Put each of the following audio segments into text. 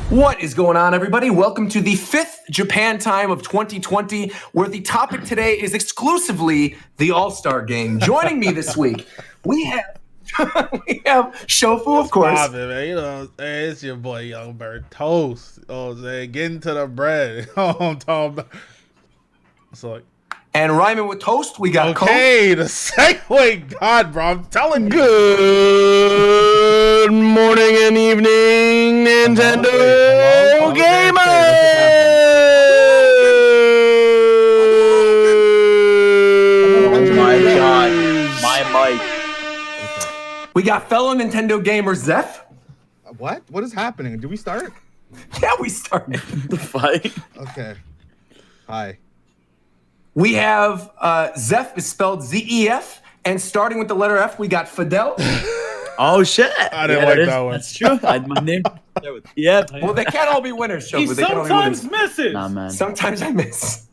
What is going on, everybody? Welcome to the 5th Japan time of 2020, where the topic today is exclusively the All-Star Game. Joining me this week, we have Shofu, of course. Stop it, man. You know, hey, it's your boy Young Bird Toast. Oh, saying getting to the bread. I'm talking about. So, like, And rhyming with toast, we got okay, the segue, God, bro, I'm telling you. Good morning and evening, Nintendo gamers! Oh my god, my mic. We got fellow Nintendo gamer Zeph. What? What is happening? Do we start? Yeah, we started. The fight. Okay. Hi. We have Zeph is spelled Z-E-F, and starting with the letter F, we got Fidel. Oh shit! I didn't like that one. That's true. My name. Yeah. Well, they can't all be winners, Shofu. He They can't all be sometimes winners. misses. Nah, man. Sometimes I miss.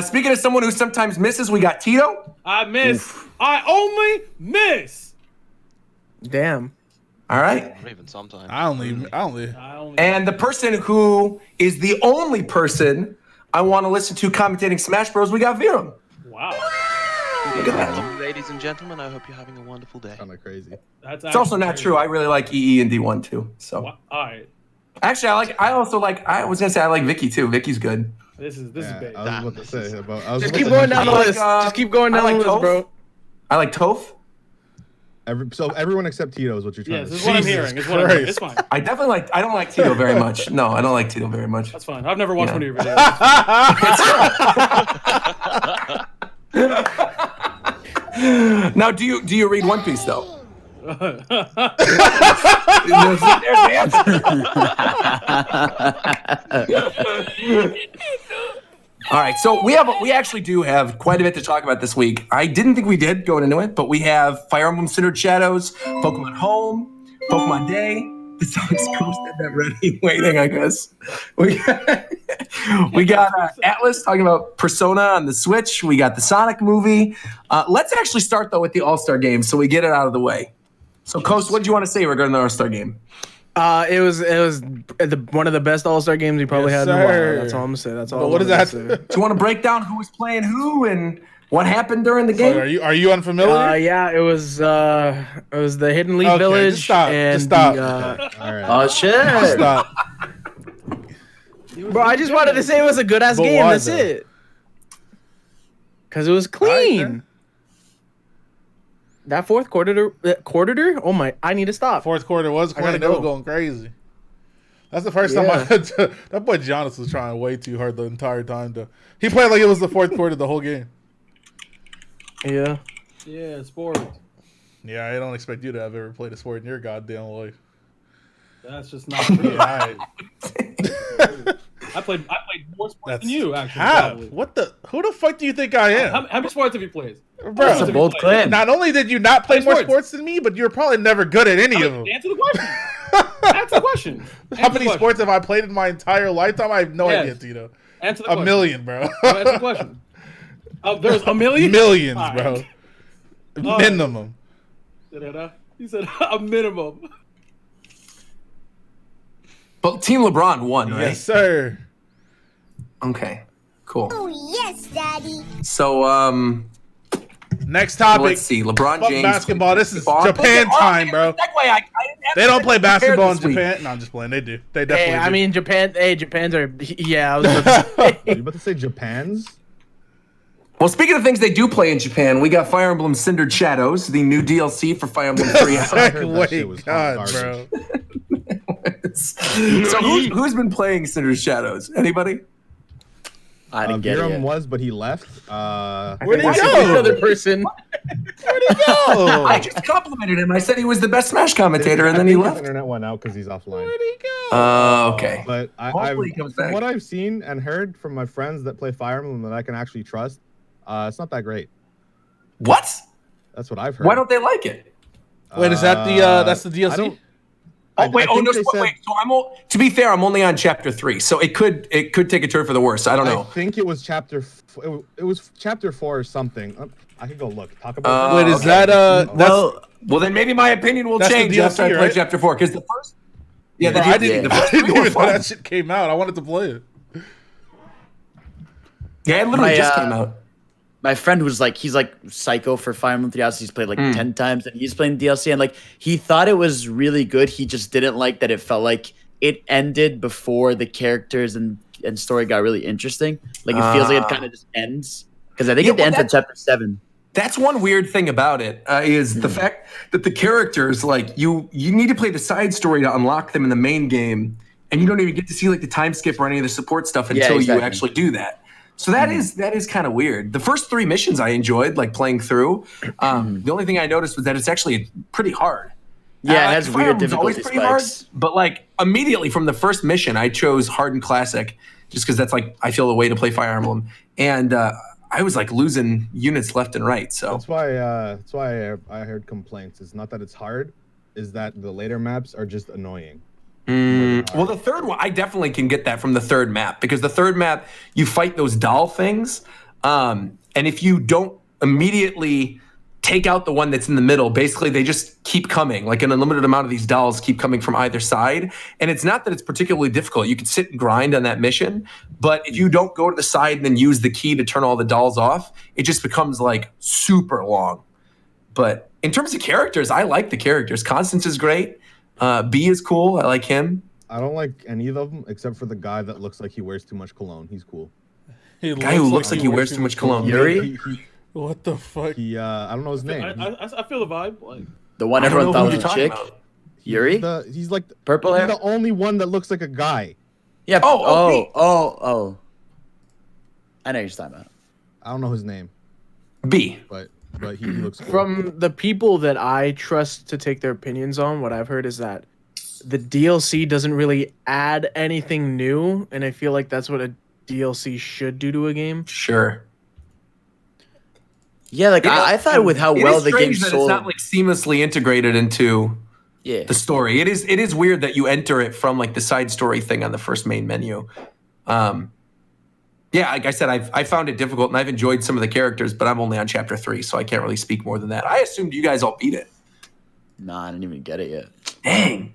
Speaking of someone who sometimes misses, we got Tito. I miss. I only miss. Damn. All right. Or even sometimes. I only. And the person who is the only person I want to listen to commentating Smash Bros, we got Virum. Wow. Look at that. Ladies and gentlemen, I hope you're having a wonderful day. Kind of crazy. That's It's also not true. I really like EE and D1 too. So All right. actually, I was gonna say I like Vicky too. Vicky's good. This is big. I was about to say about. I was Just about keep to going mention- down the like, list. Just keep going I down like the list, Toph. bro. I like Toph. So everyone except Tito is what you're trying Yes, to this is say. what I'm Jesus hearing. It's what I'm hearing. It's fine. I definitely like. I don't like Tito very much. No, I don't like Tito very much. That's fine. I've never watched Yeah. one of your videos. Now, do you read One Piece though? There's the answer. All right, so we actually do have quite a bit to talk about this week. I didn't think we did going into it, but we have Fire Emblem Cindered Shadows, Pokemon Home, Pokemon Day. The Sonic's Coast had that ready, waiting, I guess. We got Atlas talking about Persona on the Switch. We got the Sonic movie. Let's actually start though with the All-Star Game, so we get it out of the way. So, Coast, what did you want to say regarding the All-Star Game? It was one of the best All-Star games we probably Yes, had in a while. sir. That's all I'm gonna say. That's all. But I'm what does gonna that? say. Do you want to break down who was playing who and what happened during the game? Are you unfamiliar? Yeah, it was the Hidden Leaf Okay, Village just stop, and just stop. the, All right. Oh shit! Stop. bro, I just wanted to say it was a good ass But game. why That's though? it. Cause it was clean. then. That fourth quarter, oh my! I need to stop. Fourth quarter was gotta clean. They were go. going crazy. That's the first time that boy Jonas was trying way too hard the entire time. He played like it was the fourth quarter the whole game. Yeah. Yeah, sports. Yeah, I don't expect you to have ever played a sport in your goddamn life. That's just not true. Yeah, all right. I played more sports than you, actually. How? Probably. What the? Who the fuck do you think I am? How many sports have you played? Bro, That's a bold claim. not only did you not play more Sports. sports than me, but you're probably never good at any of them. Answer the question. Answer the question. How Answer many the question. sports have I played in my entire lifetime? I have no Yes. idea, Tito. Answer the A question. million, bro. Answer the question. There's a million? Millions, All bro. right. All right. Minimum. He said a minimum. But Team LeBron won, right? Yes, sir. Okay, cool. Oh, yes, Daddy. So, Next topic. let's see. LeBron Fuck James. basketball. This is Basketball. Japan Okay, time, bro. segue. I didn't have They don't play anything prepared basketball in this week. Japan. No, I'm just playing. They do. They definitely Hey, I do. mean Japan. Hey, Japan's are. Yeah, I was about to say. Are you about to say Japan's? Well, speaking of things they do play in Japan, we got Fire Emblem Cindered Shadows, the new DLC for Fire Emblem 3. I heard that Wait, shit was hot God, garbage. bro. So who's been playing Cindered Shadows? Anybody? I didn't get Viram it. was, but he left. Where'd he Why should go? Another person. Where'd he go? I just complimented him. I said he was the best Smash commentator, and I then he think his left. internet went out because he's offline. Where'd he go? Okay. But Hopefully he comes from back. what I've seen and heard from my friends that play Fire Emblem that I can actually trust, it's not that great. What? That's what I've heard. Why don't they like it? Wait, is that the that's the DLC? I don't. Oh wait! I think No. they said- Wait. So to be fair, I'm only on chapter 3, so it could take a turn for the worse. I don't know. I think it was it was chapter 4 or something. I could go look. Talk about. Wait, is Okay. that that's Well, then maybe my opinion will That's the change after I DLC, play right? chapter 4, because the first. Yeah, Bro, the I DLC, didn't, the I first didn't three were even know fun. that shit came out. I wanted to play it. Yeah, it literally My, just came out. My friend was like, he's like psycho for Fire Emblem 3 Houses. He's played like 10 times and he's playing DLC and like he thought it was really good. He just didn't like that it felt like it ended before the characters and story got really interesting. Like it feels like it kind of just ends. Because I think Yeah, it well, ends at chapter 7. That's one weird thing about it is the fact that the characters, like you need to play the side story to unlock them in the main game, and you don't even get to see like the time skip or any of the support stuff until you exactly. actually do that. So that is kind of weird. The first 3 missions I enjoyed, like playing through. The only thing I noticed was that it's actually pretty hard. Yeah, it has Fire weird Emblem's always difficulty pretty hard, spikes. but like immediately from the first mission, I chose hard and classic just because that's like I feel the way to play Fire Emblem, and I was like losing units left and right. So That's why I heard complaints. It's not that it's hard, is that the later maps are just annoying. well, the third one, I definitely can get that from the third map because the third map you fight those doll things, and if you don't immediately take out the one that's in the middle, basically they just keep coming. Like an unlimited amount of these dolls keep coming from either side. And it's not that it's particularly difficult. You can sit and grind on that mission, but if you don't go to the side and then use the key to turn all the dolls off, it just becomes like super long. But in terms of characters, I like the characters. Constance is great. B is cool. I like him. I don't like any of them except for the guy that looks like he wears too much cologne. He's cool. Guy who looks like he wears too much cologne. Yuri? What the fuck? I don't know his name. I feel the vibe. Like, The one I don't everyone know who thought you're was a talking chick? about. Yuri? He's like Purple he's hair? the only one that looks like a guy. Yeah. Oh, I know what you're talking about. I don't know his name, B. but he looks cool. From the people that I trust to take their opinions on, what I've heard is that the DLC doesn't really add anything new, and I feel like that's what a DLC should do to a game. Sure. Yeah, like I thought with how It well is the game strange that sold. it's not like seamlessly integrated into Yeah. the story. It is weird that you enter it from like the side story thing on the first main menu. Yeah, like I said, I found it difficult and I've enjoyed some of the characters, but I'm only on chapter 3, so I can't really speak more than that. I assumed you guys all beat it. Nah, I didn't even get it yet. Dang.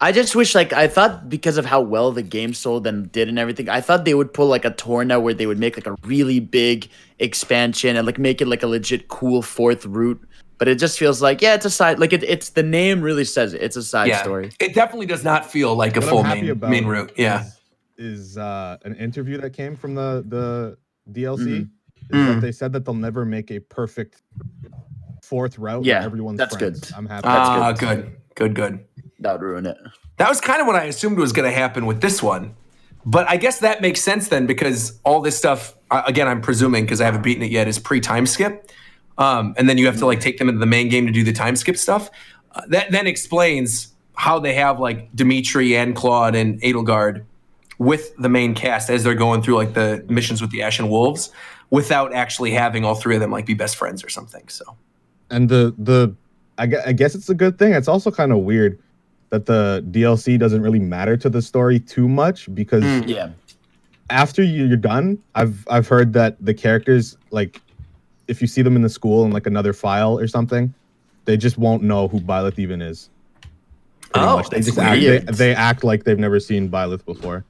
I just wish, like, I thought because of how well the game sold and did and everything, I thought they would pull like a Torna where they would make like a really big expansion and like make it like a legit cool 4th route. But it just feels like, yeah, it's a side. Like it's the name really says it. It's a side story. It definitely does not feel like a What full I'm happy about main route. Yeah. is an interview that came from the DLC. Is Mm. that they said that they'll never make a perfect 4th route. Yeah, where everyone's that's friends. good. I'm happy. Ah, good. That would ruin it. That was kind of what I assumed was going to happen with this one. But I guess that makes sense then because all this stuff, again, I'm presuming because I haven't beaten it yet, is pre-time skip. And then you have to like take them into the main game to do the time skip stuff. That then explains how they have like Dimitri and Claude and Edelgard with the main cast as they're going through like the missions with the Ashen Wolves without actually having all 3 of them like be best friends or something. So, And I guess it's a good thing. It's also kind of weird that the DLC doesn't really matter to the story too much because Yeah. after you're done, I've heard that the characters, like if you see them in the school in like another file or something, they just won't know who Byleth even is. Pretty much. They that's just weird. they act like they've never seen Byleth before,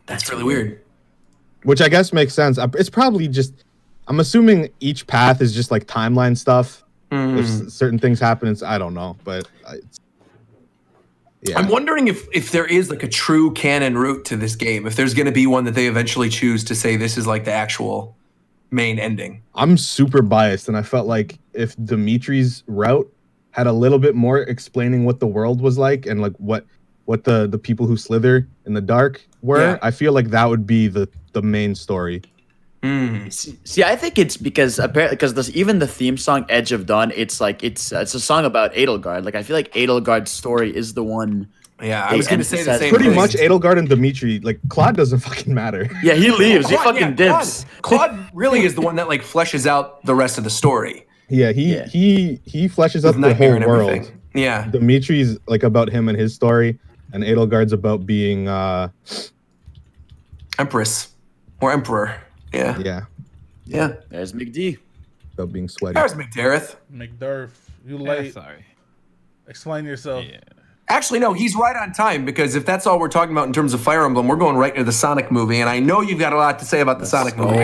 That's really weird. which I guess makes sense. It's probably just, I'm assuming each path is just like timeline stuff. If certain things happen, I don't know, but yeah. I'm wondering if there is like a true canon route to this game, if there's going to be one that they eventually choose to say this is like the actual main ending. I'm super biased, and I felt like if Dimitri's route had a little bit more explaining what the world was like and like what the people who slither in the dark were, Yeah. I feel like that would be the main story. See, I think it's because apparently even the theme song "Edge of Dawn," it's like it's a song about Edelgard. Like I feel like Edelgard's story is the one. Yeah, I was going to say the emphasize same Pretty thing. much Edelgard and Dimitri, like Claude doesn't fucking matter. Yeah, he leaves. He Claude, fucking yeah, dips. Claude really is the one that like fleshes out the rest of the story. Yeah, he fleshes out With the Nightmare whole and world. everything. Yeah. Dimitri's like about him and his story, and Edelgard's about being Empress or Emperor. Yeah. yeah, There's McD. about being sweaty. That was McDareth. McDurf, you late. sorry. Explain yourself. Yeah. Actually, no, he's right on time because if that's all we're talking about in terms of Fire Emblem, we're going right into the Sonic movie, and I know you've got a lot to say about the Sonic movie.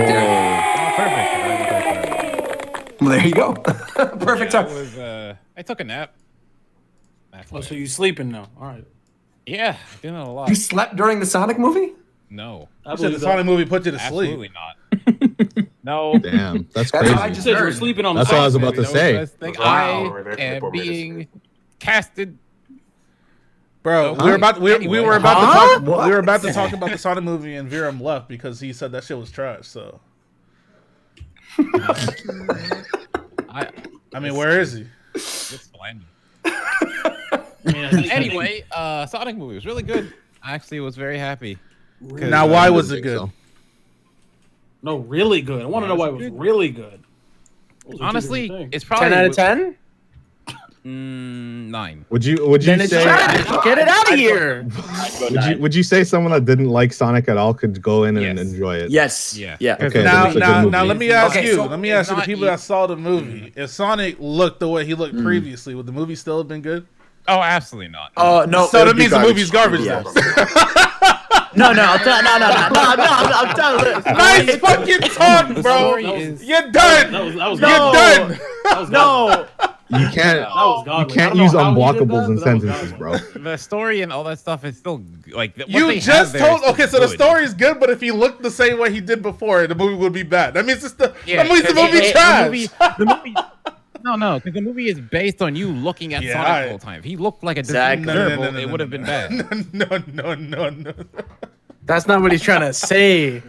Perfect. Well, there you go. Perfect time. I took a nap. Oh, so you sleeping now? All right. Yeah, doing a lot. You slept during the Sonic movie? No. You said the Sonic movie put you to sleep. Absolutely not. No. Damn, that's That's crazy. what I You just said you were heard. sleeping on the That's what I was Sonic about to movie. say. I am being casted. Bro, Okay. we were about to talk about the Sonic movie, and Viram left because he said that shit was trash. So, I mean, where is he? It's splendid. Man, Anyway, Sonic movie was really good. I actually was very happy. Now, why was it good? So. No, really good. I want to know why it was really good. Those are two Honestly, different things. it's probably 10 out of 10? 9. Would you Then it's say trash. Get it out of here. would you say someone that didn't like Sonic at all could go in and Yes. enjoy it? Yes. Yeah. Yeah. Okay. Now, then it's a good movie. now, let me ask Okay, you. so Let me it's ask you, the not people that saw the movie. If Sonic looked the way he looked previously, would the movie still have been good? Oh, absolutely not. Oh no. So it that would be means the movie's garbage. Yeah. Then. No. I'm telling you. Nice fucking talk, The bro. story is- You're done. That was You're No. done. That was No. You can't. That was You godly. can't I don't use know how he did unblockables that, in but that was sentences, godly. bro. The story and all that stuff is still like what You they just have there told. is Okay, so the good. story is good, but if he looked the same way he did before, the movie would be bad. That means it's the Yeah, that means the 'cause movie trash. The movie. No, because the movie is based on you looking at Yeah, Sonic alright. the whole time. If he looked like a Exactly. gerbil, it would have been bad. No. That's not what he's trying to say. Of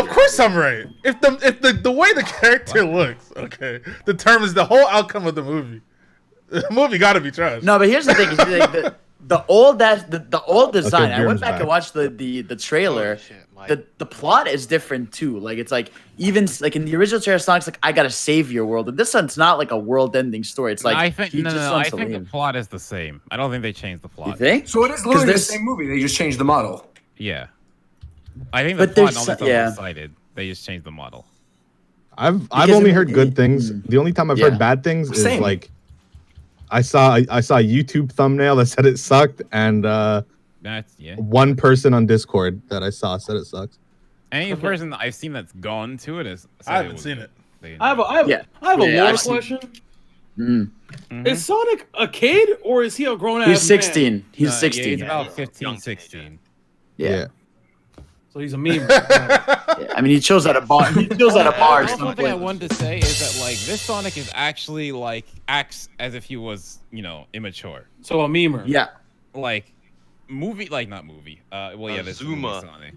course I'm right. If the way the character looks, okay, determines the whole outcome of the movie. The movie got to be trash. No, but here's the thing. The old design. I went Bjorn's back back. and watched the trailer. Holy shit, Mike. The plot is different too. Like it's like even like in the original trailer, Sonic's like I gotta save your world, and this one's not like a world-ending story. It's like I think he no. just I wants to think the leave. plot is the same. I don't think they changed the You plot. think? So it is literally the there's- same movie. They just changed the model. Yeah, I think the But plot and there's all that stuff yeah. was decided. They just changed the model. I've Because only in- heard good things. The only time I've Yeah. heard bad things is Same. like I saw a YouTube thumbnail that said it sucked, and That's one person on Discord that I saw said it sucks. Any person that I've seen that's gone to it is. I haven't seen it. I have a Yeah. lore I've seen- question. Mm. Is Sonic a kid or is he a grown ass? He's 16. He's Yeah, 16. he's Yeah. about 15, 16. Yeah. So he's a meme. I mean, he chills at a bar. He chills at a bar. Also, one thing I wanted to say is that like this Sonic is actually like acts as if he was immature. So a memer. Yeah. Like movie, like not movie. Well, yeah, this movie Zuma. Sonic.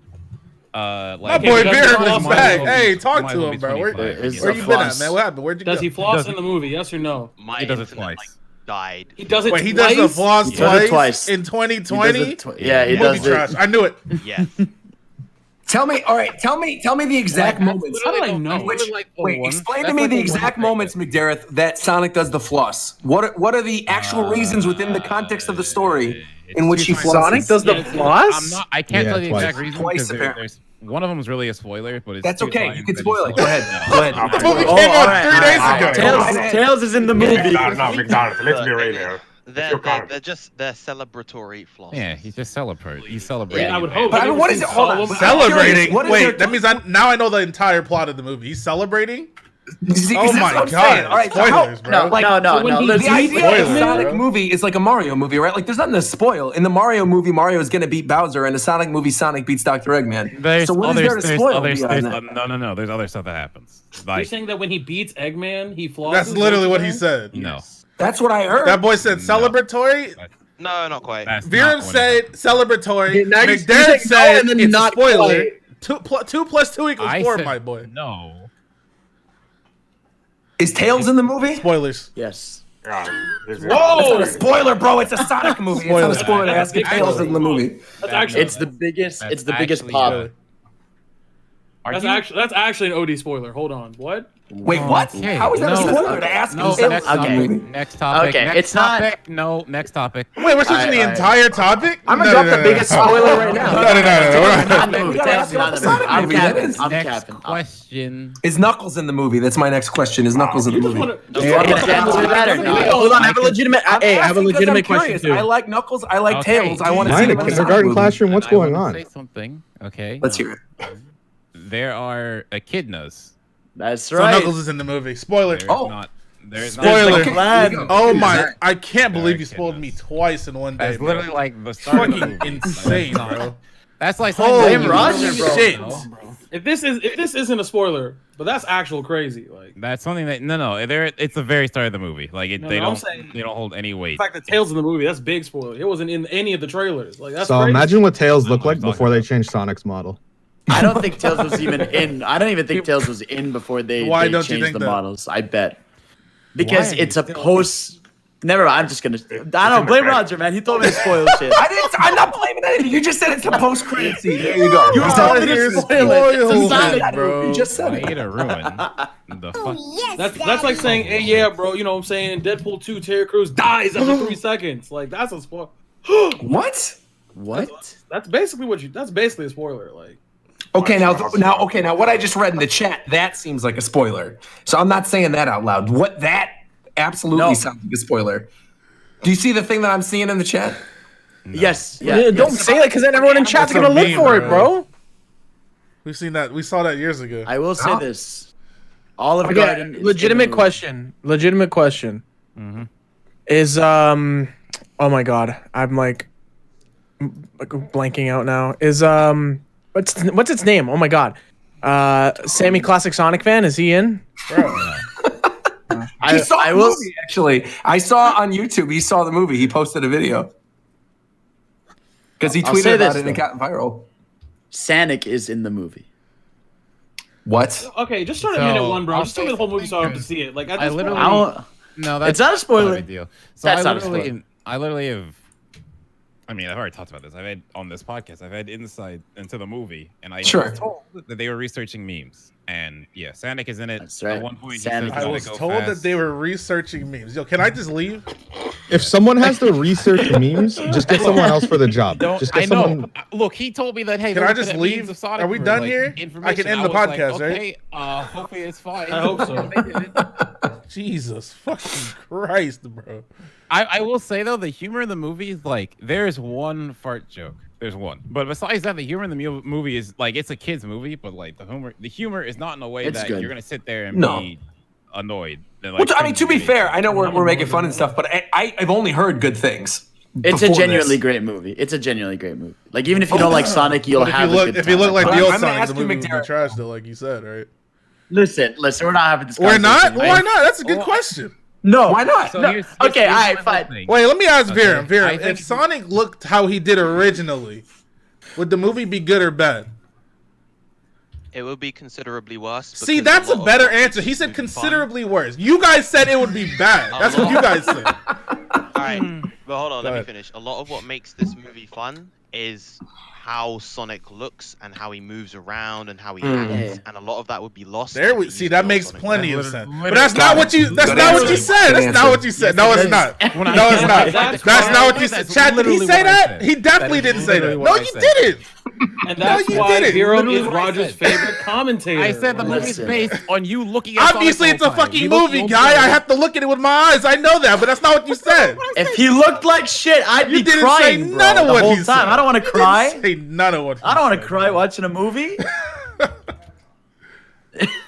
My Like boy because Bear the is floss back. is- Hey, talk might to as well him, be bro. 25, Where I Is guess. you been at, floss. man? What happened? Where'd you Does go? he floss does in the movie? Yes or no? My He does it internet, twice. like, died. He does it Wait, he twice. does the floss He does it twice twice. in He does 2020? it yeah, he Movie does trash. it. I knew it. Yes. Tell me, all right. Tell me the exact moments. How did I know? Wait, explain to me the exact moments, McDareth, that Sonic does the floss. What are the actual reasons within the context of the story in which he flosses? Sonic does the floss? I can't Yeah, tell the twice. exact reason Twice, because apparently. there's one of them is really a spoiler, but it's That's two okay. lines You can that spoil he's it. Go like, ahead. no. Go ahead. The movie Oh, came out alright, 3 days alright, ago. Tails is in the movie. No, McDonald's. Let's be real here. They're celebratory floss. Yeah, he's just celebrating. He's celebrating. Yeah, I would hope. But I mean, what is it? Hold on. Celebrating? What is Wait, there- that means now I know the entire plot of the movie. He's celebrating? See, Oh that's my what I'm God. saying. All right, so how- Spoilers, bro. No, Like, no. the idea of a Spoilers, Sonic bro. movie is like a Mario movie, right? Like, there's nothing to spoil. In the Mario movie, Mario is going to beat Bowser. In a Sonic movie, Sonic beats Dr. Eggman. So what is there to spoil beyond that? No. There's other stuff that happens. You're Like, saying that when he beats Eggman, he flosses? That's literally what he said. no. That's what I heard. That boy said celebratory. No, not quite. That's not Viram what said celebratory. Now you're McDarren saying no said and then it's a not spoiler. quite. 2 plus 2 equals I 4, said my boy. No. Is Tails in the movie? Spoilers. Yes. That's not a spoiler, bro. It's a Sonic movie. It's not a spoiler to ask if Tails is in the movie. That's actually It's the biggest. That's It's the biggest actually pop. good. that's actually an OD spoiler. Hold on. What? Wait, what? Okay, How is that a no. spoiler to ask No, me? next Okay. topic. Next topic. Okay, next it's not- topic. No, next topic. Wait, we're switching the entire topic? I'm gonna drop the biggest spoiler right now. No. We're Not not- in the movie. We gotta Technically not in the movie. ask I'm about the Sonic capping. movie. I'm Next capping. question. Is Knuckles in the movie? That's my next question. Is Knuckles in the You just movie? want to. You want me to answer that or not? Hold on, I have a legitimate. Hey, I have a Asking 'cause legitimate I'm question curious. too. I like Knuckles. I like Okay. Tails. I want to Mine, see a them in the Sonic kindergarten movie. classroom. What's I going want to on? say something. Okay. Let's hear it. There are echidnas. That's So right. Knuckles is in the movie. Spoiler. There's Oh. not. There's Spoiler. not. Okay, Glad. here you go. Oh Is my! that- I can't believe you Very spoiled me twice in one day. That's bro. literally like the start of the fucking movie. insane, Like, bro. That's like Holy saying Blame Roger, bro. shit! If this isn't a spoiler, but that's actual crazy. Like That's something that no, there. It's the very start of the movie. Like No, they no, I'm don't saying- they don't hold any weight. the fact that Tails in the movie, that's big spoiler. It wasn't in any of the trailers. Like that's So crazy. imagine what Tails I looked don't know like what I'm before talking they about. changed Sonic's model. I don't think Tails was even in. I don't even think Tails was in before they Why they don't you changed think the that? models. I bet because Why? it's a post. Never mind. I'm just gonna. I don't blame Roger, man. He told me to spoil shit. I'm not blaming anything. You just said it's a post-credit scene. There you go. You Just told tell me it to is. spoil it. It's a Spoil Sonic, it, bro. You just said Why it. you to ruin the fuck? That's like saying, hey, yeah, bro. You know what I'm saying? In Deadpool 2, Terry Crews dies after 3 seconds. Like that's a spoiler. What? What? That's basically what you. That's basically a spoiler. Like. Okay, now, what I just read in the chat, that seems like a spoiler. So I'm not saying that out loud. What that absolutely No. sounds like a spoiler. Do you see the thing that I'm seeing in the chat? Yes. Yeah, Yeah. don't say that because then everyone in chat's It's a gonna look meme, for it, bro. bro. We've seen that. We saw that years ago. I will say Huh? this: Olive Okay, Garden. is legitimate in the movie. question. Legitimate question. Is oh my god, I'm like blanking out now. Is what's its name? Oh my god. Sammy Classic Sonic fan, is he in? He saw I the will. movie, actually. I saw on YouTube, he saw the movie. He posted a video. Because he I'll say tweeted about this, it and it though. got viral. Sonic is in the movie. What? Okay, just start at So, minute 1, bro. I'll Just tell me say the whole movie so I don't have to something see it. Like at I this literally- point, I don't. No, that's It's not a spoiler. Not a big deal. So That's I not a spoiler. literally have. I mean, I've already talked about this. I've had on this podcast. I've had insight into the movie, and I Sure. was told that they were researching memes. And yeah, Sonic is in it. That's right. At one point, he Sonic. says, I "Gotta was go told fast." that they were researching memes. Yo, can I just leave? If someone has to research memes, just get someone else for the job. Don't, Just I get know. someone. Look, he told me that. Hey, Can they're I looking just at leave? memes of Sonic Are we for, done like, here? I can information. end the was like, podcast, right? okay, hopefully it's fine. I hope so. They did it. Jesus fucking Christ, bro. I will say though, the humor in the movie is like there's one fart joke. There's one, but besides that, the humor in the movie is like it's a kids movie, but like the humor is not in a way It's that good. you're gonna sit there and No. be annoyed. And, Well, like, I mean, to be cringy. fair, I know we're making fun and stuff, but I've only heard good things. It's a before genuinely this. great movie. It's a genuinely great movie. Like even if you don't like Sonic, you'll But if you have a look, good if time. you look like But the old I'm gonna Sonic, the ask you, movie would be McDarrett. trash though, like you said, right? listen, we're not having this. We're not. conversation. Why not? That's a good question. No, Why not? So No. here's Okay, here's all right, my fine. whole thing. Wait, let me ask Okay, Viren. I Viren, think- if Sonic looked how he did originally, would the movie be good or bad? It would be considerably worse. See, because that's a lot of better what answer. He makes said this movie fun- considerably worse. You guys said it would be bad. That's what you guys said. Alright, but hold on, let me ahead. finish. A lot of what makes this movie fun is how Sonic looks and how he moves around and how he acts, and a lot of that would be lost. There if we you see used that real makes Sonic plenty of Literally- sense. But literally- that's not what you. That's Good not what answer. you said. Good That's not what you said. No, it's not. When I- No, it's not. That's That's not what you that's said. Chad, did he literally say what I that? said. He definitely That is didn't say that. literally No, what I you said. didn't. And that's you why didn't. Hero Literally is what I Roger's said. favorite commentator. I said the movie's Listen. based on you looking at Obviously, Sonic it's a the whole time. fucking You look movie, the guy. I whole have to look at it with my eyes. I know that, but that's not what you said. If he looked like shit, I'd You be didn't say crying, bro, none of the what whole he time. said. I don't want to You cry. didn't say none of what. I don't want to said, cry bro. watching a movie.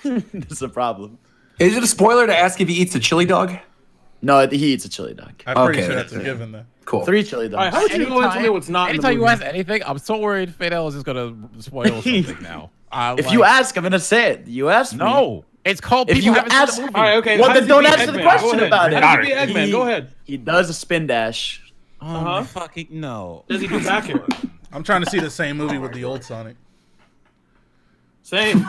That's a problem. Is it a spoiler to ask if he eats a chili dog? No, he eats a chili dog. I'm pretty Okay. sure that's a given then. Cool. 3 chili All right, dogs. how would you go into it what's not in the Anytime you movie? ask anything, I'm so worried Fidel is just gonna spoil something now. If you ask, I'm gonna say it. You ask me. no, it's called. If people you haven't seen ask- the movie. All right, okay. Well, how then does he don't beat answer the Eggman? question Go ahead. about it. How does he beat Eggman? Go ahead. He does a spin dash. Oh my fucking no. Does he do back here? I'm trying to see the same movie with the old Sonic. Same.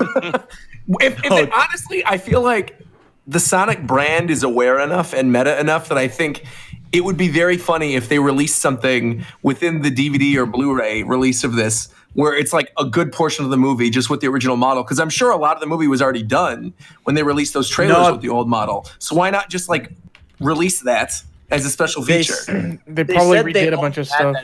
Honestly, I feel like the Sonic brand is aware enough and meta enough that I think it would be very funny if they released something within the DVD or Blu-ray release of this where it's like a good portion of the movie just with the original model? Because I'm sure a lot of the movie was already done when they released those trailers with the old model. So why not just like release that as a special feature? They probably redid a bunch of stuff.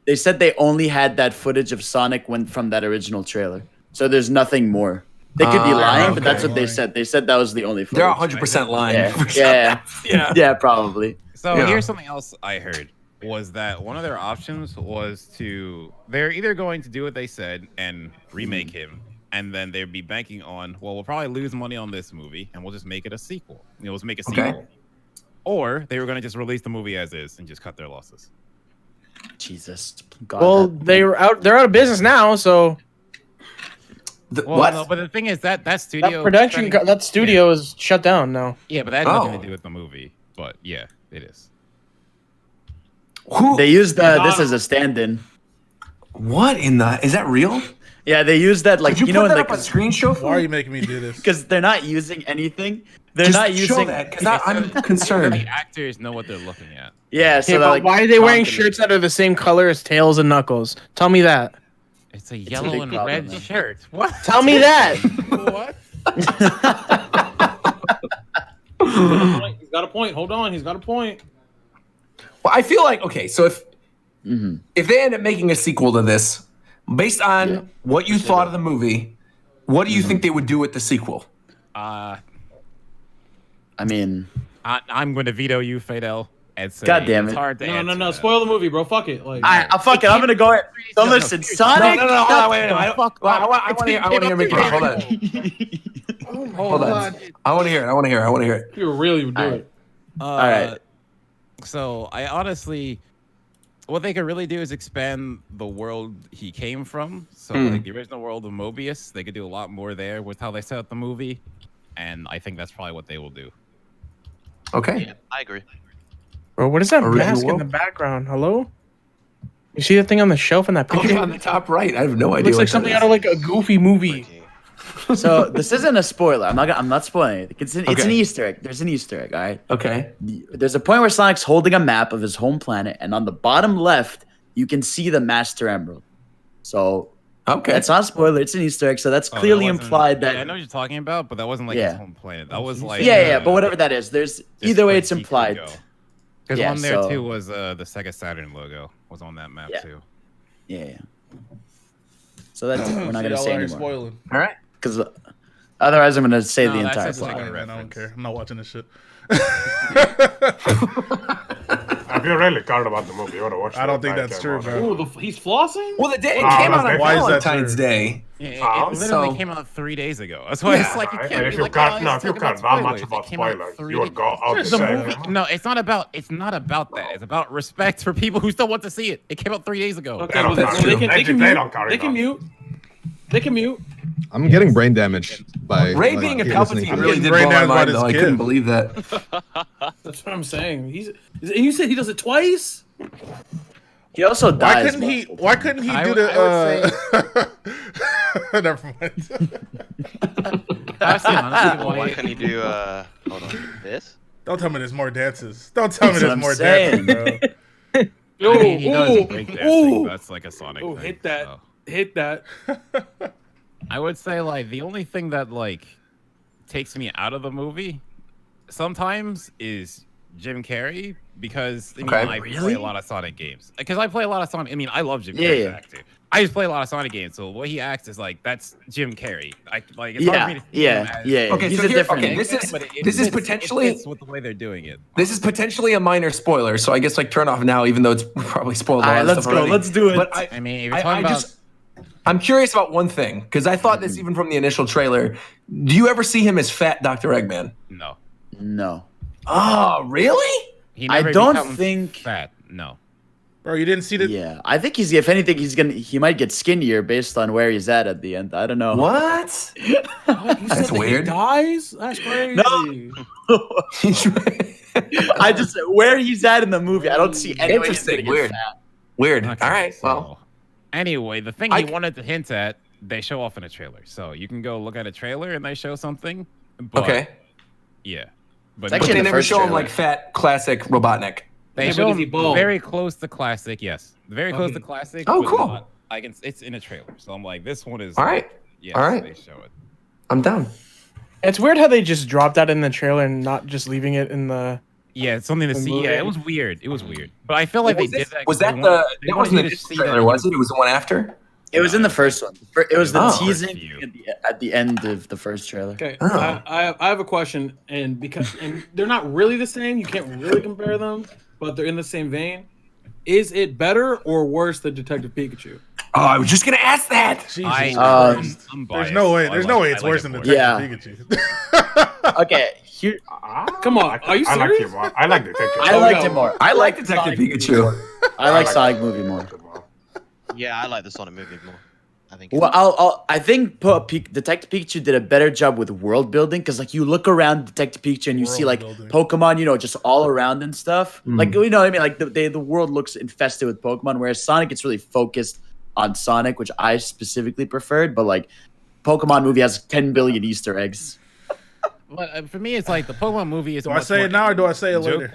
They said they only had that footage of Sonic from that original trailer. So there's nothing more. They could be lying, but that's what they said. They said that was the only footage. They're 100% lying. Yeah, probably. So here's something else I heard was that one of their options was they're either going to do what they said and remake him, and then they'd be banking on, well, we'll probably lose money on this movie and we'll just make it a sequel. Let's make a sequel. Or they were going to just release the movie as is and just cut their losses. Jesus. God, well, they're out of business now, so. What? No, but the thing is that studio that studio is shut down now. Yeah, but that has nothing to do with the movie. But yeah, it is. They used this as a stand-in. What in the? Is that real? Yeah, they used that like Did you know in that like up on screen show. Why are you making me do this? Because they're not using anything. They're Just not using that because I'm concerned. The actors know what they're looking at. Yeah, so but why are they wearing shirts that are the same color as Tails and Knuckles? Tell me that. It's a yellow and red shirt. What? Tell me that. What? He's got a point. Hold on, he's got a point. Well, I feel like so if they end up making a sequel to this, based on what you thought of the movie, what do you think they would do with the sequel? I mean, I'm going to veto you, Fadel. God damn it! It's hard to No. Spoil the movie, bro. Fuck it. Like, fuck it. I'm gonna go. So listen, Sonic. No. Hold on, wait. I want to hear Mickey. Hold on. Hold on. I want to hear it. You really would do it. All right. So I honestly, what they could really do is expand the world he came from. So like the original world of Mobius, they could do a lot more there with how they set up the movie, and I think that's probably what they will do. Okay. Yeah, I agree. Bro, what is that mask in the background? Hello? You see that thing on the shelf in that picture? On the top right. I have no idea. Looks like something out of like a Goofy movie. So this isn't a spoiler. I'm not spoiling it. It's an Easter egg. There's an Easter egg. All right. Okay. There's a point where Sonic's holding a map of his home planet, and on the bottom left, you can see the Master Emerald. So that's not a spoiler. It's an Easter egg. So that's clearly implied that. Yeah, I know what you're talking about, but that wasn't like his home planet. That was like. Yeah. But whatever that is, there's either way, it's implied. Because one there too was the Sega Saturn logo was on that map too. Yeah. So that's we're not gonna say anymore. Spoiling. All right. Because otherwise, I'm gonna say the entire plot. I don't care. I'm not watching this shit. If you really cared about the movie, you would have watched it. I don't think that's true, bro. Ooh, he's flossing? Well, the day it came out on why is that Valentine's true? Day. Yeah, it literally came out 3 days ago. That's why it's like you can't. And if be you like, can't, oh, if you talk cared that much spoilers. about It came out spoilers, 3 you would go out and The say, movie. No, it's not about that. It's about respect for people who still want to see it. It came out 3 days ago. Okay, don't well, care. they can They mute. They can mute. I'm getting brain damage by Ray being a listening to Palpatine this. really did brain blow my damage by mind, this though. I kid. couldn't believe that. That's what I'm saying. You said he does it twice? He also Why dies. couldn't he do the? Never mind. Why couldn't he do hold on, this? Don't tell me there's more dances. Don't tell me That's there's what more I'm saying. dances, bro. Yo, I mean, he does breakdancing. That's like a Sonic Oh, thing. hit that. So. Hit that. I would say like the only thing that like takes me out of the movie sometimes is Jim Carrey because I mean I play a lot of Sonic games. Because I play a lot of Sonic. I mean I love Jim Carrey's actor. I just play a lot of Sonic games, so what he acts is like that's Jim Carrey. It's hard for me to see him as, Okay, He's so a here, different. okay, this is potentially it fits with the way they're doing it. This is potentially a minor spoiler, so I guess like turn off now, even though it's probably spoiled. All right, let's go. Already. Let's do it. But I mean, if you're talking about. I'm curious about one thing because I thought this even from the initial trailer. Do you ever see him as fat Dr. Eggman? No. Oh, really? He I never don't becomes think. fat. No. Bro, you didn't see the. Yeah, I think if anything, he might get skinnier based on where he's at the end. I don't know. What? That's weird. He dies? That's crazy. No. I just where he's at in the movie. I don't see any way he's gonna Interesting. get Weird. fat. Weird. Okay, All right. so, Well, anyway, the thing he wanted to hint at, they show off in a trailer. So you can go look at a trailer and they show something. But, okay. Yeah. It's But actually But they the never first show him trailer. like fat classic Robotnik. they Yeah, show but is he him bald? very close to classic. Yes, very close to classic. Oh, but cool. Not It's in a trailer, so I'm like, this one is. All right. Yes, All right. they show it. I'm down. It's weird how they just dropped that in the trailer and not just leaving it in the. Yeah, it's something to The see. movie. Yeah, it was weird. It was weird, but I feel like they did that. Was 'cause that they the? wanted- they That wanted wasn't you the to see trailer, that was it? It was the one after. It was in the first one. It was the Oh. teasing at the end of the first trailer. Okay, Oh. I have a question, and they're not really the same. You can't really compare them, but they're in the same vein. Is it better or worse than Detective Pikachu? Oh, I was just gonna ask that. Jesus I'm Christ. biased. There's no way it's worse than it Detective more. Pikachu. Okay, here Come on, are you I like serious? him more. I like Detective. I liked it more. I like Detective Pikachu. I like Sonic movie more. Yeah, I like the Sonic movie more. I think. Well, I think Detective Pikachu did a better job with world building because, like, you look around Detective Pikachu and you see like World building. Pokemon, just all around and stuff. Like, you know what I mean? Like, the world looks infested with Pokemon, whereas Sonic, it's really focused on Sonic, which I specifically preferred. But like, Pokemon movie has 10 billion Easter eggs. But for me, it's like the Pokemon movie is. Do I say it now or do I say it later?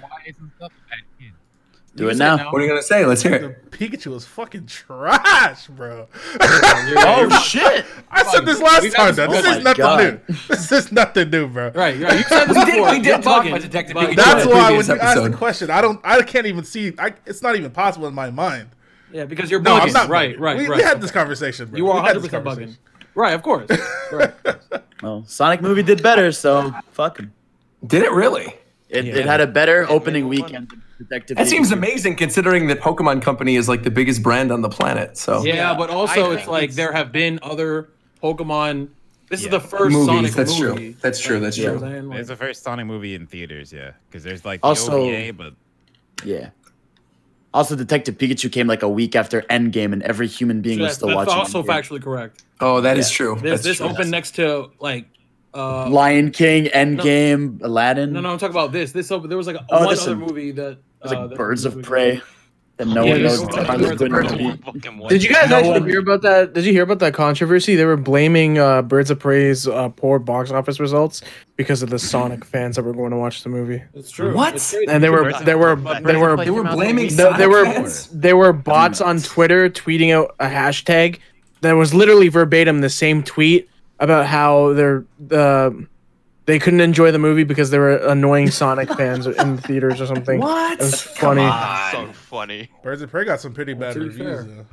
Do it now. What are you gonna say? Let's hear The it. Pikachu was fucking trash, bro. Oh shit! I said this last We've time. had Though. this- This oh is my nothing God. new. This is nothing new, bro. Right, you said this before. We did You're talk bugging, about Detective bugging. Pikachu. That's the why when previous you ask the episode. question, I can't even see. It's not even possible in my mind. Yeah, because you're No, bugging. I'm not. Right, bugging. right, We right. had this conversation, bro. You are We had this 100% bugging. conversation. Right, of course. Right. Well, Sonic movie did better, so fuck him. Did it really? It had a better opening weekend than Detective That seems Pikachu. amazing considering that Pokemon Company is like the biggest brand on the planet. So Yeah, but also I it's think like it's- there have been other Pokemon. This is Yeah. the first Movies, Sonic that's true. movie. That's true, that's You know true. what I'm saying? Like, It's the first Sonic movie in theaters, yeah, because there's like the Also- OVA, but Yeah. Also, Detective Pikachu came like a week after Endgame, and every human being was that's still watching. also Endgame. factually correct. Oh, that is true. This That's true. opened next to like Lion King, Endgame, Aladdin. no, I'm talking about this. This opened. There was like Oh, one this other is- movie that It was like that Birds of was- Prey. That no Yeah, one this knows. was what like Harley Birds of Quinn Prey. movie. Did you guys No actually one- hear about that? Did you hear about that controversy? They were blaming Birds of Prey's poor box office results because of the Sonic fans that were going to watch the movie. It's true. What? It's crazy. And they were Birds of they were Prey- they Birds of were Prey They were came out blaming the No, week there were before. there were bots on Twitter tweeting out a hashtag that was literally verbatim the same tweet about how they couldn't enjoy the movie because there were annoying Sonic fans in theaters or something. What? It was funny. So funny. Birds of Prey got some pretty bad To be reviews. fair. Though.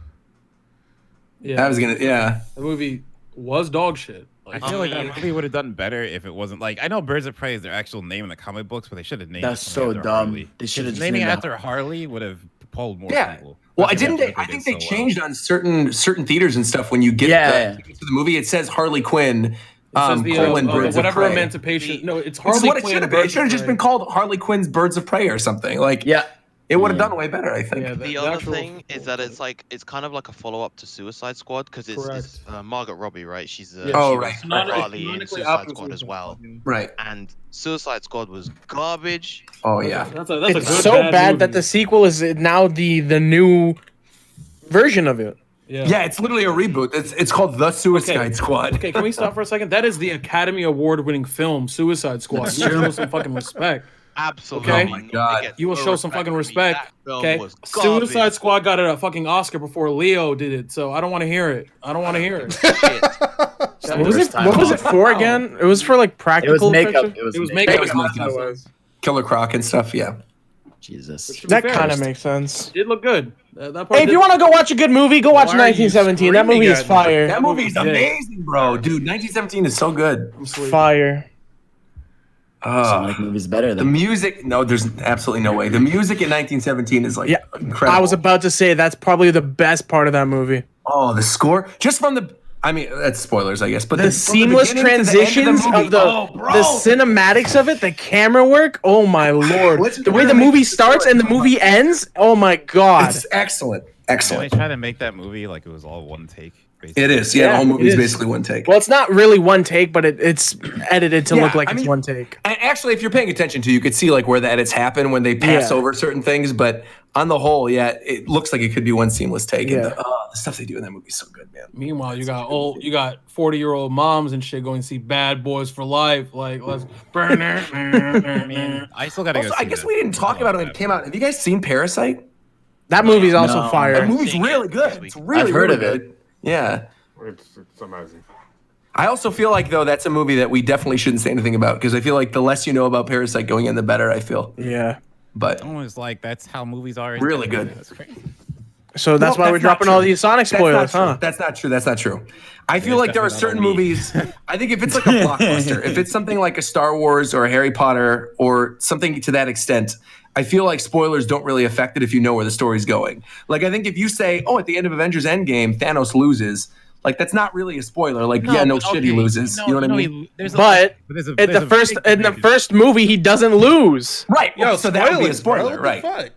Yeah, I was gonna, yeah. the movie was dog shit. I Like, feel like that mean- movie would have done better if it wasn't like I know Birds of Prey is their actual name in the comic books, but they should have named That's it something so after dumb. Harley. They should have 'Cause just naming it named after Harley would have pulled more Yeah. people. Well, I Especially didn't. after I it think did they so changed on certain theaters and stuff. When you get Yeah. the tickets to the movie, it says Harley Quinn. it says the, colon Birds of whatever Prey. emancipation. No, it's Which is Harley what it Quinn. should have been. It Birds should have of just Prey. been called Harley Quinn's Birds of Prey or something. Like, Yeah. it would have done way better. I think. Yeah, The other thing is that it's kind of like a follow up to Suicide Squad because it's Margot Robbie, right? She's Yeah. Oh, she right. was Canonically- Harley in canonically Suicide after Squad as Suicide well. Squad, yeah. Right. And Suicide Squad was garbage. Oh yeah. That's a It's good, so bad that movie. the sequel is now the new version of it. Yeah, it's literally a reboot. It's called The Suicide Okay. Squad. Okay, can we stop for a second? That is the Academy Award-winning film, Suicide Squad. You show some fucking respect. Absolutely. Okay. Oh my God. It gets You will no show some fucking from me. respect. That film Okay. was garbage. Suicide Squad got a fucking Oscar before Leo did it, so I don't want to hear it. I don't want to hear it. What was it? What was it for again? It was for like It practical was makeup. effects? It was It was makeup. makeup. It was That's what makeup. it was. Killer Croc and stuff. Yeah. Jesus. To be That fair, kind of makes sense. It did look good. That part Hey, if did- you want to go watch a good movie, go watch Why are you 1917. That movie screaming is at me? fire. That movie's Yeah. amazing, bro. Dude, 1917 is so good. I'm sleeping. Fire. Sonic movie's better The than. music, no, there's absolutely no way. The music in 1917 is like Yeah, incredible. I was about to say that's probably the best part of that movie. Oh, the score, just from the. I mean, that's spoilers, I guess, but The from seamless beginning to the end transitions movie- of the oh, bro. the cinematics of it, the camera work. Oh my lord! What's The way the gonna make movie the starts story and the come movie ends. Oh my god! It's excellent, And they excellent. tried to make that movie like it was all one take. Basically. It is, yeah. The whole Yeah, movie it is is. basically one take. Well, it's not really one take, but it's edited to Yeah, look like I it's mean- one take. And actually, if you're paying attention to, you could see like where the edits happen when they pass Yeah. over certain things. But on the whole, yeah, it looks like it could be one seamless take. And Yeah. the stuff they do in that movie is so good, man. Meanwhile, you got 40-year-old moms and shit going to see Bad Boys for Life. Like, let's burn it. I mean, I still gotta Also, go. I guess we didn't talk about it when it came out. Have you guys seen Parasite? That movie's also No. fire. That movie's Seeing it really this good. week. It's really, I've heard really of it. good. Yeah. It's amazing. I also feel like though that's a movie that we definitely shouldn't say anything about because I feel like the less you know about Parasite going in, the better. I feel. Yeah. But Almost like that's how movies are. in Really general. good. That's crazy. So that's Well, why we're that's not dropping all true. these Sonic spoilers, That's not huh? true. That's not true. That's not true. I feel is like there are definitely certain not on me. movies. I think if it's like a blockbuster, if it's something like a Star Wars or a Harry Potter or something to that extent, I feel like spoilers don't really affect it if you know where the story's going. Like I think if you say, "Oh, at the end of Avengers Endgame, Thanos loses," like that's not really a spoiler. Like, yeah, no but shit, he okay, loses. You know what I mean? But in the first movie, he doesn't lose. Right. Yo, so that would be a spoilers, bro. spoiler, What the right? fuck?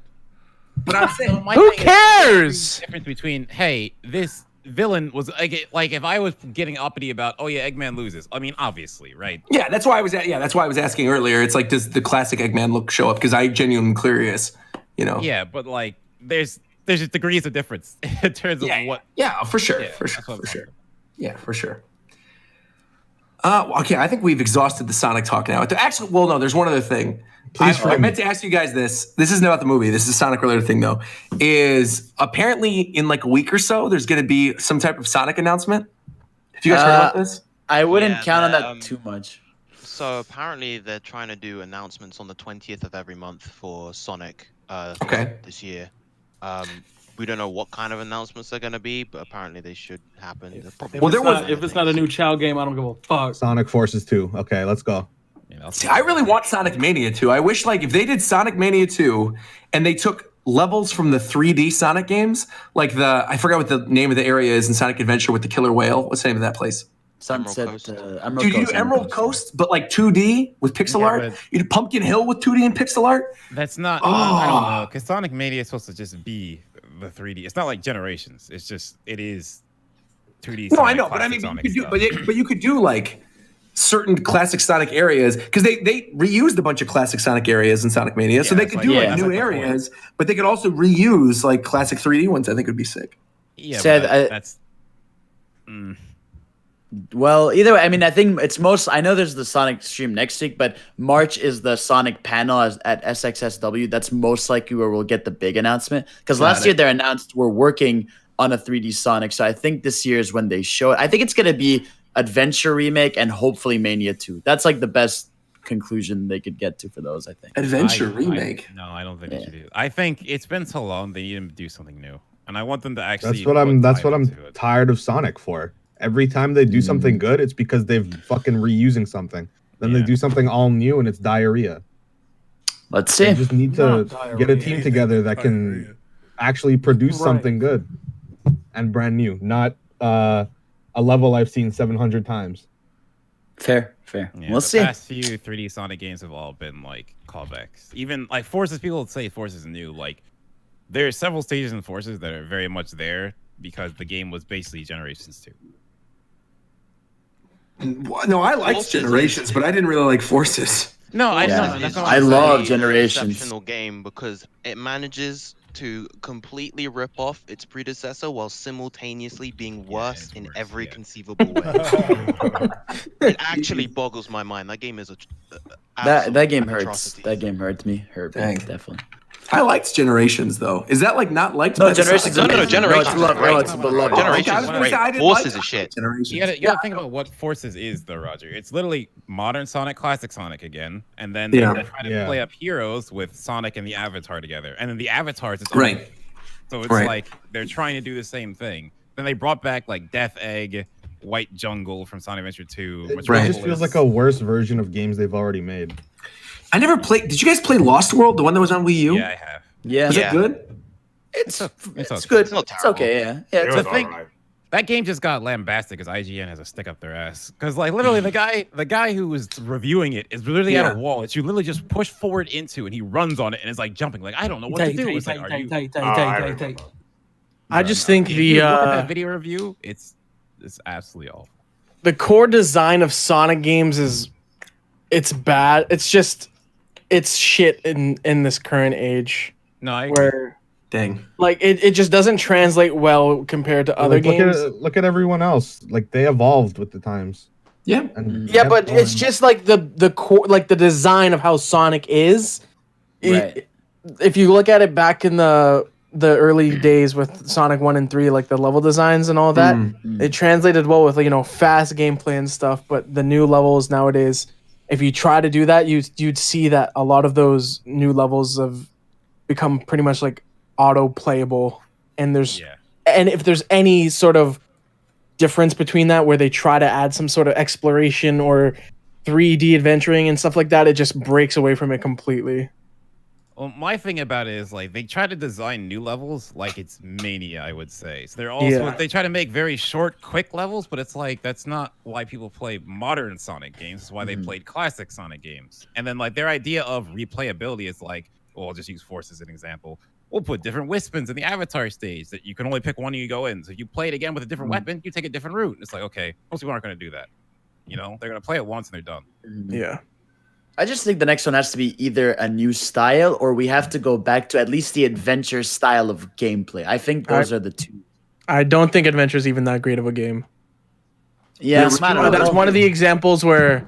But I'm saying, Who cares? Difference between hey, this villain was like if I was getting uppity about oh yeah, Eggman loses. I mean, obviously, right? yeah, that's why I was. That's why I was asking earlier. It's like, does the classic Eggman look show up? Because I genuinely curious. You know. Yeah, but like there's just degrees of difference in terms of what. Yeah, for sure, Yeah, for sure, that's what I'm for sure. talking Yeah, for sure. Okay, I think we've exhausted the Sonic talk now. Actually, well, no, there's one other thing. I meant to ask you guys this. This isn't about the movie. This is a Sonic related thing, though. Is apparently in like a week or so, there's going to be some type of Sonic announcement. Have you guys heard about this? I wouldn't Yeah, count on the, that too much. So apparently they're trying to do announcements on the 20th of every month for Sonic Okay. this year. We don't know what kind of announcements they're going to be, but apparently they should happen. They're probably If it's not a new Chow game, I don't give a fuck. Sonic Forces 2. Okay, let's go. See, I really want Sonic Mania 2. I wish like if they did Sonic Mania 2 and they took levels from the 3D Sonic games, like I forgot what the name of the area is in Sonic Adventure with the killer whale. What's the name of that place? Sunset, Coast. Emerald Dude, you Coast, do Emerald Coast, but like 2D with pixel Yeah, art. but- You do Pumpkin Hill with 2D and pixel art. That's not. Oh. I don't know because Sonic Mania is supposed to just be the 3D. It's not like Generations. It's just it is 2D. No, Sonic, I know, but I classic mean, you Sonic could do, stuff. but you could do like certain classic Sonic areas because they reused a bunch of classic Sonic areas in Sonic Mania, so Yeah, they it's could like- do yeah, like that's new like the point. areas, but they could also reuse like classic 3D ones. I think would be sick. Yeah, Said, but that's. Well, either way, I mean, I think it's most. I know there's the Sonic stream next week, but March is the Sonic panel at SXSW. That's most likely where we'll get the big announcement. Because last year they announced we're working on a 3D Sonic, so I think this year is when they show it. I think it's gonna be Adventure Remake and hopefully Mania 2. That's like the best conclusion they could get to for those. I think. Adventure remake. No, I don't think they should do. I think it's been so long they need to do something new, and I want them to actually. That's what I'm put time into it. tired of Sonic for. Every time they do something good, it's because they've fucking reusing something. Then they Yeah. do something all new and it's diarrhea. Let's They see. just need to get a team together that can actually produce something good and brand new, not a level I've seen 700 times. Fair. Yeah, We'll the see. past few 3D Sonic games have all been like callbacks. Even like Forces, people would say Forces is new. Like there are several stages in Forces that are very much there because the game was basically Generations 2. No, I liked Forces Generations, but I didn't really like Forces. No, I Yeah. know. That's It's not I what I'm love saying. an Generations. exceptional game because it manages to completely rip off its predecessor while simultaneously being worse it's in worse, every yeah. conceivable way. It actually boggles my mind. That game is a That game hurts. atrocity. That game hurt me. Dang. Definitely. I liked Generations though. Is that like not liked? No, by the Generations. Sonic No, no, community? Generations No, it's is love. great. No, it's beloved. Generations I was is gonna great. say I didn't Forces like is shit. Generations. You gotta think about what Forces is, though, Roger. It's literally modern Sonic, classic Sonic again, and then Yeah. they're trying to Yeah. play up heroes with Sonic and the Avatar together, and then the Avatar is its Right. own. So it's Right. like they're trying to do the same thing. Then they brought back like Death Egg, White Jungle from Sonic Adventure 2. It Right. just feels like a worse version of games they've already made. I never played. Did you guys play Lost World, the one that was on Wii U? Yeah, I have. Yeah. Was Yeah. it good? It's It's okay. good. It's not It's okay. Yeah. Yeah. It It's was the thing- alright. That game just got lambasted because IGN has a stick up their ass. Because like literally the guy who was reviewing it is literally at Yeah. a wall that you literally just push forward into, and he runs on it and is like jumping. Like I don't know what to do. It's like, are you? I remember. I just think If you look at that the video review, it's absolutely awful. the core design of Sonic games it's bad. It's shit in this current age No, I agree. where Dang. like it just doesn't translate well compared to other Like, games. Look at everyone else. Like they evolved with the times. Yeah. And Yeah, kept but it's going. just like the core, like the design of how Sonic is. Right. If you look at it back in the the early days with Sonic 1 and 3, like the level designs and all that. It translated well with, fast gameplay and stuff, but the new levels nowadays, if you try to do that, you'd see that a lot of those new levels have become pretty much like auto playable, and if there's any sort of difference between that where they try to add some sort of exploration or 3D adventuring and stuff like that, it just breaks away from it completely. Well, my thing about it is like they try to design new levels like it's Mania, I would say. So they're also they try to make very short, quick levels, but it's like that's not why people play modern Sonic games. It's why they played classic Sonic games. And then like their idea of replayability is like, well, I'll just use Force as an example. We'll put different Wispins in the Avatar stage that you can only pick one and you go in. So you play it again with a different weapon, you take a different route. It's like, okay, most people aren't going to do that. You know, they're going to play it once and they're done. Yeah. I just think the next one has to be either a new style or we have to go back to at least the adventure style of gameplay. I think those are the two. I don't think Adventure is even that great of a game. Yeah, that's one of the examples where,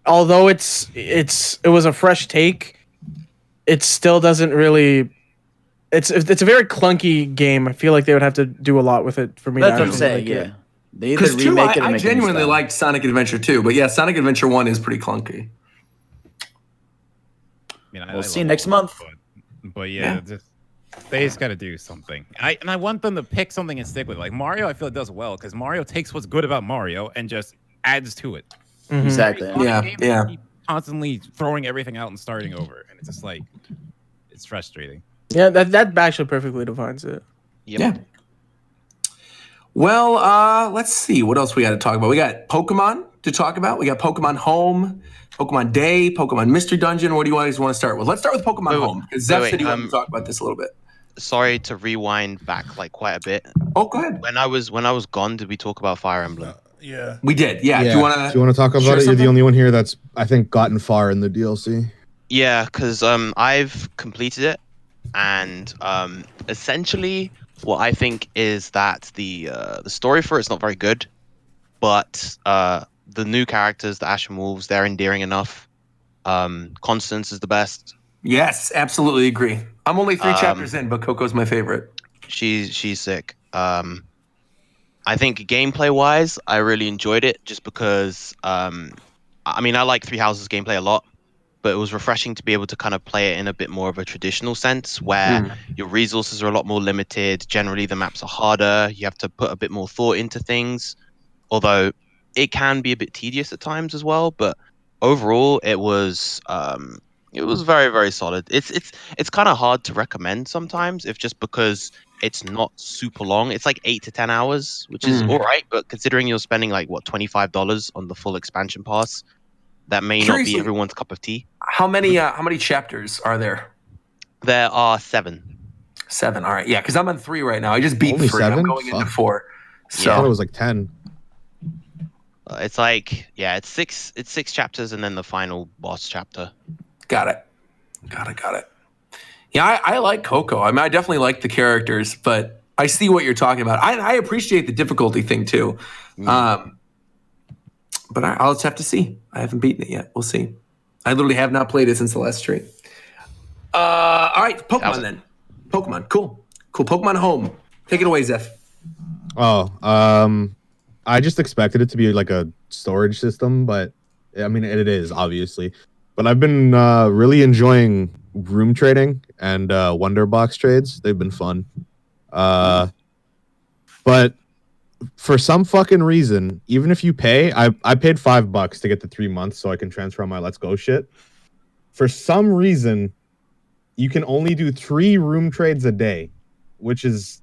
although it was a fresh take, it still doesn't really. It's a very clunky game. I feel like they would have to do a lot with it for me. That's what I'm saying. Yeah, they either remake it or I make genuinely liked Sonic Adventure 2, but yeah, Sonic Adventure 1 is pretty clunky. I mean, we'll see next month. But yeah. They just got to do something. I want them to pick something and stick with it. Like Mario, I feel it does well because Mario takes what's good about Mario and just adds to it. Exactly. Yeah. Keep constantly throwing everything out and starting over, and it's just like it's frustrating. Yeah, that actually perfectly defines it. Yeah. Well, let's see what else we got to talk about. We got Pokemon to talk about. We got Pokemon Home, Pokemon Day, Pokemon Mystery Dungeon. What do you guys want to start with? Let's start with Pokemon Home because Zeph said he wanted to talk about this a little bit. Sorry to rewind back like quite a bit. Oh, go ahead. When I was gone, did we talk about Fire Emblem? Yeah, we did. Yeah. Do you want to talk about it? You're the only one here that's I think gotten far in the DLC. Yeah, because I've completed it, and essentially what I think is that the story for it's not very good, but the new characters, the Ashen Wolves, they're endearing enough. Constance is the best. Yes, absolutely agree. I'm only 3 chapters in, but Coco's my favorite. She's sick. I think gameplay wise, I really enjoyed it just because I mean I like Three Houses gameplay a lot, but it was refreshing to be able to kind of play it in a bit more of a traditional sense where your resources are a lot more limited. Generally the maps are harder. You have to put a bit more thought into things. Although it can be a bit tedious at times as well, but overall it was very, very solid. It's kind of hard to recommend sometimes, if just because it's not super long. It's like 8 to 10 hours, which is all right. But considering you're spending like what $25 on the full expansion pass, that may not be everyone's cup of tea. How many chapters are there? There are 7. 7. All right. Yeah, because I'm on 3 right now. I just beat Only 3. 7? I'm going into 4. So I thought it was like 10. It's like it's 6. It's 6 chapters and then the final boss chapter. Got it. Yeah, I like Coco. I mean, I definitely like the characters, but I see what you're talking about. I appreciate the difficulty thing too. But I'll just have to see. I haven't beaten it yet. We'll see. I literally have not played it since the last stream. All right, Pokemon then. Pokemon, cool. Pokemon Home. Take it away, Zeph. I just expected it to be like a storage system, but I mean, it is obviously. But I've been really enjoying room trading and Wonder Box trades. They've been fun. But for some fucking reason, even if you pay, I paid $5 to get the 3 months so I can transfer my Let's Go shit. For some reason, you can only do 3 room trades a day, which is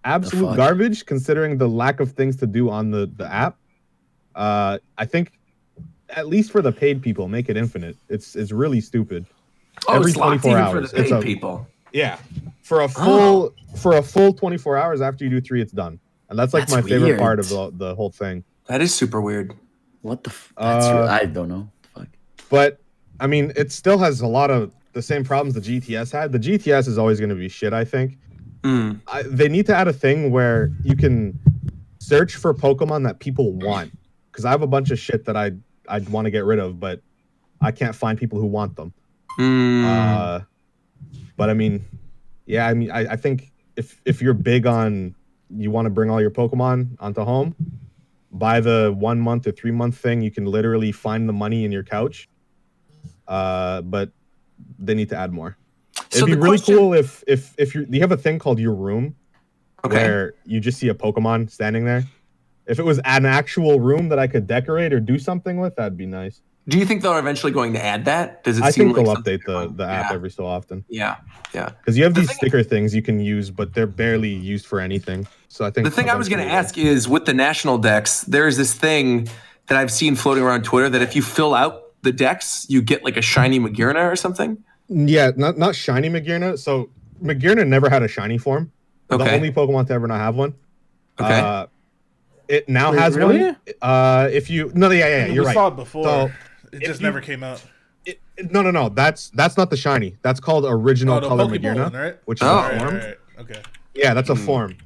absolute garbage considering the lack of things to do on the app. I think at least for the paid people, make it infinite. It's really stupid. Every 24 hours. For the paid people. Yeah. For a full 24 hours after you do 3, it's done. And that's like my favorite part of the whole thing. That is super weird. What the I don't know. Fuck. But I mean, it still has a lot of the same problems the GTS had. The GTS is always going to be shit, I think. They need to add a thing where you can search for Pokemon that people want. Because I have a bunch of shit that I'd want to get rid of, but I can't find people who want them. But I mean, Yeah, I mean, I think if you're big on you want to bring all your Pokemon onto home, buy the 1 month or 3 month thing. You can literally find the money in your couch. But they need to add more. So It'd be the really question- cool if you have a thing called your room, where you just see a Pokemon standing there. If it was an actual room that I could decorate or do something with, that'd be nice. Do you think they're eventually going to add that? Does it I seem think like they'll something update they're going- the app yeah. every so often. Yeah, yeah. Because you have The these thing- sticker things you can use, but they're barely used for anything. So I think The thing I was going to eventually ask is with the national decks, there is this thing that I've seen floating around Twitter that if you fill out the decks, you get like a shiny Magearna or something. Yeah, not shiny Magearna. So Magearna never had a shiny form. Okay. The only Pokemon to ever not have one. Okay. It now Wait, has really? one. If you yeah, you're we right. saw it before. So, it if just you- never came out. No. That's not the shiny. That's called original the color Pokeball Magearna, one, right? which is Oh. a form. Right. Okay. Yeah, that's a form.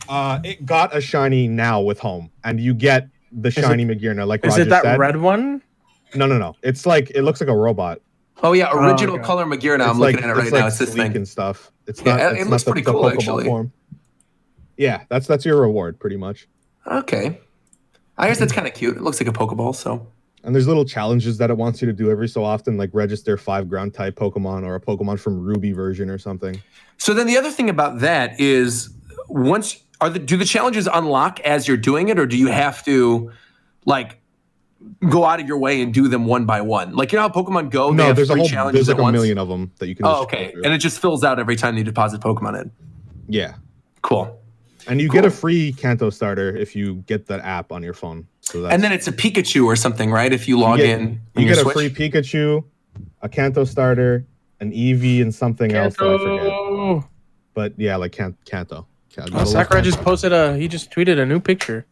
It got a shiny now with home, and you get the shiny Magearna, like Is Roger it that said. red one? No. It's like it looks like a robot. Oh yeah, original okay. color Magearna. I'm It's looking like, at it right it's now. like It's this sleek thing. and stuff. It's Yeah, not. it It's looks not pretty the cool, Pokeball actually. form. Yeah, that's your reward pretty much. Okay. I guess that's kind of cute. It looks like a Pokeball, so. And there's little challenges that it wants you to do every so often, like register 5 ground type Pokemon or a Pokemon from Ruby version or something. So then the other thing about that is do the challenges unlock as you're doing it, or do you have to like go out of your way and do them one by one? Like, you know how Pokemon Go, they No, have there's free challenges there's like at a once? million of them that you can. Oh, just go okay. through. And it just fills out every time you deposit Pokemon in. Yeah, Cool. and you get a free Kanto starter if you get the app on your phone. So that's, And then it's a Pikachu or something, right? If you log get- in. you on your get a Switch? free Pikachu, a Kanto starter, an Eevee, and something else that I forget. Oh, But yeah, like Kanto. Sakurai just posted he just tweeted a new picture.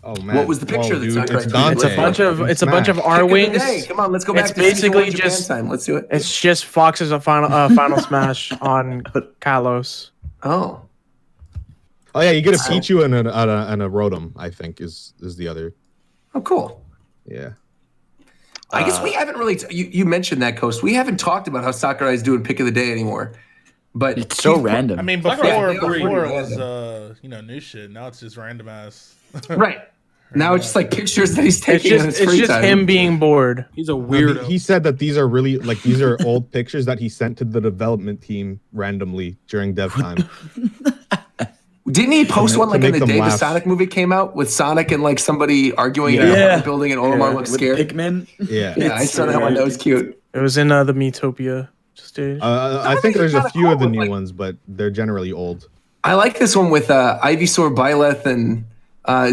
Oh man, What was the picture that dude, Sakurai it's tweeted? Dante. It's a bunch of Smash. R Pick of the wings. day. Come on, let's go back It's to season one basically Japan just- time. Let's do it. It's just Fox's final smash on Kalos. Oh. Oh yeah, you get a Pichu and a Rotom. I think is the other. Oh, cool. Yeah. I guess we haven't really. You mentioned that, Coast. We haven't talked about how Sakurai is doing pick of the day anymore. But It's so he's- random. I mean, Sakurai, before they are pretty it random. was new shit. Now it's just random ass. Right. Now it's just like pictures that he's taking in his It's free just time. him being bored. He's a No, weirdo. he said that these are really these are old pictures that he sent to the development team randomly during dev time. Didn't he post To one like in make the them day the laugh. Sonic movie came out with Sonic and like somebody arguing in a Yeah. apartment building and Olimar looks With scared? Pikmin. Yeah. Yeah, I saw that one. That was cute. It was in the Metopia stage. I think these are there's a kinda few of the cool, new like- ones, but they're generally old. I like this one with Ivysaur, Byleth, and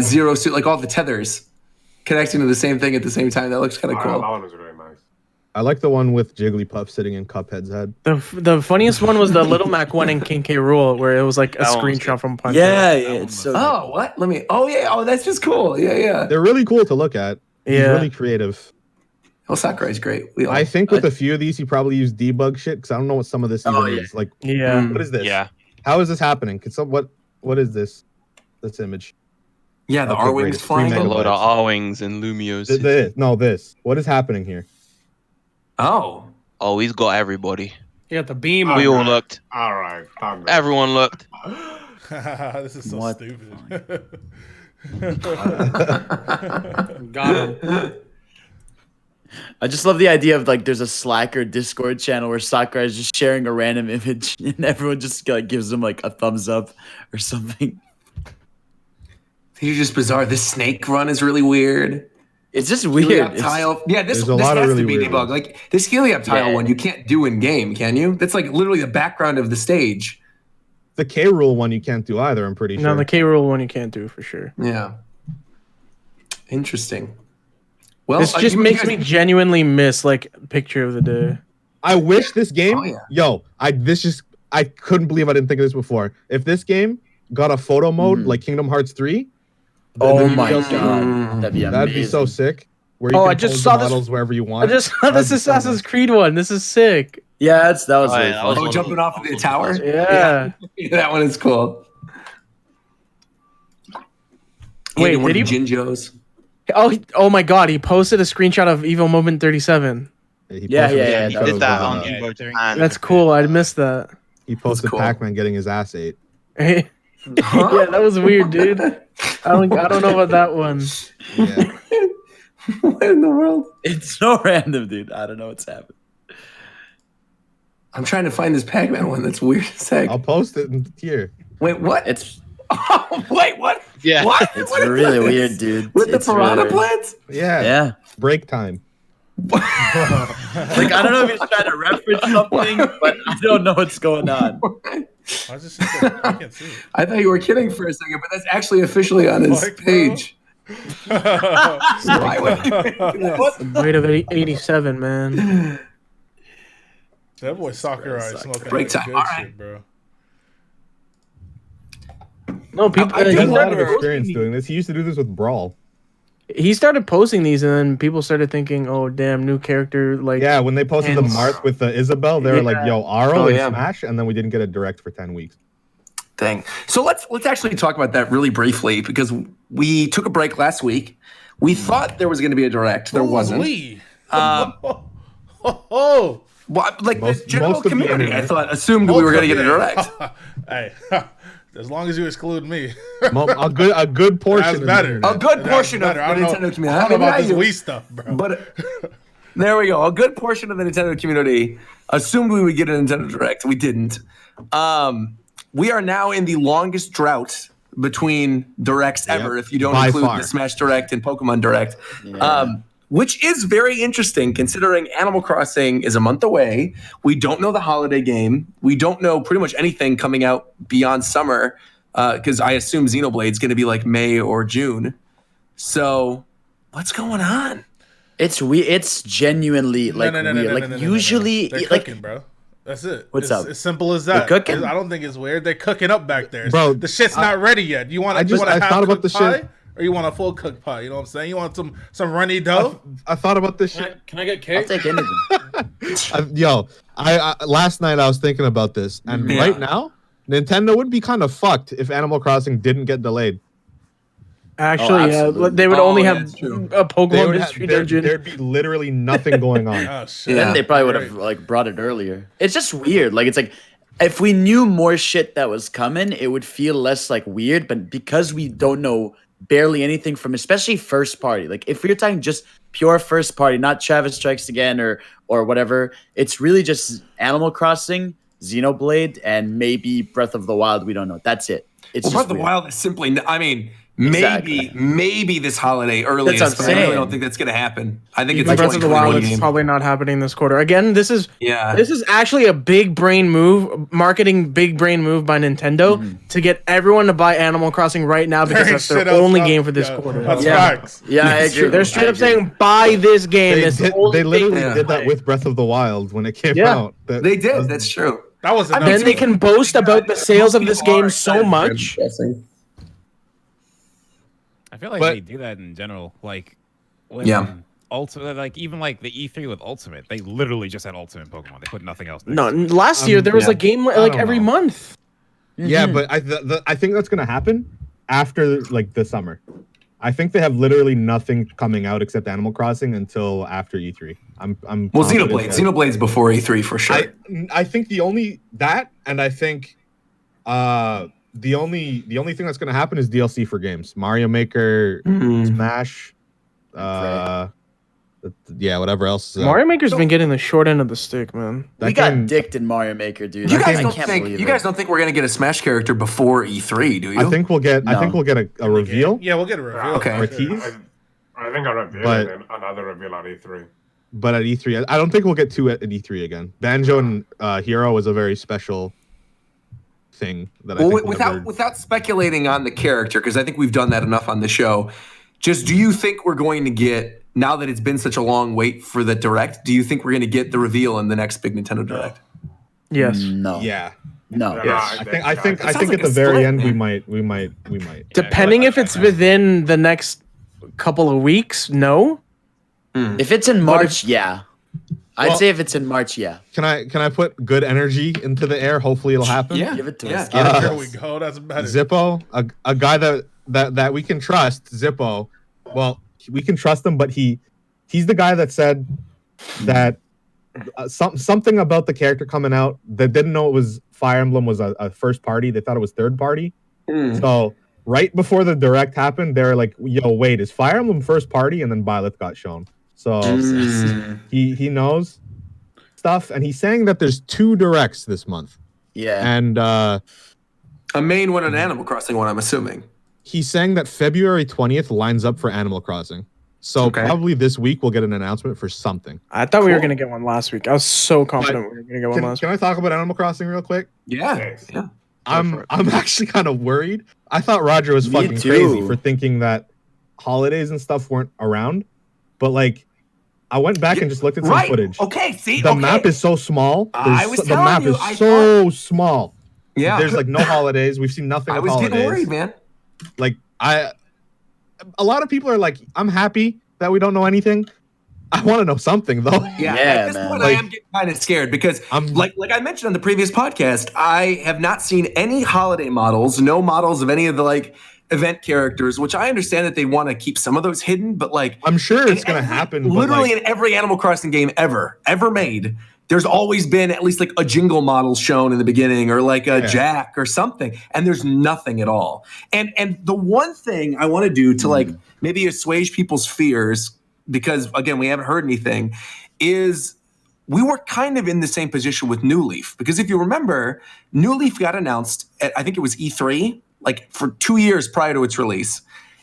Zero Suit, like all the tethers connecting to the same thing at the same time. That looks kind of That cool. one was very nice. I like the one with Jigglypuff sitting in Cuphead's head. The funniest one was the Little Mac one in King K. Rool, where it was like a That one was screenshot from Punch. Yeah, it's so. Oh, what? Let me. Oh, yeah. Oh, that's just cool. Yeah, yeah. They're really cool to look at. He's Yeah. really creative. Oh, Sakurai's great. We I think with a few of these, he probably used debug shit because I don't know what some of this even Oh, yeah. is. Like, Yeah. what is this? Yeah. How is this happening? What is this? This image. yeah, the Okay, R great. wings It's flying. free A Megabytes. load of R-Wings and Lumios. This. What is happening here? Oh, Oh, he's got everybody. You got the beam. We on. all looked. All right, calm down. Everyone looked. This is so What? stupid. Got him. I just love the idea of like there's a Slack or Discord channel where Sakurai is just sharing a random image and everyone just like gives him like a thumbs up or something. these are just bizarre. This snake run is really weird. It's just weird. It's- Helioptile. Yeah, this There's a this lot of has really to be weird debugged. ones. Like this Helioptile Yeah. one, you can't do in game, can you? That's like literally the background of the stage. The K rule one you can't do either. I'm pretty sure. No, the K. Rool one you can't do for sure. Yeah. Interesting. Well, This just you makes guys- me genuinely miss like picture of the day. I wish this game. Oh, yeah. Yo, I couldn't believe I didn't think of this before. If this game got a photo mode like Kingdom Hearts 3, oh then my you'll see- god, that'd be amazing. that'd be so sick. Where you Oh, can I just pose saw the this- models wherever you I want. just saw this That'd be so Assassin's nice. Creed one. This is sick. Yeah, that was Oh, really yeah, that fun. was Oh, jumping off of the tower? Yeah. That one is cool. Wait, one did of he- Jinjo's. Oh my god, he posted a screenshot of Evil Moment 37. He Yeah, posted yeah, a yeah, screenshot that Did of, that uh, on yeah, Evo during- Japan. That's cool. I missed that. He posted cool. Pac-Man getting his ass ate. Yeah, that was weird, dude. I don't know about that one. Yeah. What in the world? It's so random, dude. I don't know what's happening. I'm trying to find this Pac-Man one. That's weird as heck. I'll post it in here. Wait, what? It's Oh, wait, what? Yeah. What? it's What is really this? weird, dude. With the It's piranha really weird. plants? Yeah. Yeah. Break time. Like I don't know if he's trying to reference something, but I don't know what's going on. Why is this shit there? I can't see it. I thought you were kidding for a second, but that's actually officially on his Fuck, bro. page. Why would you do this? The weight of 87, man. That boy Sakurai smoking Break that time. good All right. shit, bro. No, people. I do He has a lot of remember- experience doing this. He used to do this with Brawl. He started posting these, and then people started thinking, "Oh, damn, new character!" Like, Yeah, when they posted the And- Marth with the Isabel, they were like, "Yo, Aro Oh, and yeah. Smash," and then we didn't get a direct for 10 weeks. Dang. So let's actually talk about that really briefly because we took a break last week. We thought there was going to be a direct. There wasn't. Holy. Um, Oh. Well, like Most- the general most of the community, I internet. thought assumed we were going to get a direct. Hey, as long as you exclude me, A good portion. that's of the better. internet. A good That's portion of better. the I don't know- Nintendo community. I don't know Maybe about not this you. Wii stuff, bro. But there we go. A good portion of the Nintendo community assumed we would get a Nintendo Direct. We didn't. We are now in the longest drought between directs ever, if you don't by include far. the Smash Direct and Pokemon Direct. Yeah. Which is very interesting considering Animal Crossing is a month away. We don't know the holiday game. We don't know pretty much anything coming out beyond summer because I assume Xenoblade's going to be like May or June. So what's going on? It's genuinely like weird. Like usually, they're like cooking, bro. That's it. What's it's up? As simple as that. They're cooking? I don't think it's weird. They're cooking up back there, Bro, The shit's not ready yet. You want I to thought half about cooked the pie, shit. or you want a full cooked pie? You know what I'm saying? You want some runny dough? I thought about this shit. Can I get I'll cake? take anything. I last night I was thinking about this, and Yeah. right now, Nintendo would be kind of fucked if Animal Crossing didn't get delayed. actually, absolutely. they would Oh, only yeah, have that's true. a Pokemon They would Mystery have, Dungeon. there'd be literally nothing going on. Oh shit! Yeah. Then they probably would have like brought it earlier. It's just weird. Like it's like if we knew more shit that was coming, it would feel less like weird. But because we don't know barely anything from, especially first party, like if we're talking just pure first party, not Travis Strikes Again or whatever, it's really just Animal Crossing, Xenoblade, and maybe Breath of the Wild. We don't know. That's it. It's Well, just Breath of the weird. Wild is simply, I mean, Exactly. maybe this holiday earliest, That's what but I'm I really saying. don't think that's going to happen. I think Even it's a Breath of the Wild 2021 is game. probably not happening this quarter. Again, this is Yeah. actually a big brain move, marketing big brain move by Nintendo to get everyone to buy Animal Crossing right now because There that's ain't their shit else only out- game for this yeah, quarter. That's Yeah. facts. Yeah, I agree. They're straight I up agree. saying buy this game. They, It's the did, only they literally thing did that play. with Breath of the Wild when it came Yeah. out. That They did. was- That's true. That was enough. Then they can boast about the sales of this game so much. I feel like But- they do that in general. Like, when Yeah. Ultimate, like even like the E3 with Ultimate, they literally just had Ultimate Pokemon. They put nothing else. No, last year there was yeah. a game like don't every know. month. Yeah, but I think that's gonna happen after like the summer. I think they have literally nothing coming out except Animal Crossing until after E3. I'm Well, confident Xenoblade. that- Xenoblade's before E3 for sure. I think the only that, and I think the only thing that's gonna happen is DLC for games. Mario Maker, Smash, yeah, whatever else. Mario Maker's been getting the short end of the stick, man. that We got game- dicked in Mario Maker, dude. you that guys game- don't think we're gonna get a Smash character before E3, do you? I think we'll get a reveal. Yeah, we'll get a reveal. Okay. Or tease. I think a reveal But- and then another reveal at E3. But at E3, I don't think we'll get two at E3 again. Banjo and Hero is a very special thing that I Well, think we'll never- without speculating on the character, because I think we've done that enough on the show. Just do you think we're going to get, now that it's been such a long wait for the Direct, do you think we're going to get the reveal in the next big Nintendo Direct? Yes. No. Yeah, No. Yeah, I think sounds at like the a very split, end man. we might. Depending if it's within the next couple of weeks, no. If it's in March, yeah. I'd Well- say if it's in March, yeah. Can I put good energy into the air? Hopefully it'll happen. Yeah. Give it to Yeah. us. Give it to There us. we go. That's better. Zippo, a guy that we can trust. Zippo. Well, we can trust him, but he's the guy that said that something about the character coming out. They didn't know it was Fire Emblem was a first party. They thought it was third party. So right before the direct happened, they were like, "Yo, wait, is Fire Emblem first party?" And then Byleth got shown. So he knows stuff, and he's saying that there's 2 directs this month. Yeah, and a main one and an Animal Crossing one, I'm assuming. He's saying that February 20th lines up for Animal Crossing. So probably this week we'll get an announcement for something. I thought we were gonna get one last week. I was so confident we were gonna get one last week. Can I talk about Animal Crossing real quick? Yeah. I'm actually kind of worried. I thought Roger was fucking crazy for thinking that holidays and stuff weren't around. But like, I went back and just looked at some footage. Okay, see, the map is so small. The map is so small. Yeah, there's like no holidays. We've seen nothing. I was getting worried, man. Like a lot of people are like, I'm happy that we don't know anything. I want to know something though. Yeah, at this point, I am getting kind of scared because, like I mentioned on the previous podcast, I have not seen any holiday models, no models of any of the like event characters, which I understand that they want to keep some of those hidden, but like I'm sure it's going to happen. Literally in every Animal Crossing game ever made, there's always been at least like a Jingle model shown in the beginning, or like a Jack or something, and there's nothing at all. And the one thing I want to do to like maybe assuage people's fears, because again we haven't heard anything, is we were kind of in the same position with New Leaf, because if you remember, New Leaf got announced at, I think it was E3, like for 2 years prior to its release.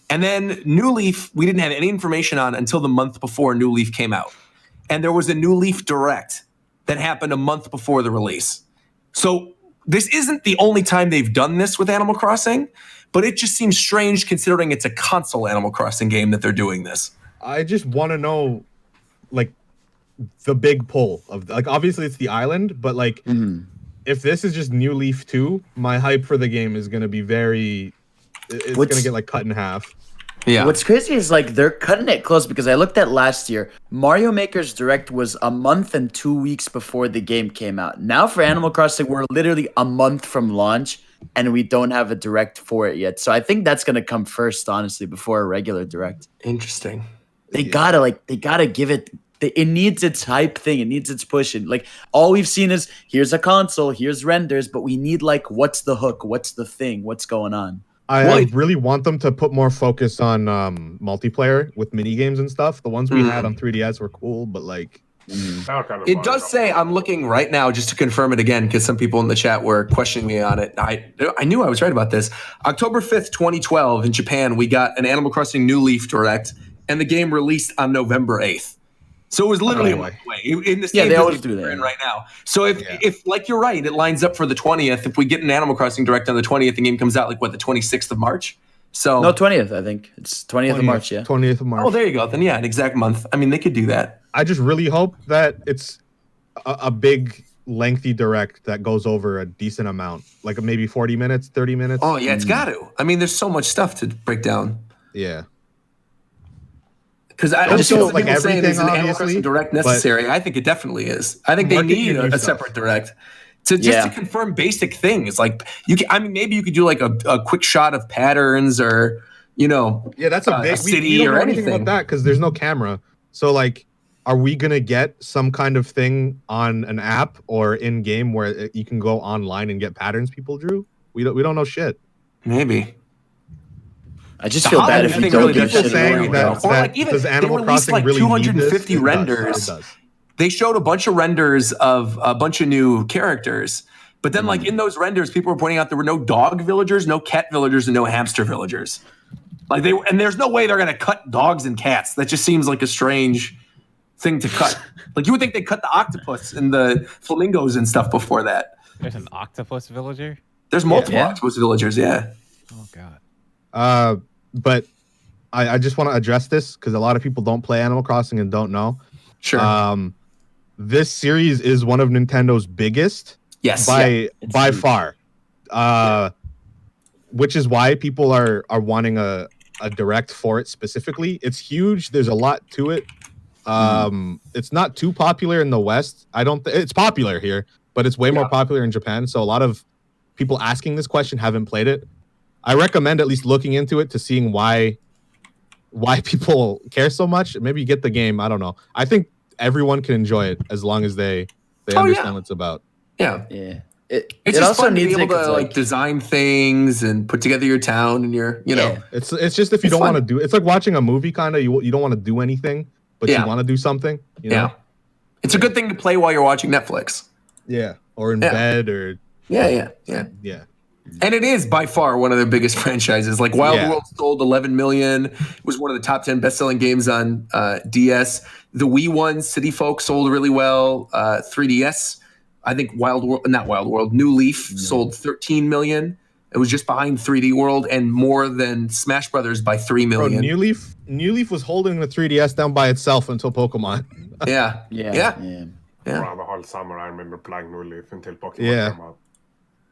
And then New Leaf, we didn't have any information on until the month before New Leaf came out. And there was a New Leaf Direct that happened a month before the release. So this isn't the only time they've done this with Animal Crossing, but it just seems strange considering it's a console Animal Crossing game that they're doing this. I just want to know, like, the big pull of, like, obviously it's the island, but like, if this is just New Leaf 2, my hype for the game is going to be it's going to get like cut in half. Yeah. What's crazy is like they're cutting it close, because I looked at last year, Mario Maker's Direct was a month and 2 weeks before the game came out. Now for Animal Crossing, we're literally a month from launch and we don't have a Direct for it yet. So I think that's going to come first, honestly, before a regular Direct. Interesting. They gotta give it. It needs its hype thing. It needs its push. And like all we've seen is here's a console, here's renders, but we need like what's the hook, what's the thing, what's going on. I really want them to put more focus on multiplayer with mini games and stuff. The ones we had on 3DS were cool, but like it does say, I'm looking right now just to confirm it again, because some people in the chat were questioning me on it. I knew I was right about this. October 5th, 2012 in Japan, we got an Animal Crossing New Leaf Direct, and the game released on November 8th. So it was literally a month away. In the same they always do that right now. So if like you're right, it lines up for the 20th. If we get an Animal Crossing Direct on the 20th, the game comes out like what, the 26th of March? So no, 20th, I think. It's 20th of March, yeah. 20th of March. Oh, there you go. Then yeah, an exact month. I mean, they could do that. I just really hope that it's a big, lengthy Direct that goes over a decent amount, like maybe 40 minutes, 30 minutes. Oh yeah, it's got to. I mean, there's so much stuff to break down. Yeah. Because I just feel like everything is an Animal Crossing Direct necessary. I think it definitely is. I think they need a separate Direct to confirm basic things. Like maybe you could do like a quick shot of patterns, or that's a big city we don't or know anything about that, because there's no camera. So like, are we gonna get some kind of thing on an app or in game where you can go online and get patterns people drew? We don't know shit. Maybe. I just feel bad if you don't get people saying that. Or like even does Animal Crossing like really 250 renders. They showed a bunch of renders of a bunch of new characters, but then like in those renders, people were pointing out there were no dog villagers, no cat villagers, and no hamster villagers. Like and there's no way they're gonna cut dogs and cats. That just seems like a strange thing to cut. Like you would think they cut the octopus and the flamingos and stuff before that. There's an octopus villager? There's multiple octopus villagers, yeah. Oh god. But I just want to address this because a lot of people don't play Animal Crossing and don't know. Sure. This series is one of Nintendo's biggest. Yes. By far. Which is why people are wanting a Direct for it specifically. It's huge. There's a lot to it. It's not too popular in the West. It's popular here, but it's way more popular in Japan. So a lot of people asking this question haven't played it. I recommend at least looking into it to seeing why people care so much. Maybe get the game. I don't know. I think everyone can enjoy it as long as they understand what it's about. Yeah. Yeah. It's It just also fun to needs be able it to 'cause, like design things and put together your town and your, you know. It's just if you It's don't fun. want to do, it's like watching a movie kind of. You don't want to do anything, but Yeah. you want to do something. You know? Yeah. It's a good thing to play while you're watching Netflix. Yeah. Or in Yeah. bed or Yeah. And it is by far one of their biggest franchises. Like Wild World sold 11 million. It was one of the top 10 best-selling games on DS. The Wii one, City Folk, sold really well. 3DS, I think New Leaf sold 13 million. It was just behind 3D World and more than Smash Brothers by 3 million. Bro, New Leaf was holding the 3DS down by itself until Pokemon. Yeah. Around the whole summer, I remember playing New Leaf until Pokemon came out.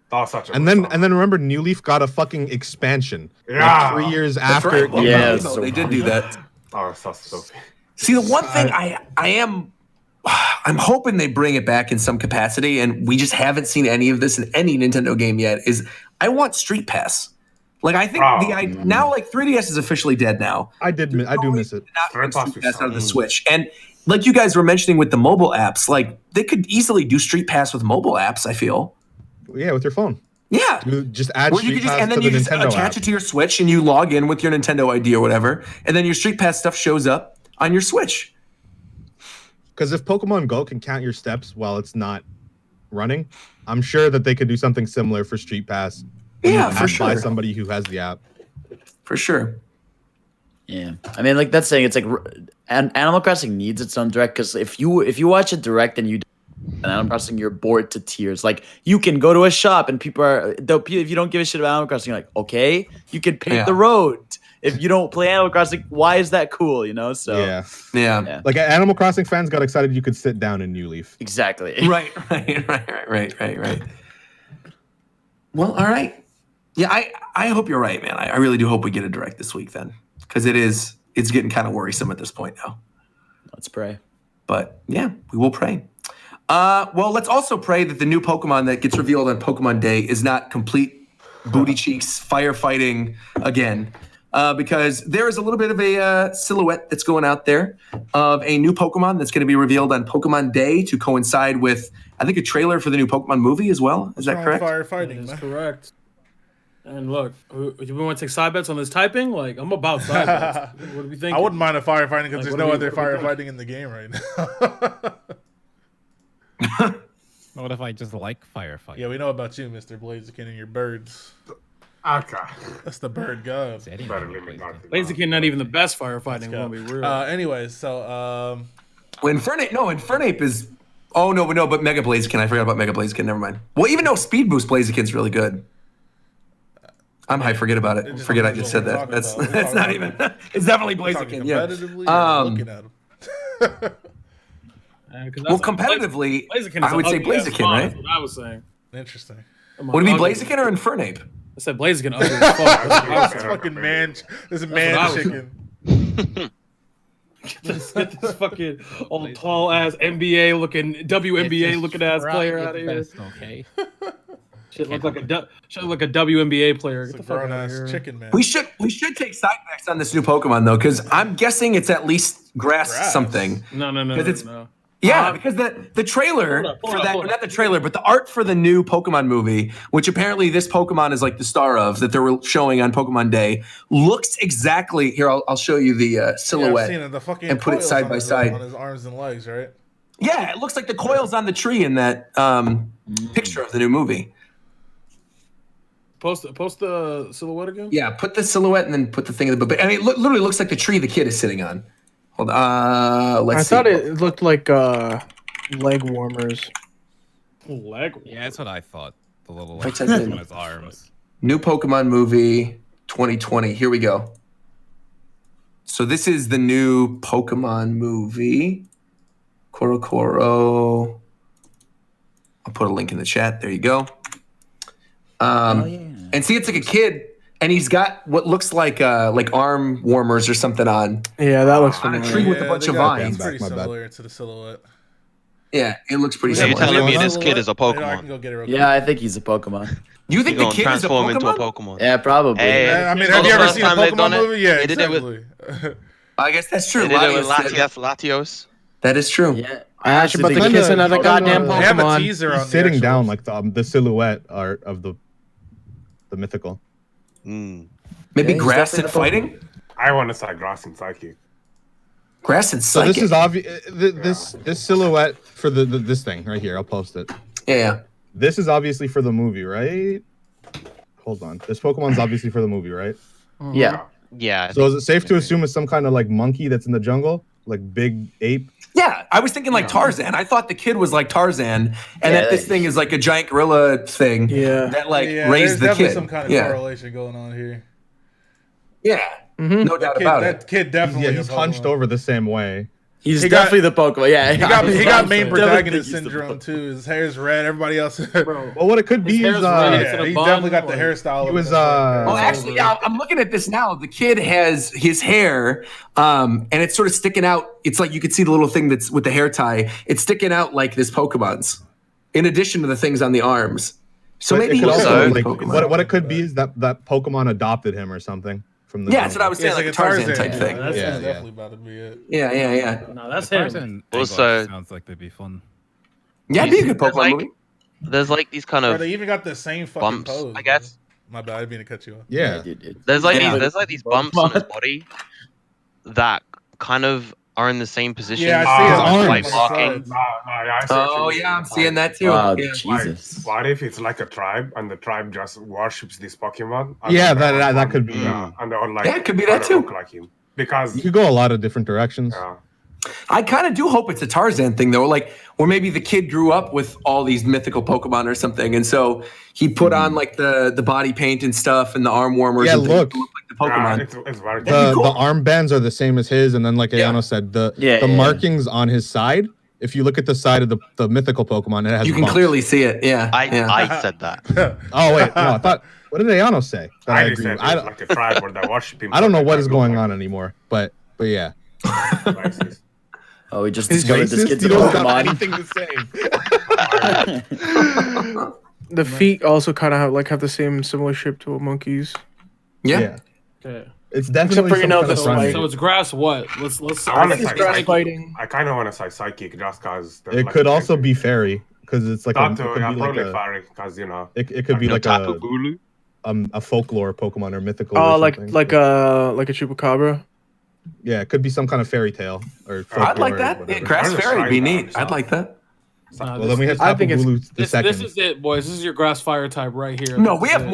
That was such a And then remember, New Leaf got a fucking expansion. Yeah. Like 3 years That's after. right. It came Yeah, out. so they did do that. That was so stupid. See, the one thing I'm hoping they bring it back in some capacity, and we just haven't seen any of this in any Nintendo game yet, is I want Street Pass. Like, I think now, like, 3DS is officially dead now. I do miss it. Street Pass out of the Switch. And like you guys were mentioning with the mobile apps, like, they could easily do Street Pass with mobile apps, I feel. Yeah, with your phone. Yeah. You just add Where you Street could Pass and then to you the just Nintendo attach app. it to your Switch and you log in with your Nintendo ID or whatever, and then your Street Pass stuff shows up on your Switch. Because if Pokemon Go can count your steps while it's not running, I'm sure that they could do something similar for Street Pass. Yeah, for By sure. somebody who has the app. For sure. Yeah, I mean, like that's saying it's like, and Animal Crossing needs its own direct because if you watch it direct and you, and Animal Crossing, you're bored to tears. Like you can go to a shop and people are, if you don't give a shit about Animal Crossing, you're like, okay, you can paint the road. If you don't play Animal Crossing, why is that cool? You know? So yeah. Like Animal Crossing fans got excited you could sit down in New Leaf. Exactly. Right. Well, all right. Yeah, I hope you're right, man. I really do hope we get a direct this week then, because it's getting kind of worrisome at this point now. Let's pray. But yeah, we will pray. Well, let's also pray that the new Pokemon that gets revealed on Pokemon Day is not complete booty cheeks firefighting again, because there is a little bit of a silhouette that's going out there of a new Pokemon that's going to be revealed on Pokemon Day to coincide with, I think, a trailer for the new Pokemon movie as well. Is that correct? Firefighting. That's correct. And look, you want to take side bets on this typing? Like, I'm about side bets. What do we think? I wouldn't mind a firefighting because Like, there's what no do we- other what do we think? firefighting in the game right now. What if I just like firefighting? Yeah, we know about you, Mr. Blaziken, and your birds. Okay. That's the bird god. Better leave me not. Blaziken, not even the best firefighting. go. Won't be real. Anyways, so Well, Infernape is. Oh no, but Mega Blaziken. I forgot about Mega Blaziken. Never mind. Well, even though Speed Boost Blaziken's really good. Forget about it. just Forget I depends just what said we're that. talking That's about. that's not even. It's definitely we're talking Blaziken. Yeah. competitively or looking at him. Well, competitively, Blaziken is I would an say ugly ass Blaziken, mod, right? That's what I was saying. Interesting. Would it be Blaziken or Infernape? I said Blaziken ugly as fuck. This fucking man, this what man I was- chicken. Get this fucking old tall ass NBA looking WNBA looking ass player out of here. Okay. Shit look like a WNBA player. It's Get a the fuck grown out of ass here. chicken man. We should take side backs on this new Pokemon though, because I'm guessing it's at least grass something. No. Yeah, because the trailer for that, not the trailer, but the art for the new Pokemon movie, which apparently this Pokemon is like the star of, that they're showing on Pokemon Day, looks exactly. Here, I'll show you the silhouette I've seen it. The fucking and put it coils side on by his, side. on his arms and legs, right? Yeah, it looks like the coils on the tree in that picture of the new movie. Post the silhouette again. Yeah, put the silhouette and then put the thing in the. But I mean, it literally looks like the tree the kid is sitting on. Hold on. Let's I see. thought it looked like leg warmers. Leg. Yeah, that's what I thought. The little What's like, that in? on his arms. New Pokemon movie 2020. Here we go. So this is the new Pokemon movie. Korokoro. I'll put a link in the chat. There you go. And see, it's like a kid, and he's got what looks like arm warmers or something on. Yeah, that looks On a familiar. tree with a bunch they of got- vines. It's pretty My bad. similar to the silhouette. Yeah, it looks pretty So you're similar. telling me this kid is a I can Pokemon? go get it real Yeah, I think he's a Pokemon. You think You're the gonna kid is a transform into a Pokemon? Pokemon? Yeah, probably. Hey, I mean, Well, have the you ever first seen a time they've done Pokemon it, movie? Yeah, they did it with- exactly. I guess that's true. They did it with Latias did. Latios. That is true. Yeah. Ash about to Kinda- kiss another kinda- goddamn They have a Pokemon. teaser on He's the sitting actual- down like the silhouette art of the mythical. Mm. Maybe Yeah, he's grass and definitely fighting. I want to say grass and psychic. Grass and So psychic. this is obvious. This silhouette for this thing right here. I'll post it. Yeah. This is obviously for the movie, right? Hold on. This Pokemon's obviously for the movie, right? Yeah. Yeah. So is it safe to assume it's some kind of like monkey that's in the jungle, like big ape? Yeah, I was thinking like Tarzan. I thought the kid was like Tarzan, and that this thing is like a giant gorilla thing. Yeah. That like Yeah, raised there's the definitely kid. some kind of yeah. correlation going on here. Yeah. No doubt about That it. kid definitely. Yeah, a he's hunched Pokemon. over the same way. He's He got- definitely the Pokemon. Yeah. He got main Definitely protagonist think he's the syndrome too. His hair's red. Everybody else. Bro, Well, what it could be His is hair's red. Yeah, in a he bun, definitely got the like- hairstyle. He of was, him. Oh, Oh, actually, yeah, I'm looking at this now. The kid has his hair, and it's sort of sticking out. It's like you could see the little thing that's with the hair tie. It's sticking out like this Pokemon's, in addition to the things on the arms. So but maybe it could he's also a like Pokemon. what it could be is that Pokemon adopted him or something from the. Yeah, that's what I jungle. was saying, it's like a Tarzan type thing. That's Yeah, definitely about to be it. Yeah, yeah, yeah. No, that's The him. Tarzan angle Also- sounds like they'd be fun. Yeah, it'd be a good There's Pokemon like- movie. There's like these kind Bro, of they even got the same fucking bumps, pose. I guess. My bad, I didn't mean to cut you off. Yeah. There's like Yeah. these there's bumps on his body that kind of are in the same position. Yeah, I see see his it. like arms. blocking. I see Oh what you yeah, mean. I'm seeing that too. Wow, Yeah. Jesus. What if it's like a tribe and the tribe just worships this Pokemon? And Yeah, they all that could be. Yeah, and they all like Yeah, it could be that kinda too. look like him because You could go a lot of different directions. I kind of do hope it's a Tarzan thing though, like, or maybe the kid grew up with all these mythical Pokemon or something, and so he put on like the body paint and stuff and the arm warmers. Yeah, and things look. to look like the Pokemon. it's very The cool. the armbands are the same as his, and then like Yeah. Ayano said, the Yeah, the yeah, markings on his side. If you look at the side of the mythical Pokemon, it has. You can bumps. clearly see it. Yeah. yeah. I said that. Oh wait, no, I thought. What did Ayano say? That I agree said with? it's like a tribe where they worship him. I don't know what They is look going like on anymore, but yeah. racist. Oh, we just He's discovered this racist? kid's a You don't have Pokemon. anything to say. The feet also kind of have the same similar shape to a monkey's. Yeah. Okay. It's definitely for, you some know, kind of the primate. So it's grass. What? Let's. I wanna It's say grass psychic. fighting. I kind of want to say psychic just because It could also be fairy because it's like that it too. could Yeah, be like probably a, fairy because you know. it could be like Tapu Bulu. a folklore Pokemon or mythical. Oh, or like something. a chupacabra. Yeah, it could be some kind of fairy tale or. I'd folklore like or that. Yeah, whatever. grass There's a fairy would be shrine neat. down I'd like that. Nah, Well, then we have I Tapu think it's- Bulu the second. This is it, boys. This is your grass fire type right here. No, This we is have it.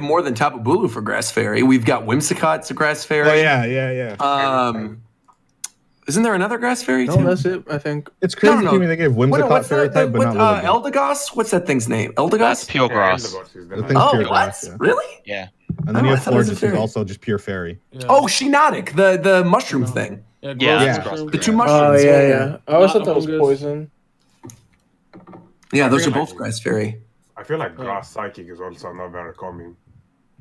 more than Tapu Bulu for grass fairy. We've got Whimsicott's a grass fairy. Oh yeah. Isn't there another grass fairy No, too? that's it. I think. It's crazy No. to me they gave Whimsicott What's fairy type, but not Lilligant. Eldegoss? What's that thing's name? Eldegoss? Pure grass. The thing's Oh, pure what? grass, yeah. Really? Yeah. And then you Oh, I have thought it was a Florges, who's fairy. also just pure fairy. Yeah. Oh, Shinotic, the mushroom thing. Yeah. Yeah, grass that's mushroom. The two Oh mushrooms. yeah. I always Not thought that was Among Us. poison. Yeah, those are Really? both grass fairy. I feel like grass psychic is also not very common.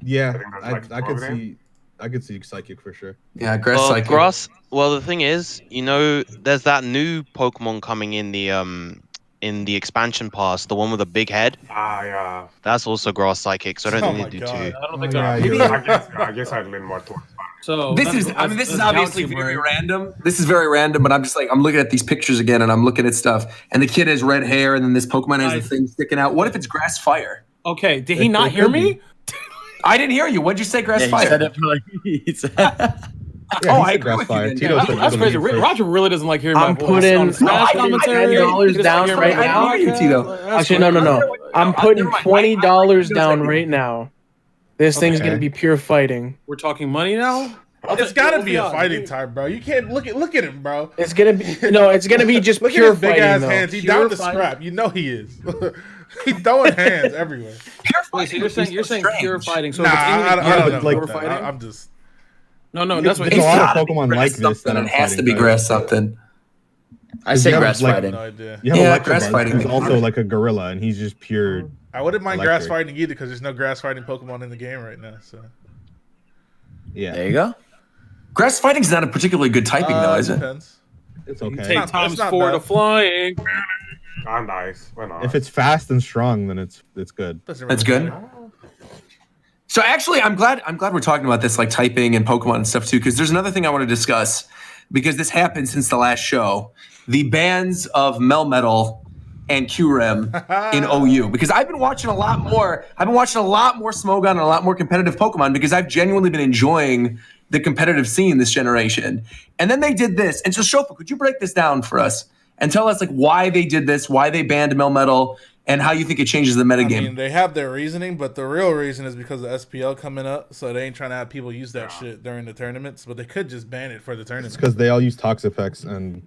Yeah, think that's like I could Providence. I could see psychic for sure. Yeah, grass Well, psychic. grass. Well, the thing is, you know, there's that new Pokemon coming in the expansion pass, the one with a big head. Yeah. That's also grass psychic, so I don't Oh think my they do God. two. I don't think Yeah, they're. you're I guess I'd lean more towards fairy. So This that's- is, I mean, this is that's obviously Galaxy very Brain. random. This is very random, but I'm just like, I'm looking at these pictures again and I'm looking at stuff. And the kid has red hair and then this Pokemon has Nice. the thing sticking out. What if it's grass fire? Okay, did he It- not it hear could me? be. I didn't hear you. What'd you say, grass Yeah, he fire? said it for like he said- Yeah, Oh, he I said agree grass with you fire. then. Tito Yeah, said That's crazy. Lilligant Roger really doesn't like hearing I'm my voice. putting- on Smash I'm commentary. $20 He doesn't down hear right my now. podcast. I hear you, Tito. That's Actually, no. crazy. I'm putting $20 down right now. This thing's Okay. gonna be pure fighting. We're talking money now. It's got to What be the a odds? fighting type, bro. You can't look at him, bro. It's gonna be no. It's gonna be just Look pure at his big fighting. ass though. hands. He Pure down to fighting. scrap. You know he is. He's throwing hands everywhere. Pure Wait, so fighting you're saying would be so pure strange. fighting? So Nah, if it's I anything don't pure know. like pure that. fighting? I'm just. No, that's what There's he's a lot gotta of be Pokemon grass like this that something. are It has to fighting be types. grass something. I say You have, grass like, fighting. No idea. You have Yeah, Electabuzz, grass fighting who's makes also sense. like a gorilla, and he's just pure. I wouldn't mind Electric. grass fighting either because there's no grass fighting Pokemon in the game right now. So Yeah, There you go. Grass fighting's not a particularly good typing, though, is it? depends. it's okay. Take not- times it's not 4 to bad. flying. Nice. Why not? If it's fast and strong, then it's good. Doesn't That's really good. matter. So actually, I'm glad we're talking about this, like typing and Pokemon and stuff too, because there's another thing I want to discuss because this happened since the last show, the bans of Melmetal and Kyurem in OU, because I've been watching a lot more. I've been watching a lot more Smogon and a lot more competitive Pokemon because I've genuinely been enjoying the competitive scene this generation. And then they did this. And so Shofu, could you break this down for us and tell us like why they did this, why they banned Melmetal, and how you think it changes the metagame? I mean, they have their reasoning, but the real reason is because of SPL coming up, so they ain't trying to have people use that shit during the tournaments, but they could just ban it for the tournaments. It's because they all use Toxapex and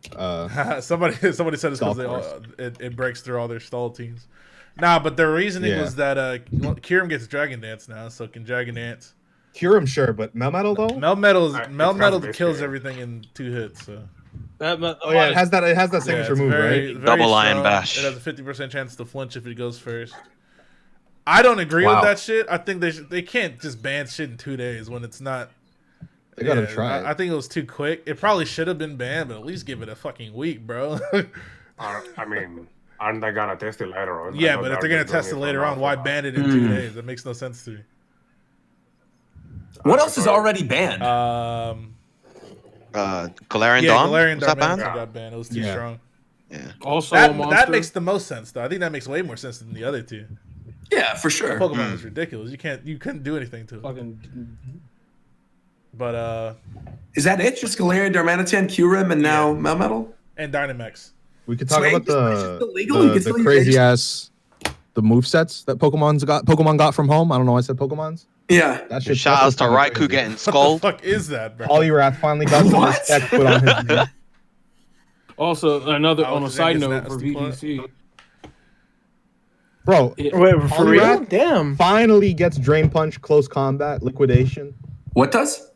somebody said it's because it breaks through all their stall teams. Nah, but their reasoning was that Kyurem gets Dragon Dance now, so can Dragon Dance. Kyurem, sure, but Melmetal though? Melmetal kills everything in 2 hits, so. It has that signature move, right? Double Iron Bash. It has a 50% chance to flinch if it goes first. I don't agree with that shit. I think they can't just ban shit in 2 days when it's not. They gotta try. I think it was too quick. It probably should have been banned, but at least give it a fucking week, bro. I mean, aren't they gonna test it later on? Yeah, but if they're gonna test it later on, why ban it in 2 days? That makes no sense to me. What else is already banned? Galarian Dawn? Galarian Dawn got banned. It was too strong. Yeah. Also, that makes the most sense, though. I think that makes way more sense than the other two. Yeah, for sure. Pokemon is ridiculous. You couldn't do anything to it. But is that it? Just Galarian, Darmanitan, Kyurem, and now Melmetal? And Dynamax. We could talk about the crazy ass movesets that Pokemon got from home. I don't know why I said Pokemon's. Yeah. Shout outs to Raikou getting skulled. What the fuck is that, bro? Poliwrath finally got some respect put on his name. Also, on a side note for VGC. Bro, wait, for real? Damn. Finally gets Drain Punch, Close Combat, Liquidation. What does?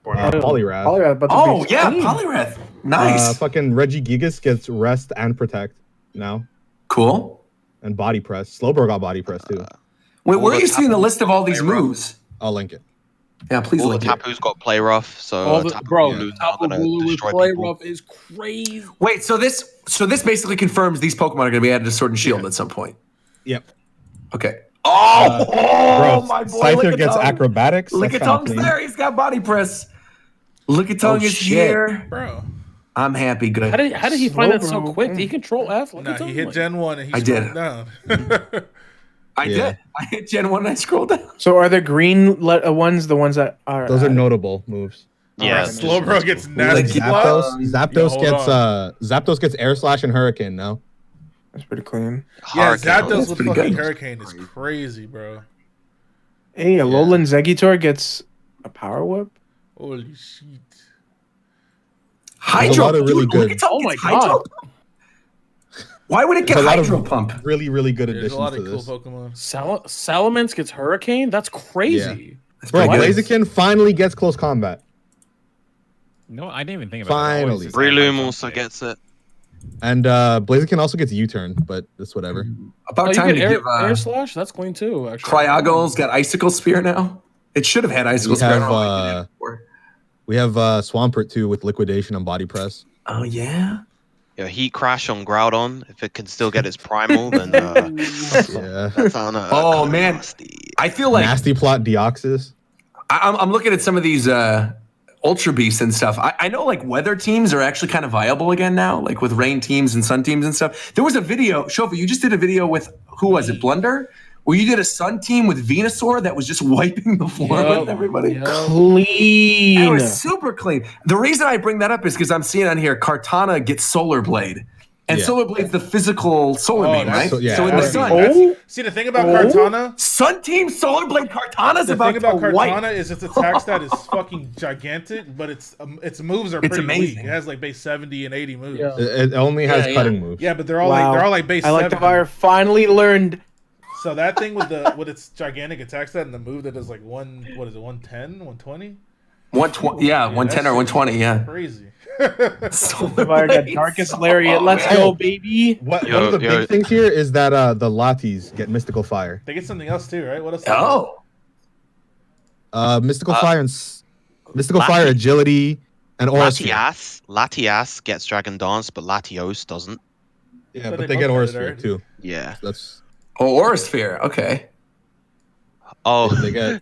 Poliwrath. Poliwrath. Nice. Fucking Regigigas gets Rest and Protect now. Cool. And Body Press. Slowbro got Body Press too. Wait, where are you seeing the list of all these moves? I'll link it. Yeah, please link it. Tapu's got Play Rough, so Tapu Bulu with Play Rough is crazy. Wait, so this basically confirms these Pokemon are going to be added to Sword and Shield at some point. Yep. Okay. Oh, my boy! Scyther gets Acrobatics. Lickitung's there. He's got Body Press. Lickitung is here, bro. I'm happy. Good. How did he find that so quick? Did he control F? Nah, he hit Gen 1 and he scrolled down. I did. I hit Gen 1 and I scrolled down. So are the green ones the ones that are... Those are notable moves. Yeah. Slowbro gets Nasty Zapdos gets Air Slash and Hurricane now. That's pretty clean. Yeah, Zapdos with fucking Hurricane is crazy, bro. Hey, Alolan Zegitor gets a Power Whip? Holy shit. Hydro Pump. Really good. Oh my god. Why would it get Hydro Pump? Really, really good additions There's a lot of to cool this. Pokemon. Salamence gets Hurricane? That's crazy. Yeah. Bro, Blaziken finally gets Close Combat. No, I didn't even think about finally. that. Breloom also gets it. And Blaziken also gets U-Turn, but that's whatever. About time to give Air Slash? That's clean too, actually. Cryogon's got Icicle Spear now. It should have had Icicle Spear. We have Swampert too with Liquidation and Body Press. Oh yeah. Yeah, Heat Crash on Groudon. If it can still get its primal, then that's on oh man, nasty. I feel like Nasty Plot Deoxys. I'm looking at some of these Ultra Beasts and stuff. I know like weather teams are actually kind of viable again now, like with rain teams and sun teams and stuff. There was a video, Shofu, you just did a video with who was it, Blunder? Where you did a sun team with Venusaur that was just wiping the floor with everybody. Clean. It was super clean. The reason I bring that up is because I'm seeing on here Kartana gets Solar Blade. And Solar Blade's the physical Solar Beam, right? So in the sun. See, the thing about Kartana... Sun Team Solar Blade Kartana's about to The thing about wipe. Kartana is its attack stat is fucking gigantic, but its moves are pretty weak. It has like base 70 and 80 moves. Yeah. It only has cutting moves. Yeah, but they're all like base 70. I like the fire finally learned... So that thing with its gigantic attack stat and the move that does like 110, 120? 120, yeah, 110 or 120, yeah. Crazy. Fire got Darkest Lariat. Let's go, baby. One of the big things here is that the Latis get Mystical Fire. They get something else too, right? What else? Mystical Fire and Mystical Fire, Agility, and Aura Sphere. Latias gets Dragon Dance, but Latios doesn't. Yeah, but they get Aura Sphere too. Yeah. That's... Oh, Aura Sphere. Okay. Oh,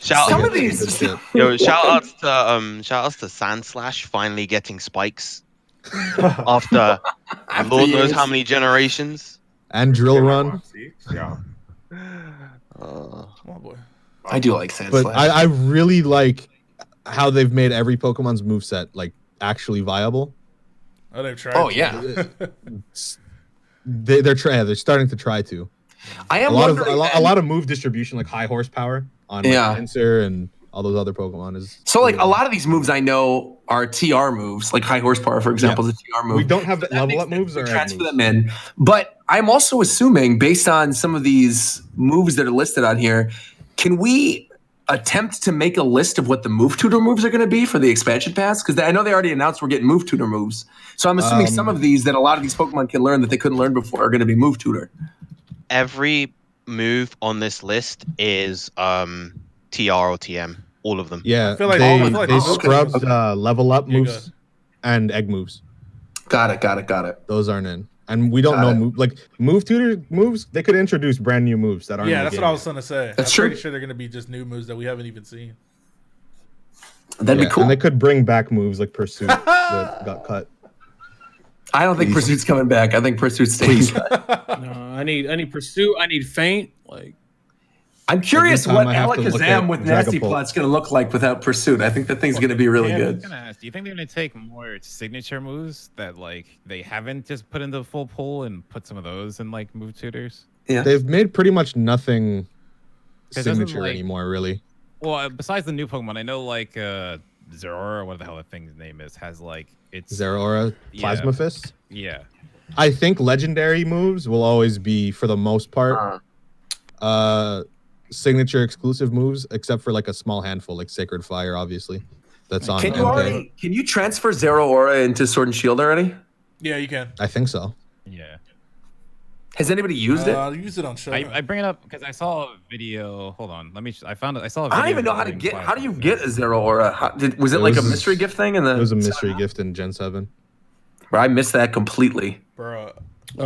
shout outs to Sand Slash finally getting spikes. after Lord knows how many generations. And Drill Run. Yeah. Oh boy. I do like Sand But Slash. I really like how they've made every Pokemon's moveset like actually viable. Oh, they've tried. Oh yeah. They're starting to try to. I am a lot wondering of move distribution, like high horsepower on Yeah. Answer and all those other Pokemon is. So like a lot of these moves I know are TR moves, like high horsepower, for example, is a TR move. We don't have So that level makes up moves sense or to egg transfer moves. them in. But I'm also assuming, based on some of these moves that are listed on here, can we attempt to make a list of what the move tutor moves are going to be for the expansion pass? Because I know they already announced we're getting move tutor moves. So I'm assuming some of these that a lot of these Pokemon can learn that they couldn't learn before are going to be move tutor. Every move on this list is TR or TM. All of them. Yeah, I feel like they those scrubbed moves- level up Yeah, moves and egg moves. Got it. Those aren't in, and we don't Got know it. move tutor moves. They could introduce brand new moves that aren't. Yeah, in the that's game what I was yet. gonna say. That's I'm true. pretty sure they're gonna be just new moves that we haven't even seen. That'd be cool. And they could bring back moves like Pursuit that got cut. I don't think Pursuit's coming back. I think Pursuit's staying. No, I need Pursuit. I need Faint. Like, I'm curious Every time what I have to look Alakazam at with Nasty Dragapult. Plot's going to look like without Pursuit. I think that thing's going to be really Yeah, I was good. gonna ask, do you think they're gonna take more signature moves that like they haven't just put into full pull and put some of those in like move tutors? Yeah. They've made pretty much nothing 'Cause doesn't, signature like- anymore, really. Well, besides the new Pokemon, I know like Zeraora, what the hell that thing's name is, has like it's Zeraora, Yeah. Plasma Fist. Yeah. I think legendary moves will always be, for the most part, signature exclusive moves, except for like a small handful, like Sacred Fire, obviously. That's on Can you MK. can you transfer Zeraora into Sword and Shield already? Yeah, you can. I think so. Yeah. Has anybody used it? Use it on show. I bring it up because I saw a video. Hold on, let me. I found it. I saw. A I video don't even know how to regarding get. How do you Plasma get a Fist. Zeraora? Was it It like a was- mystery gift thing? In the It was a mystery gift in Gen 7. I missed that completely. Bro.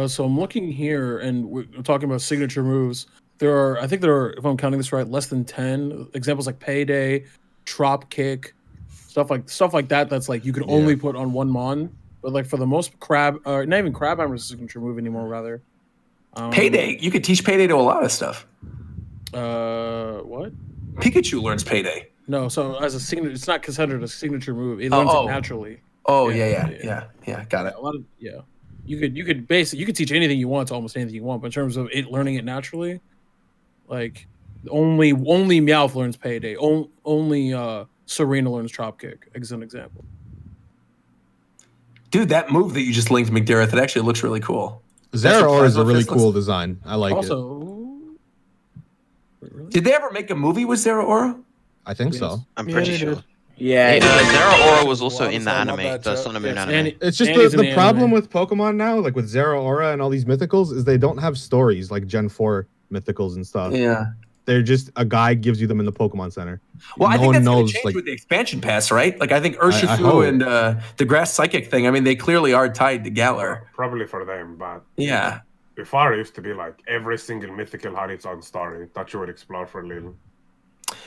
so I'm looking here, and we're talking about signature moves. I think there are, if I'm counting this right, less than 10 examples like Payday, Trop Kick, stuff like that. That's like you can only put on one mon. But like for the most not even Crabhammer's a signature move anymore. Rather, Payday. You could teach Payday to a lot of stuff. What? Pikachu learns Payday. No, so as a signature, it's not considered a signature move. It learns it naturally. Oh yeah. Got it. A lot of You could teach anything you want to almost anything you want, but in terms of it learning it naturally, like only Meowth learns Payday. Only Serena learns Trop Kick, as an example. Dude, that move that you just linked, McDareth, it actually looks really cool. Zeraora is a really Plasma cool Fist design. I like it. Also, Did they ever make a movie with Zeraora? I think so. I'm pretty sure. Yeah. Zeraora was also Wow, in the sorry, my anime, bad, the Chuck. Sun and Moon Yes, anime. and It's just And he's in the the problem anime. with Pokemon now, like with Zeraora and all these mythicals, is they don't have stories like Gen 4 mythicals and stuff. Yeah. They're just a guy gives you them in the Pokemon Center. Well, I No think one that's going knows, to change like- with the expansion pass, right? Like, I think hope. Urshifu and the Grass Psychic thing, I mean, they clearly are tied to Galar. Probably for them, but Yeah. before it used to be like every single mythical had its own story that you would explore for a little.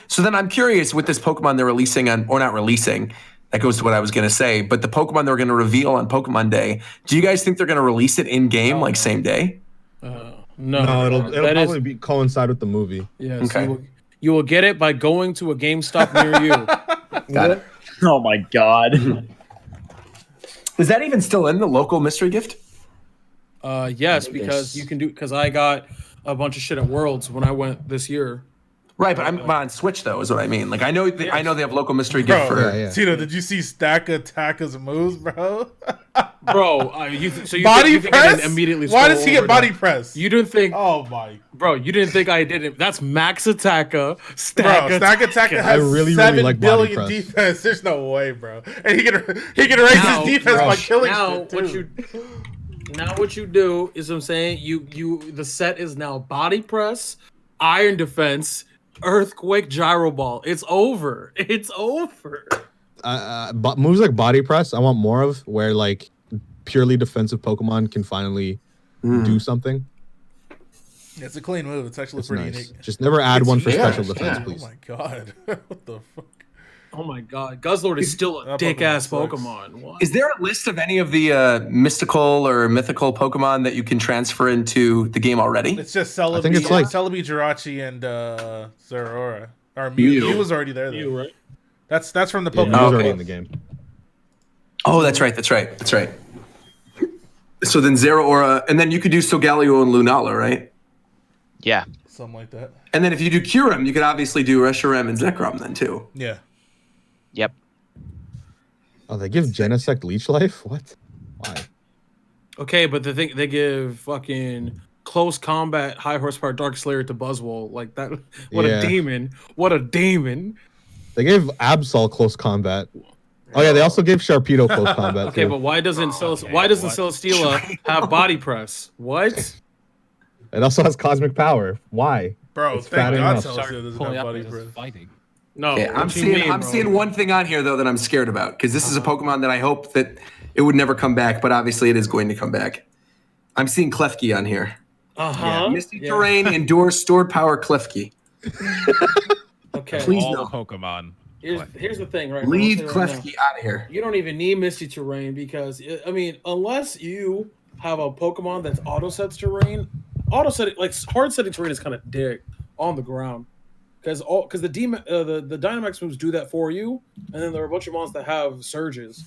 So then I'm curious with this Pokemon they're releasing or not releasing, that goes to what I was going to say, but the Pokemon they're going to reveal on Pokemon Day, do you guys think they're going to release it in game, like same day? No, it'll probably coincide with the movie. Yes. Okay. You will get it by going to a GameStop near you. Got it. Oh my god. Is that even still in the local mystery gift? Yes, because you can because I got a bunch of shit at Worlds when I went this year. Right, but I'm on Switch though, is what I mean. Like I know they have local mystery gift Bro, for Tito, did you see Attacker's moves, bro? Bro, you body think I press? didn't immediately Why scroll does he get over body that? press? You didn't think? Oh my, bro, you didn't think I didn't? That's Max Attacker. bro, Stack Attacker has really 7 like body billion press. defense. There's no way, bro. And he can erase Now, his defense bro, by killing now shit too. what you do is what I'm saying you the set is now body press, iron defense, earthquake, gyro ball. It's over. It's over. But moves like body press, I want more of, where like purely defensive Pokemon can finally do something. It's a clean move. It's actually It's pretty nice. unique. Just never add one for Yeah, special defense, yeah. please. Oh my god. What the fuck? Oh my god, Guzzlord is still a dick ass Pokemon. What? Is there a list of any of the mystical or mythical Pokemon that you can transfer into the game already? It's just Celebi, I think it's like Celebi, Jirachi, and Zeraora. Or Mew. Mew was already there. You right? That's from the yeah, Pokemon. Mew's already in the game. Oh, that's right. So then Zeraora, and then you could do Solgaleo and Lunala, right? Yeah. Something like that. And then if you do Kyurem, you could obviously do Reshiram and Zekrom then too. Yeah. Yep. Oh, they give Genesect Leech Life? What? Why? Okay, but the thing they give fucking close combat, high horsepower Dark Slayer to Buzzwole like that. What a demon! What a demon! They gave Absol close combat. Oh yeah, they also gave Sharpedo close combat. Okay, too. but why doesn't Celesteela have body press? What? It also has cosmic power. Why? Bro, It's thank fat God enough. Celesteela doesn't have body breath. Fighting. No, Okay, I'm seeing one thing on here though that I'm scared about because this is a Pokemon that I hope that it would never come back, but obviously it is going to come back. I'm seeing Klefki on here. Misty Terrain endures stored power Klefki. Okay, Please All no. the Pokemon. Here's the thing, right? Leave now, I'll say right Klefki out of here. You don't even need Misty Terrain because I mean, unless you have a Pokemon that's auto sets terrain, like hard setting terrain is kind of dick on the ground because the Dynamax moves do that for you, and then there are a bunch of mons that have surges.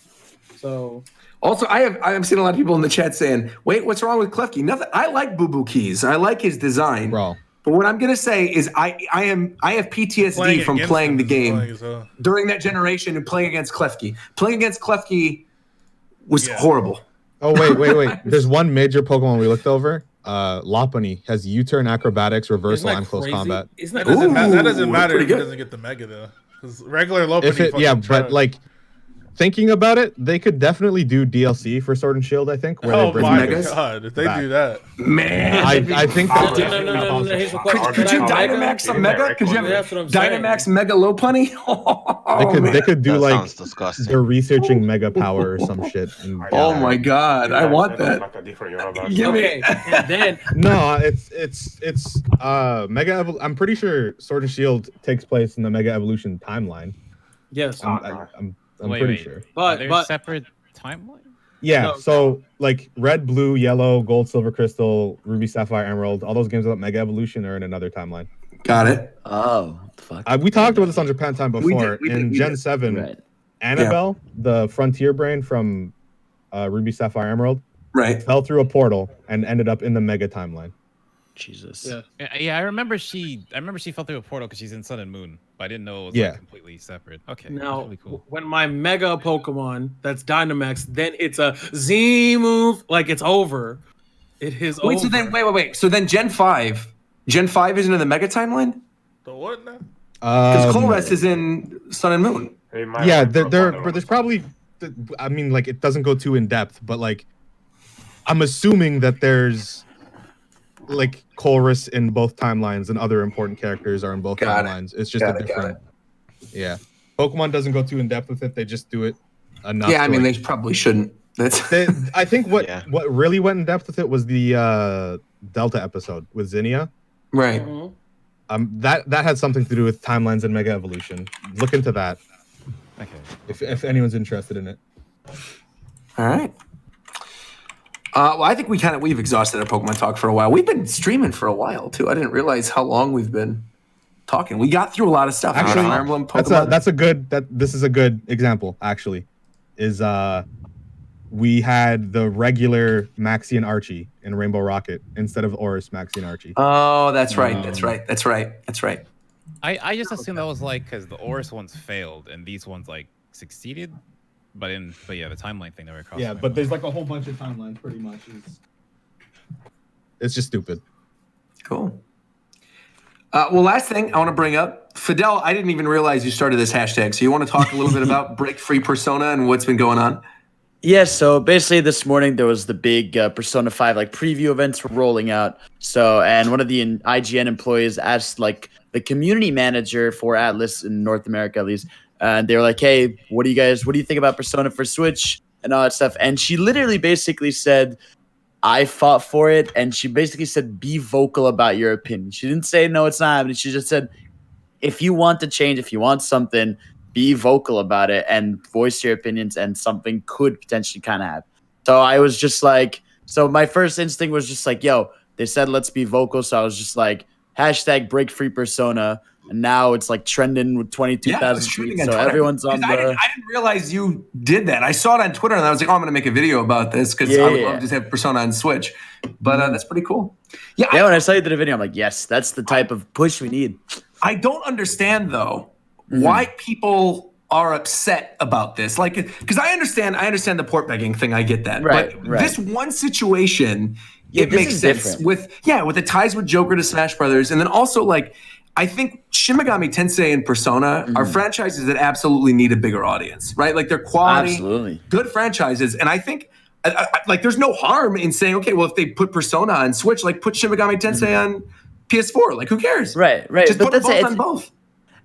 So Also, I'm seeing a lot of people in the chat saying, "Wait, what's wrong with Klefki?" Nothing. I like Boo Boo Keys. I like his design. Bro. But what I'm gonna say is I have PTSD from playing the game during that generation and playing against Klefki. Playing against Klefki was horrible. Oh wait. There's one major Pokemon we looked over. Lopunny has U-turn, acrobatics, reversal, and close combat. That doesn't matter if he doesn't get the Mega though. Because regular Lopunny but like thinking about it, they could definitely do DLC for Sword and Shield, I think. Where they bring Megas. God, if they do that. Man. I think that's no. Could you Dynamax a Mega? Could you have Dynamax Mega Lopunny? They could do like disgusting. they're researching Mega Power or some shit. Oh my god, I want that. Give me. And then No, it's Mega. I'm pretty sure Sword and Shield takes place in the Mega Evolution timeline. yes, I'm pretty sure. Are there separate timelines? Yeah, No, so like Red, Blue, Yellow, Gold, Silver, Crystal, Ruby, Sapphire, Emerald, all those games about Mega Evolution are in another timeline. Got it. Oh, fuck. We talked about this on Japan Time before. We did, in Gen 7, Right. Annabelle, the Frontier Brain from Ruby, Sapphire, Emerald, Right. fell through a portal and ended up in the Mega timeline. Jesus. Yeah, I remember she fell through a portal because she's in Sun and Moon, but I didn't know it was like, completely separate. Okay, now that's really cool. when my Mega Pokemon that's Dynamax, then it's a Z move, like it's over. It is Wait, over. so then wait. So then Gen 5 isn't in the Mega timeline? The what now? Because Colress is in Sun and Moon. Yeah, but there's probably, I mean, like it doesn't go too in depth, but like I'm assuming that there's like Colress in both timelines and other important characters are in both timelines. It's just a different. Yeah, Pokemon doesn't go too in depth with it. They just do it enough. Yeah, I mean they probably shouldn't. I think what really went in depth with it was the Delta episode with Zinnia. Right. That had something to do with timelines and Mega Evolution. Look into that. Okay. If anyone's interested in it. All right. Well, I think we've exhausted our Pokemon talk for a while. We've been streaming for a while too. I didn't realize how long we've been talking. We got through a lot of stuff. Actually, Fire Emblem, Pokemon. This is a good example. Actually, is we had the regular Maxie and Archie in Rainbow Rocket instead of Oris, Maxie and Archie. Oh, that's right. That's right. I just assumed that was like because the Oris ones failed and these ones like succeeded, but yeah, the timeline thing never crossed. Yeah, but there's like a whole bunch of timelines. Pretty much, it's just stupid. Cool. Well, last thing I want to bring up, Fidel. I didn't even realize you started this hashtag. So you want to talk a little bit about Break Free Persona and what's been going on? Yeah, so basically this morning there was the big Persona 5 like preview events rolling out. So, and one of the IGN employees asked like the community manager for Atlas in North America at least, and they were like, "Hey, what do you think about Persona for Switch and all that stuff?" And she literally basically said, "I fought for it," and she basically said, "Be vocal about your opinion." She didn't say no, it's not happening. She just said, "If you want to change, if you want something, be vocal about it and voice your opinions, and something could potentially kind of happen. So I was just like, so my first instinct was just like, yo, they said let's be vocal. So I was just like, hashtag break free Persona. And now it's like trending with 22,000 tweets. So everyone's on the. I didn't realize you did that. I saw it on Twitter and I was like, oh, I'm going to make a video about this because I would love to just have Persona on Switch. But that's pretty cool. Yeah, when I saw you did a video, I'm like, yes, that's the type of push we need. I don't understand, though, why people are upset about this. Like, because I understand the port begging thing. I get that. Right, but this one situation, it makes sense different. with the ties with Joker to Smash Brothers. And then also, like, I think Shin Megami Tensei and Persona are franchises that absolutely need a bigger audience, right? Like, they're quality, good franchises. And I think, like, there's no harm in saying, okay, well, if they put Persona on Switch, like, put Shin Megami Tensei on PS4. Like, who cares? Right. Just put them both on both.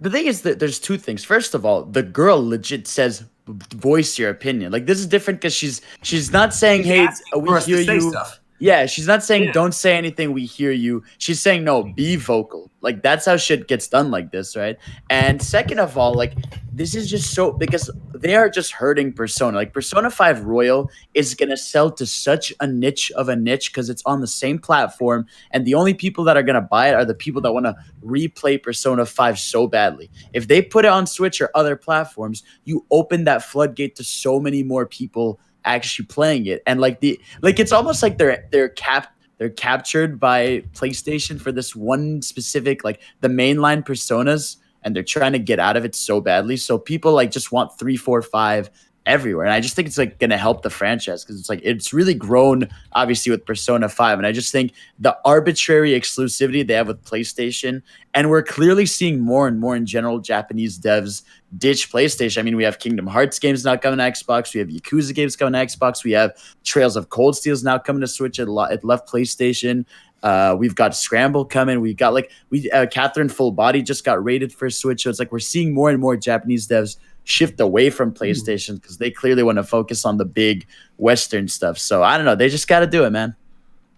The thing is that there's two things. First of all, the girl legit says, voice your opinion. Like, this is different because she's not saying, hey, we hear you. Stuff. Yeah, she's not saying don't say anything, we hear you. She's saying no, be vocal. Like, that's how shit gets done like this, right? And second of all, like, this is just so, because they are just hurting Persona. Like, Persona 5 Royal is going to sell to such a niche of a niche because it's on the same platform, and the only people that are going to buy it are the people that want to replay Persona 5 so badly. If they put it on Switch or other platforms, you open that floodgate to so many more people actually playing it. And like it's almost like they're captured by PlayStation for this one specific, like, the mainline Personas, and they're trying to get out of it so badly. So people like just want 3, 4, 5 everywhere. And I just think it's like going to help the franchise because it's like it's really grown obviously with Persona 5. And I just think the arbitrary exclusivity they have with PlayStation, and we're clearly seeing more and more in general Japanese devs ditch PlayStation. I mean, we have Kingdom Hearts games now coming to Xbox. We have Yakuza games coming to Xbox. We have Trails of Cold Steel's now coming to Switch. It left PlayStation. We've got Scramble coming. We got Catherine Full Body just got rated for Switch. So it's like we're seeing more and more Japanese devs shift away from PlayStation because they clearly want to focus on the big Western stuff. So I don't know. They just got to do it, man.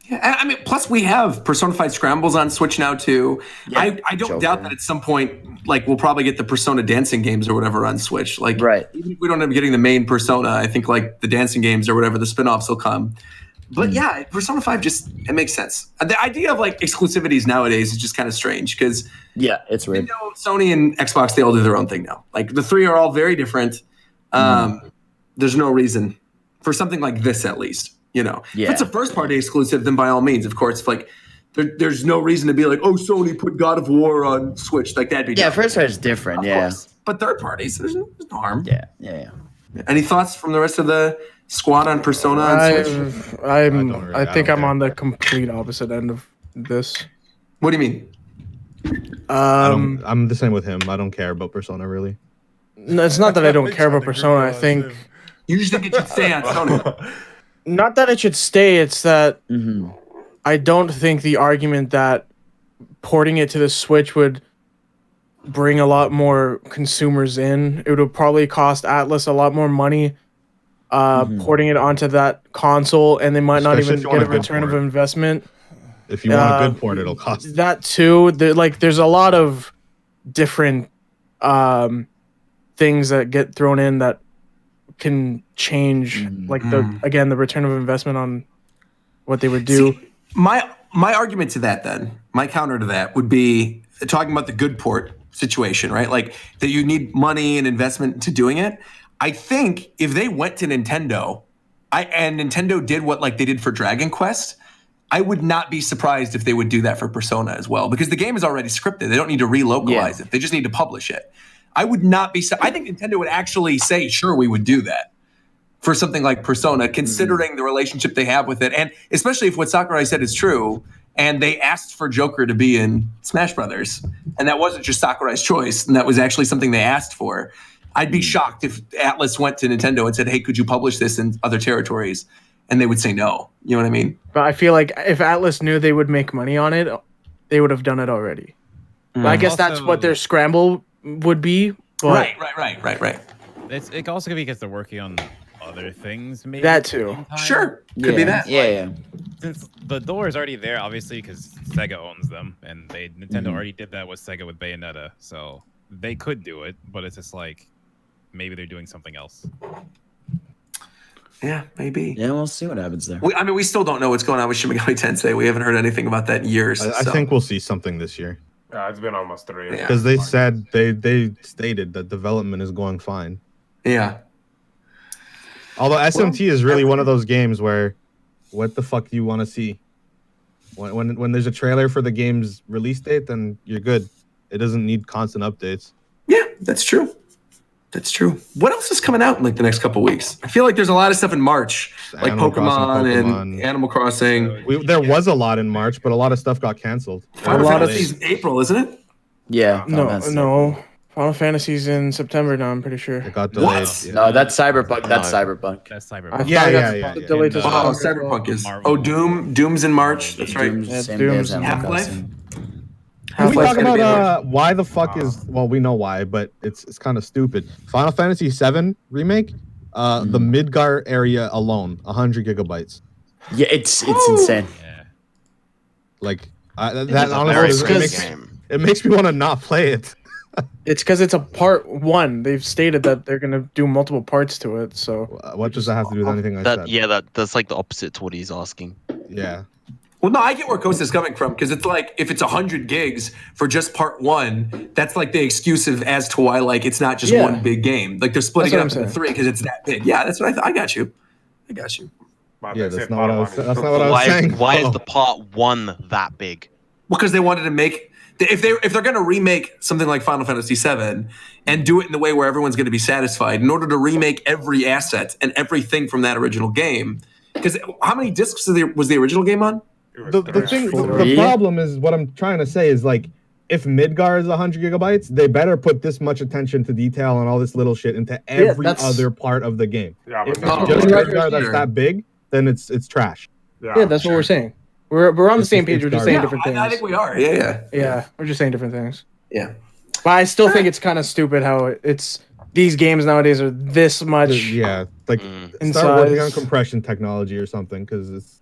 Yeah, I mean, plus we have Persona 5 Scrambles on Switch now too. Yeah, I don't doubt that at some point, like, we'll probably get the Persona dancing games or whatever on Switch. Like, even if we don't end up getting the main Persona, I think like the dancing games or whatever, the spin-offs will come. But yeah, Persona 5 it makes sense. The idea of like exclusivities nowadays is just kind of strange because it's weird. Sony and Xbox, they all do their own thing now. Like, the three are all very different. There's no reason for something like this, at least. You know, if it's a first-party exclusive, then by all means, of course. If, like, there's no reason to be like, oh, Sony put God of War on Switch. Like, that'd be different. First party is different. Of course. But third parties, there's no harm. Yeah. Any thoughts from the rest of the squad on Persona on Switch? I think I'm on the complete opposite end of this. What do you mean? I'm the same with him. I don't care about Persona, really. No, it's not that I don't care about Persona. I think you just think it should stay on Sony. Not that it should stay. It's that I don't think the argument that porting it to the Switch would bring a lot more consumers in. It would probably cost Atlas a lot more money porting it onto that console, and they might not even get a return of investment. If you want a good port, it'll cost that too. There's a lot of different things that get thrown in that can change the return of investment on what they would do. See, my argument to that, then my counter to that would be talking about the good port situation, right? Like, that you need money and investment to doing it. I think if they went to Nintendo and Nintendo did what like they did for Dragon Quest, I would not be surprised if they would do that for Persona as well, because the game is already scripted. They don't need to relocalize it. They just need to publish it. I would not be. I think Nintendo would actually say, sure, we would do that for something like Persona, considering the relationship they have with it. And especially if what Sakurai said is true, and they asked for Joker to be in Smash Brothers, and that wasn't just Sakurai's choice, and that was actually something they asked for. I'd be shocked if Atlas went to Nintendo and said, hey, could you publish this in other territories? And they would say no. You know what I mean? But I feel like if Atlas knew they would make money on it, they would have done it already. I guess that's what their scramble would be. But right. It also could be because they're working on other things, maybe. That too. Sure. Could be that. Yeah. Since the door is already there, obviously, because Sega owns them, and Nintendo already did that with Sega with Bayonetta, so they could do it, but it's just like, maybe they're doing something else. Yeah, maybe. Yeah, we'll see what happens there. We still don't know what's going on with Shin Megami Tensei. We haven't heard anything about that in years. I think we'll see something this year. Yeah, it's been almost 3 years. Because they said they stated that development is going fine. Yeah. Although SMT is really one of those games where, what the fuck do you want to see? When there's a trailer for the game's release date, then you're good. It doesn't need constant updates. Yeah, that's true. That's true. What else is coming out in like the next couple weeks? I feel like there's a lot of stuff in March, like Pokemon and Animal Crossing. There was a lot in March, but a lot of stuff got canceled. Final Fantasy's in April, isn't it? Yeah. No. Final Fantasy's in September now, I'm pretty sure. It got delayed. What? Yeah. No, that's Cyberpunk. That's Cyberpunk. That's Cyberpunk. Yeah. Delayed to Oh, September. Cyberpunk is. Oh, Doom's in March. That's right. Same day as Doom's Animal Half-Life? Crossing. Can we Half-Life's talk gonna be in about why the fuck is we know why, but it's kind of stupid. Final Fantasy VII remake, the Midgar area alone, 100 gigabytes. Yeah, it's insane. Yeah. Like It's that a honestly very it good game. makes me want to not play it. It's because it's a part 1. They've stated that they're gonna do multiple parts to it. So What does that have to do with anything I said? That's like the opposite to what he's asking. Yeah. Well, no, I get where Coast is coming from because it's like if it's 100 gigs for just part 1, that's like the exclusive as to why like it's not just one big game. Like they're splitting it up into 3 because it's that big. Yeah, that's what I got you. But Yeah, they that's said not what I was. part That's one not what I was saying. Why is the part 1 that big? Because they wanted to make if they're going to remake something like Final Fantasy VII and do it in the way where everyone's going to be satisfied, in order to remake every asset and everything from that original game. Because how many discs was the original game on? The problem is what I'm trying to say is like if Midgar is 100 gigabytes, they better put this much attention to detail and all this little shit into every other part of the game. Yeah, If but it's just Midgar that's that big, then it's trash. yeah, that's what we're saying. We're on the same page. We're just saying different things. I think we are. Yeah. We're just saying different things. Yeah. But I still think it's kind of stupid how it's these games nowadays are this much. Yeah, like in start working on size. compression technology or something because it's.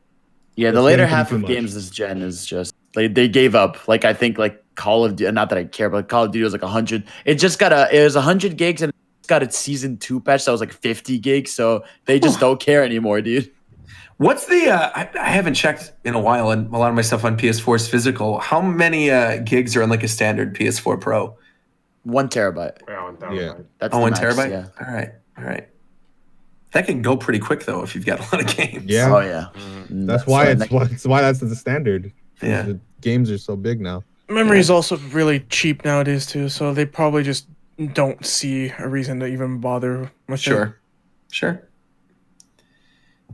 Yeah, the It's later anything half too of much. games this gen is just they gave up. Like I think like Call of Duty, not that I care, but Call of Duty was like 100. It was 100 gigs and it's got its season 2 patch that was like 50 gigs. So they just don't care anymore, dude. What's the? I haven't checked in a while, and a lot of my stuff on PS4 is physical. How many gigs are on like a standard PS4 Pro? 1 terabyte. Yeah, 1 terabyte. Yeah. That's Oh, the 1 max, terabyte. Yeah. All right. That can go pretty quick though if you've got a lot of games. Yeah. Oh yeah. That's why that's the standard. Yeah. The games are so big now. Memory is also really cheap nowadays too, so they probably just don't see a reason to even bother with it. Sure.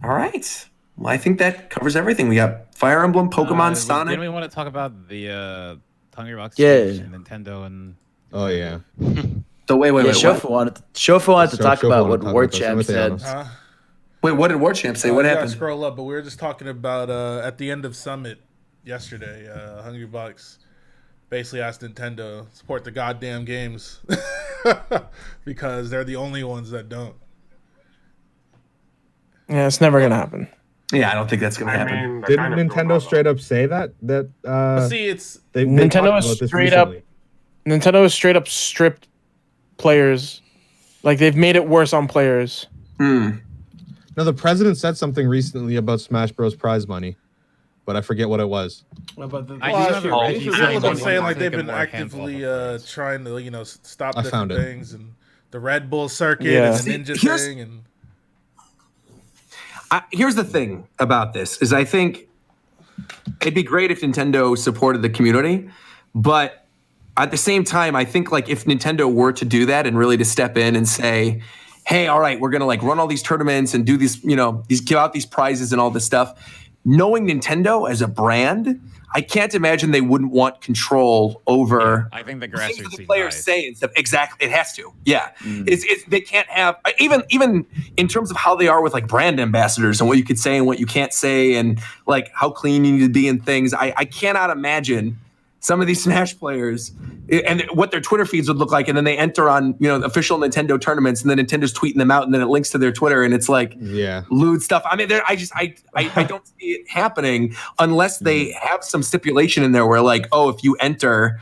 All right. Well, I think that covers everything. We got Fire Emblem, Pokemon, Sonic. Didn't we want to talk about the Hungry Box Yeah. stage and Nintendo and Oh yeah. So wait. Yeah, What? Shofu wanted to talk Shofu about wanted what to talk War about this. Champ Let me be said. honest. Wait, what did War Champ say? What You gotta happened? Scroll up, but we were just talking about at the end of Summit yesterday. Hungry Bucks basically asked Nintendo to support the goddamn games because they're the only ones that don't. Yeah, it's never gonna happen. Yeah, I don't think that's gonna I happen. mean, they Didn't kind of Nintendo do straight up say that But see, it's they Nintendo talked is about this straight up- recently. Nintendo has straight up stripped players. Like they've made it worse on players. No, the president said something recently about Smash Bros. Prize money, but I forget what it was. I Well, do remember Reggie people saying have been they saying wanted like to they've make it been more actively handful. trying to stop I different found it. things and the Red Bull circuit Yeah. and See, the Ninja here's- thing and Here's the thing about this is I think it'd be great if Nintendo supported the community, but at the same time, I think like if Nintendo were to do that and really to step in and say, hey, all right, we're gonna like run all these tournaments and do these, give out these prizes and all this stuff. Knowing Nintendo as a brand, I can't imagine they wouldn't want control over. I think the things that grassroots the scene players dies. say and stuff. Exactly, it has to. Yeah, it's they can't have even in terms of how they are with like brand ambassadors and what you could say and what you can't say and like how clean you need to be and things. I cannot imagine some of these Smash players and what their Twitter feeds would look like, and then they enter on official Nintendo tournaments, and then Nintendo's tweeting them out, and then it links to their Twitter, and it's like lewd stuff. I mean, I don't see it happening unless they have some stipulation in there where like, oh, if you enter,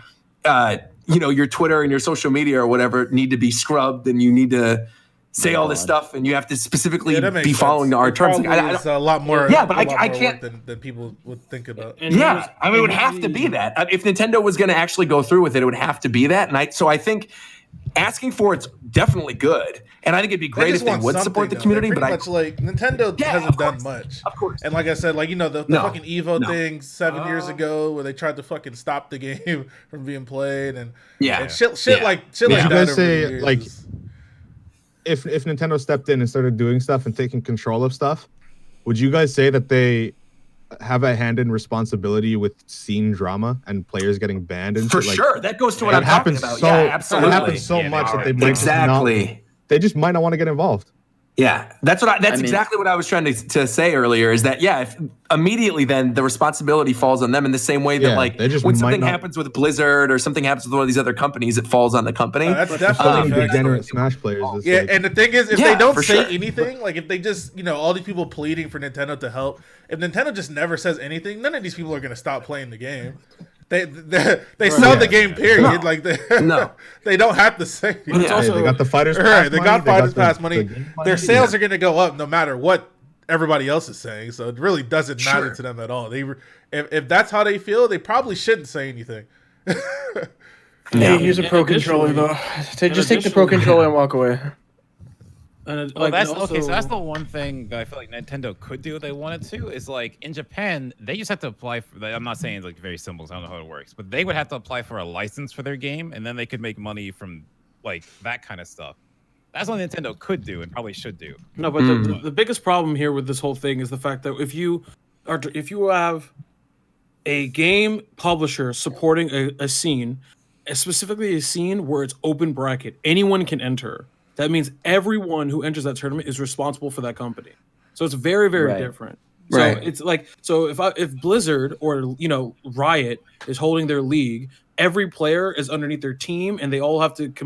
your Twitter and your social media or whatever need to be scrubbed, and you need to say all this stuff, and you have to specifically be following our terms. It's a lot more. Yeah, but I can't than people would think about. It would have to be that. If Nintendo was going to actually go through with it, it would have to be that. And I think asking for it's definitely good, and I think it'd be great if they would support the community. But Nintendo hasn't done much. Of course. And like I said, the fucking Evo thing 7 years ago, where they tried to fucking stop the game from being played, and shit like that. You guys say if Nintendo stepped in and started doing stuff and taking control of stuff, would you guys say that they have a hand in responsibility with scene drama and players getting banned and for shit? sure? That goes to what I'm talking about. Absolutely. It happens so much that they might they just might not want to get involved. Yeah, that's exactly what I was trying to say earlier. Is that if immediately then the responsibility falls on them in the same way that when something happens with Blizzard or something happens with one of these other companies, it falls on the company. That's definitely degenerate Smash players. And the thing is, if they don't say anything, if they just all these people pleading for Nintendo to help, if Nintendo just never says anything, none of these people are gonna stop playing the game. They sell the game, period. They don't have to say anything. They got the Fighters Pass money. They got Fighters Pass money. Their sales are going to go up no matter what everybody else is saying. So it really doesn't matter to them at all. If that's how they feel, they probably shouldn't say anything. Hey, here's a Pro Controller, though. Just take the Pro Controller and walk away. That's the one thing that I feel like Nintendo could do if they wanted to, is in Japan, they just have to apply for, I'm not saying it's very simple, so I don't know how it works, but they would have to apply for a license for their game, and then they could make money from that kind of stuff. That's what Nintendo could do and probably should do. No, but the biggest problem here with this whole thing is the fact that if you have a game publisher supporting a scene, specifically a scene where it's open bracket, anyone can enter. That means everyone who enters that tournament is responsible for that company. So it's very, very different. So it's if Blizzard or Riot is holding their league, every player is underneath their team, and they all have to be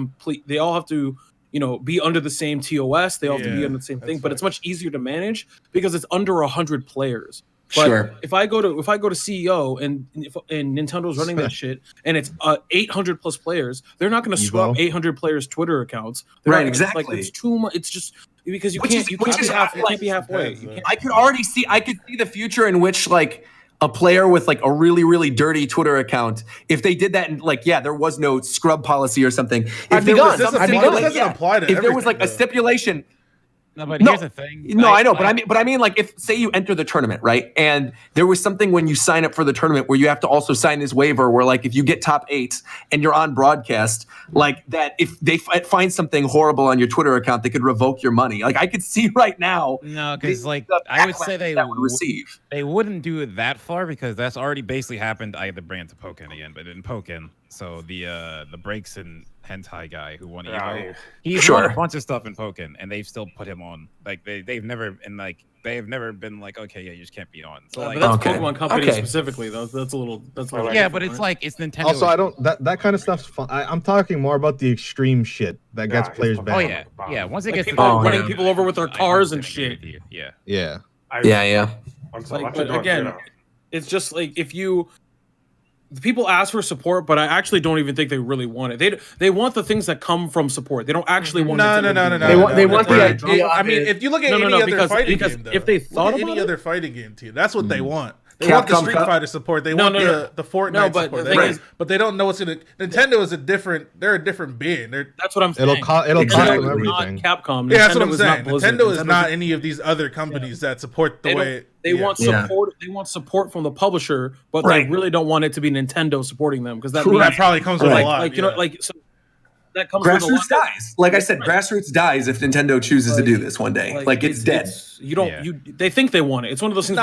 under the same TOS. They all have to be under the same thing. But it's much easier to manage because it's under 100 players. But if I go to CEO and Nintendo's running that shit and it's 800 plus players, they're not going to screw up 800 players' Twitter accounts. Exactly. It's too much. It's just because you can't be halfway. I could see the future in which a player with a really, really dirty Twitter account, if they did that and there was no scrub policy or something. If there was a stipulation. No, but here's the thing. No, I know, but I mean, if say you enter the tournament, right, and there was something when you sign up for the tournament where you have to also sign this waiver, where if you get top 8 and you're on broadcast, that if they find something horrible on your Twitter account, they could revoke your money. I could see right now. No, because I would say they wouldn't do it that far, because that's already basically happened. I had to bring it to Pokken again, but in Pokken, so the breaks and hentai guy who won Evo, he's won a bunch of stuff in Pokken, and they've still put him on. They've never been okay, yeah, you just can't be on. So but that's Pokemon Company specifically, though. That's a little yeah, but it's it's Nintendo. Also, I don't that kind of stuff's fun. I'm talking more about the extreme shit that gets players banned. Oh yeah. Once it gets people running people over with their cars and shit. Yeah. But again, it's just if you. The people ask for support, but I actually don't even think they really want it. They want the things that come from support. They don't actually want. No. They want the idea. I mean, if you look at any other fighting game, if they thought about any other fighting game team, that's what they want. They want the Street Fighter support. They want the Fortnite support. But they don't know what's gonna. Nintendo is they're a different being. That's what I'm saying. It'll cost them everything. Capcom. Yeah, that's what I'm saying. Nintendo is not any of these other companies that support the way. They want support. They want support from the publisher, but they really don't want it to be Nintendo supporting them, because that probably comes with a lot. So that comes grassroots dies. Like I said, grassroots dies if Nintendo chooses to do this one day. It's dead. They think they want it. It's one of those things.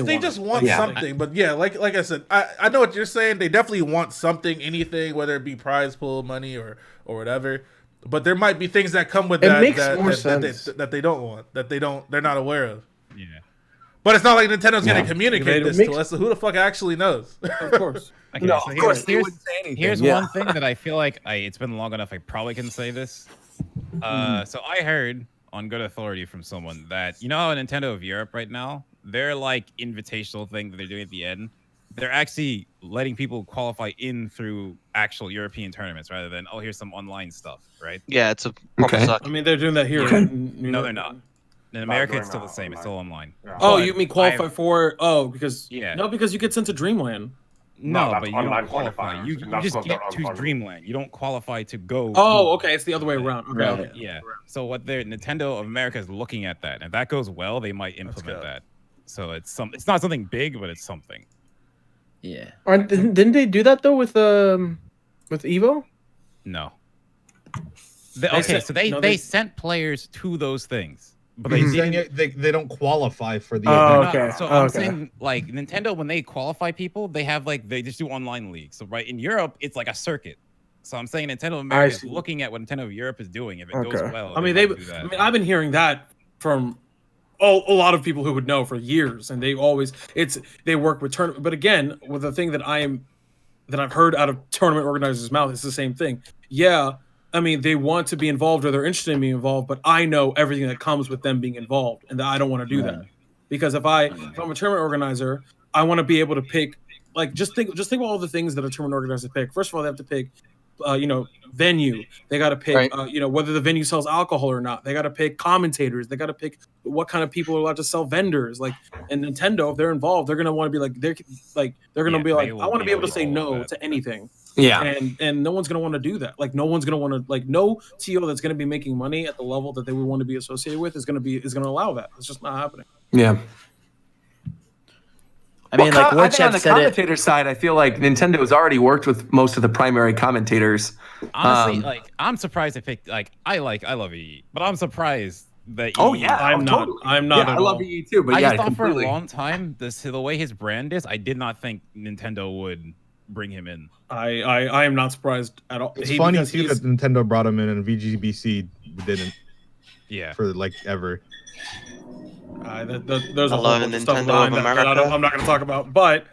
They just want something. But yeah, like I said, I know what you're saying. They definitely want something, anything, whether it be prize pool money or whatever. But there might be things that come with that that they don't want, they're not aware of. Yeah. But it's not like Nintendo's going to communicate this to us, so who the fuck actually knows? Of course. Okay, no, so of course they wouldn't say anything. Here's one thing that I feel like it's been long enough, I probably can say this. So I heard on good authority from someone that, how Nintendo of Europe right now, their invitational thing that they're doing at the end, they're actually letting people qualify in through actual European tournaments rather than here's some online stuff, right? Yeah, it's a proper circuit. I mean, they're doing that here. Okay. No, they're not. In America, it's still the same. It's still online. Yeah. Oh, But you mean qualify for? Oh, because Yeah. no, because you get sent to Dreamland. No, that's but you online don't qualify. qualifiers, You and that's just not get their own to tournament. Dreamland. You don't qualify to go. Oh, to- okay, it's the other way around. Okay, Right. okay. Yeah. So what Nintendo of America is looking at that, and if that goes well, they might implement that. So it's not something big, but it's something. Yeah. Didn't they do that though with Evo? No. They sent players to those things, but they didn't. They don't qualify for the Oh, event. okay. So I'm saying, like, Nintendo, when they qualify people, they have they just do online leagues. So right in Europe, it's like a circuit. So I'm saying Nintendo of America is looking at what Nintendo of Europe is doing. If it goes well, I mean, might do that. I've been hearing that from a lot of people who would know for years, and they work with tournament. But again, with the thing that I've heard out of tournament organizers' mouth, it's the same thing. Yeah, I mean, they want to be involved or they're interested in being involved, but I know everything that comes with them being involved, and that I don't want to do that. Because if I'm a tournament organizer, I want to be able to pick. Like, just think about all the things that a tournament organizer pick. First of all, they have to pick, venue. They got to pick, whether the venue sells alcohol or not. They got to pick commentators. They got to pick what kind of people are allowed to sell vendors. Like, and Nintendo, if they're involved, they're gonna want to be they're gonna be like, I want to be able to say no to anything. Yeah. And no one's gonna want to do that. Like, no one's gonna want to, no TO that's gonna be making money at the level that they would want to be associated with is gonna allow that. It's just not happening. Yeah. I mean, like I what think on Chef the said it. commentator side, I feel like Nintendo has already worked with most of the primary commentators. Honestly, I'm surprised they picked. I love EE, but I'm surprised that. Oh EE, yeah, I'm not. totally. I'm not. Yeah, at I love all. EE too, but I yeah, just thought completely. for a long time, the way his brand is, I did not think Nintendo would bring him in. I am not surprised at all. It's funny too that Nintendo brought him in and VGBC didn't. Yeah. For ever. There's a whole bunch of stuff behind that I'm not going to talk about. But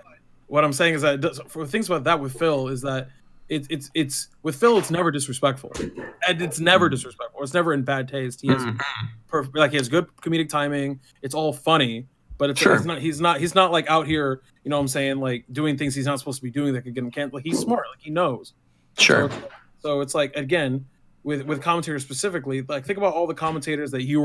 what I'm saying is that for things about that with Phil is that it's with Phil, it's never disrespectful, and it's never disrespectful. It's never in bad taste. He has he has good comedic timing. It's all funny, but it's he's not like out here. You know what I'm saying? Like doing things he's not supposed to be doing that could get him canceled. Like, he's smart. Like, he knows. Sure. So it's like, again, with commentators specifically, like, think about all the commentators that you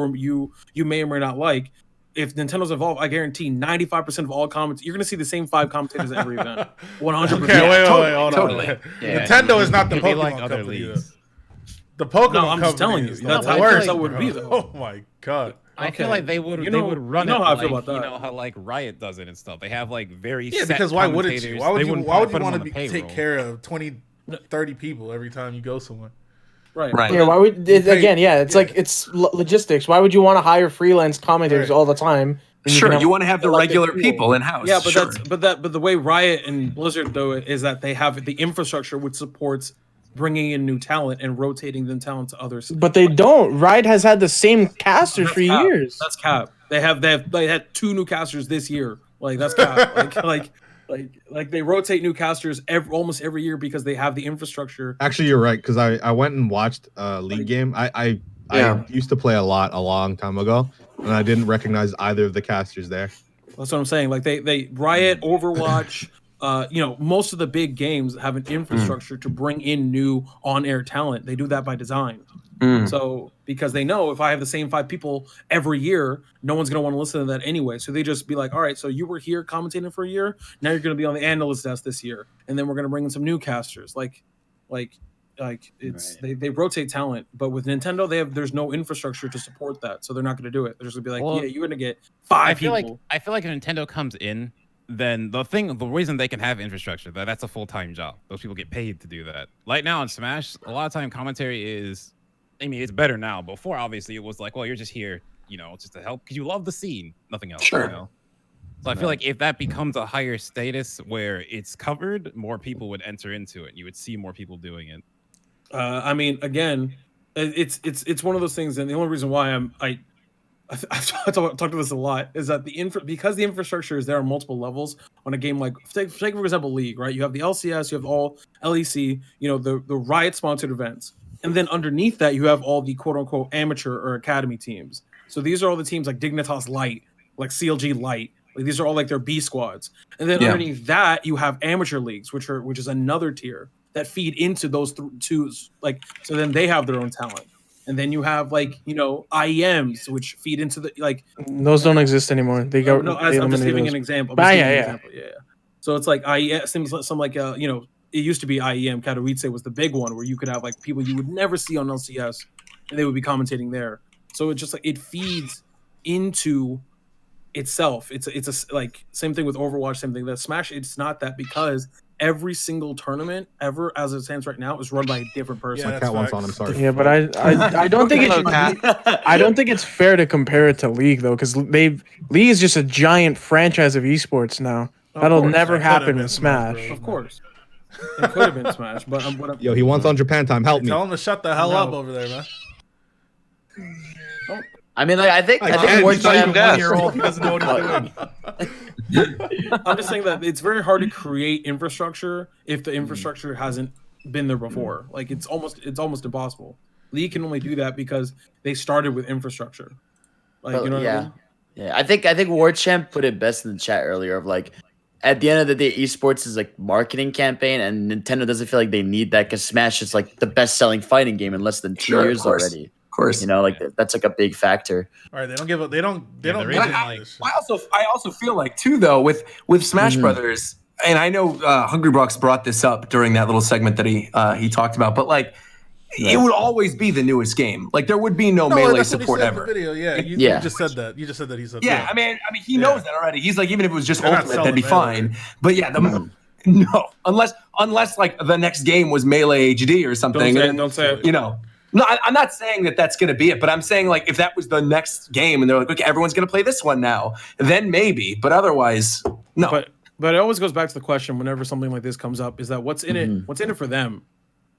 may or may not like. If Nintendo's involved, I guarantee 95% of all comments, you're going to see the same 5 commentators at every event. 100%. Okay, wait, hold on. Totally. Yeah. Nintendo is not the Maybe Pokemon like other company. leagues. The Pokemon No, I'm just company telling you. is That's the how worst, that would bro. be, though. Oh my god. I feel like they would You know- they would run you know it how I like, feel about that. you know how like Riot does it and stuff. They have like very Yeah, set because why wouldn't you? commentators. Why would They you? wouldn't Why would you put them want on to the take payroll. care of 20, 30 people every time you go somewhere? Right. Right. Yeah, why would again? Yeah, it's like it's logistics. Why would you want to hire freelance commentators all the time? when Sure, can you want to have the elected regular people in house. Yeah, but sure. but the way Riot and Blizzard do it is that they have the infrastructure which supports bringing in new talent and rotating them talent to others. But they don't. Riot has had the same casters for cap. years. That's cap. They had 2 new casters this year. Like, that's cap. like they rotate new casters almost every year because they have the infrastructure. Actually, you're right, because I went and watched a league game. I used to play a long time ago, and I didn't recognize either of the casters there. That's what I'm saying. Like they Riot, Overwatch, most of the big games have an infrastructure to bring in new on-air talent. They do that by design. So because they know if I have the same 5 people every year, no one's gonna want to listen to that anyway. So they just be like, all right, so you were here commentating for a year, now you're gonna be on the analyst desk this year, and then we're gonna bring in some new casters. Like it's they rotate talent, but with Nintendo there's no infrastructure to support that, so they're not gonna do it. They're just gonna be like, Well, yeah, you're gonna get 5 people. I feel like if Nintendo comes in, then the reason they can have infrastructure, that's a full-time job. Those people get paid to do that. Right now in Smash, a lot of time commentary is, I mean, it's better now. Before, obviously, it was like, well, you're just here, just to help because you love the scene, nothing else. Sure. So I feel like if that becomes a higher status where it's covered, more people would enter into it. You would see more people doing it. I mean, again, it's one of those things, and the only reason why I've talked about this a lot is that because the infrastructure is there on multiple levels on a game like take for example League, right? You have the LCS, you have all LEC, the Riot sponsored events, and then underneath that you have all the quote unquote amateur or academy teams. So these are all the teams like Dignitas Light, like CLG Light. Like these are all like their B squads. And then underneath that, you have amateur leagues, which is another tier that feed into those two. Like so, then they have their own talent. And then you have like IEMs, which feed into the like. Those don't exist anymore. They go. No, I'm just giving an example. Yeah. So it's like IEM, some like it used to be IEM. Katowice was the big one where you could have like people you would never see on LCS, and they would be commentating there. So it's just like it feeds into itself. It's a like same thing with Overwatch, same thing that Smash. It's not that because every single tournament ever as it stands right now is run by a different person. My cat wants on. I'm sorry. Yeah, but I don't think I don't think it's fair to compare it to League though, because League is just a giant franchise of esports now. That'll never happen with Smash. Of course, it could have been Smash, but yo, he wants on Japan time. Help me. Tell him to shut the hell up over there, man. I mean, like I think Warchamp. 1-year-old, he doesn't know what he's doing. I'm just saying that it's very hard to create infrastructure if the infrastructure hasn't been there before. Like it's almost impossible. League can only do that because they started with infrastructure. Like what I mean? Yeah. I think Warchamp put it best in the chat earlier of like, at the end of the day, esports is like marketing campaign, and Nintendo doesn't feel like they need that because Smash is like the best selling fighting game in less than 2 years already. Of course, that's like a big factor. All right, they don't give up. They don't. I also feel like too though with Smash Brothers, and I know Hungry Brox brought this up during that little segment that he talked about, but like it would always be the newest game. Like there would be no melee support ever. Video. You just said that. You just said that he said. Yeah, I mean he knows that already. He's like, even if it was just Ultimate, that'd be fine. But yeah, no, unless like the next game was Melee HD or something. Don't say it. No, I'm not saying that that's going to be it, but I'm saying like if that was the next game and they're like, okay, everyone's going to play this one now, then maybe, but otherwise, no. But it always goes back to the question whenever something like this comes up is that what's in it? What's in it for them?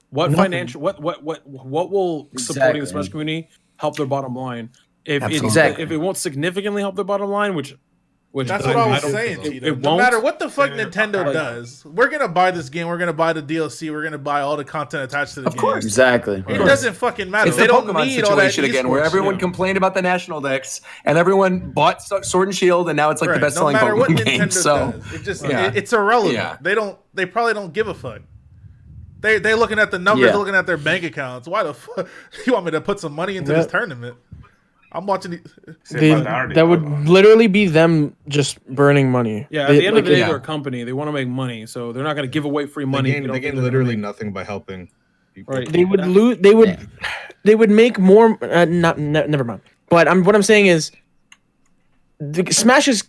What financial? What will supporting the Smash community help their bottom line? If it won't significantly help their bottom line, which that's what I was saying. No matter what the fuck Nintendo does, we're gonna buy this game. We're gonna buy the DLC. We're gonna buy all the content attached to the game. Of course, exactly. It doesn't fucking matter. It's the Pokemon situation again, where everyone complained about the national decks and everyone bought Sword and Shield, and now it's like the best-selling Pokemon game. So it's irrelevant. Yeah. They probably don't give a fuck. They looking at the numbers, they're looking at their bank accounts. Why the fuck you want me to put some money into this tournament? I'm watching that would literally be them just burning money. Yeah, at the end of the day, they're a company. They want to make money, so they're not going to give away free money. They gain literally nothing by helping people. Right. They would lose. They would make more. Never mind. But what I'm saying is, the Smash is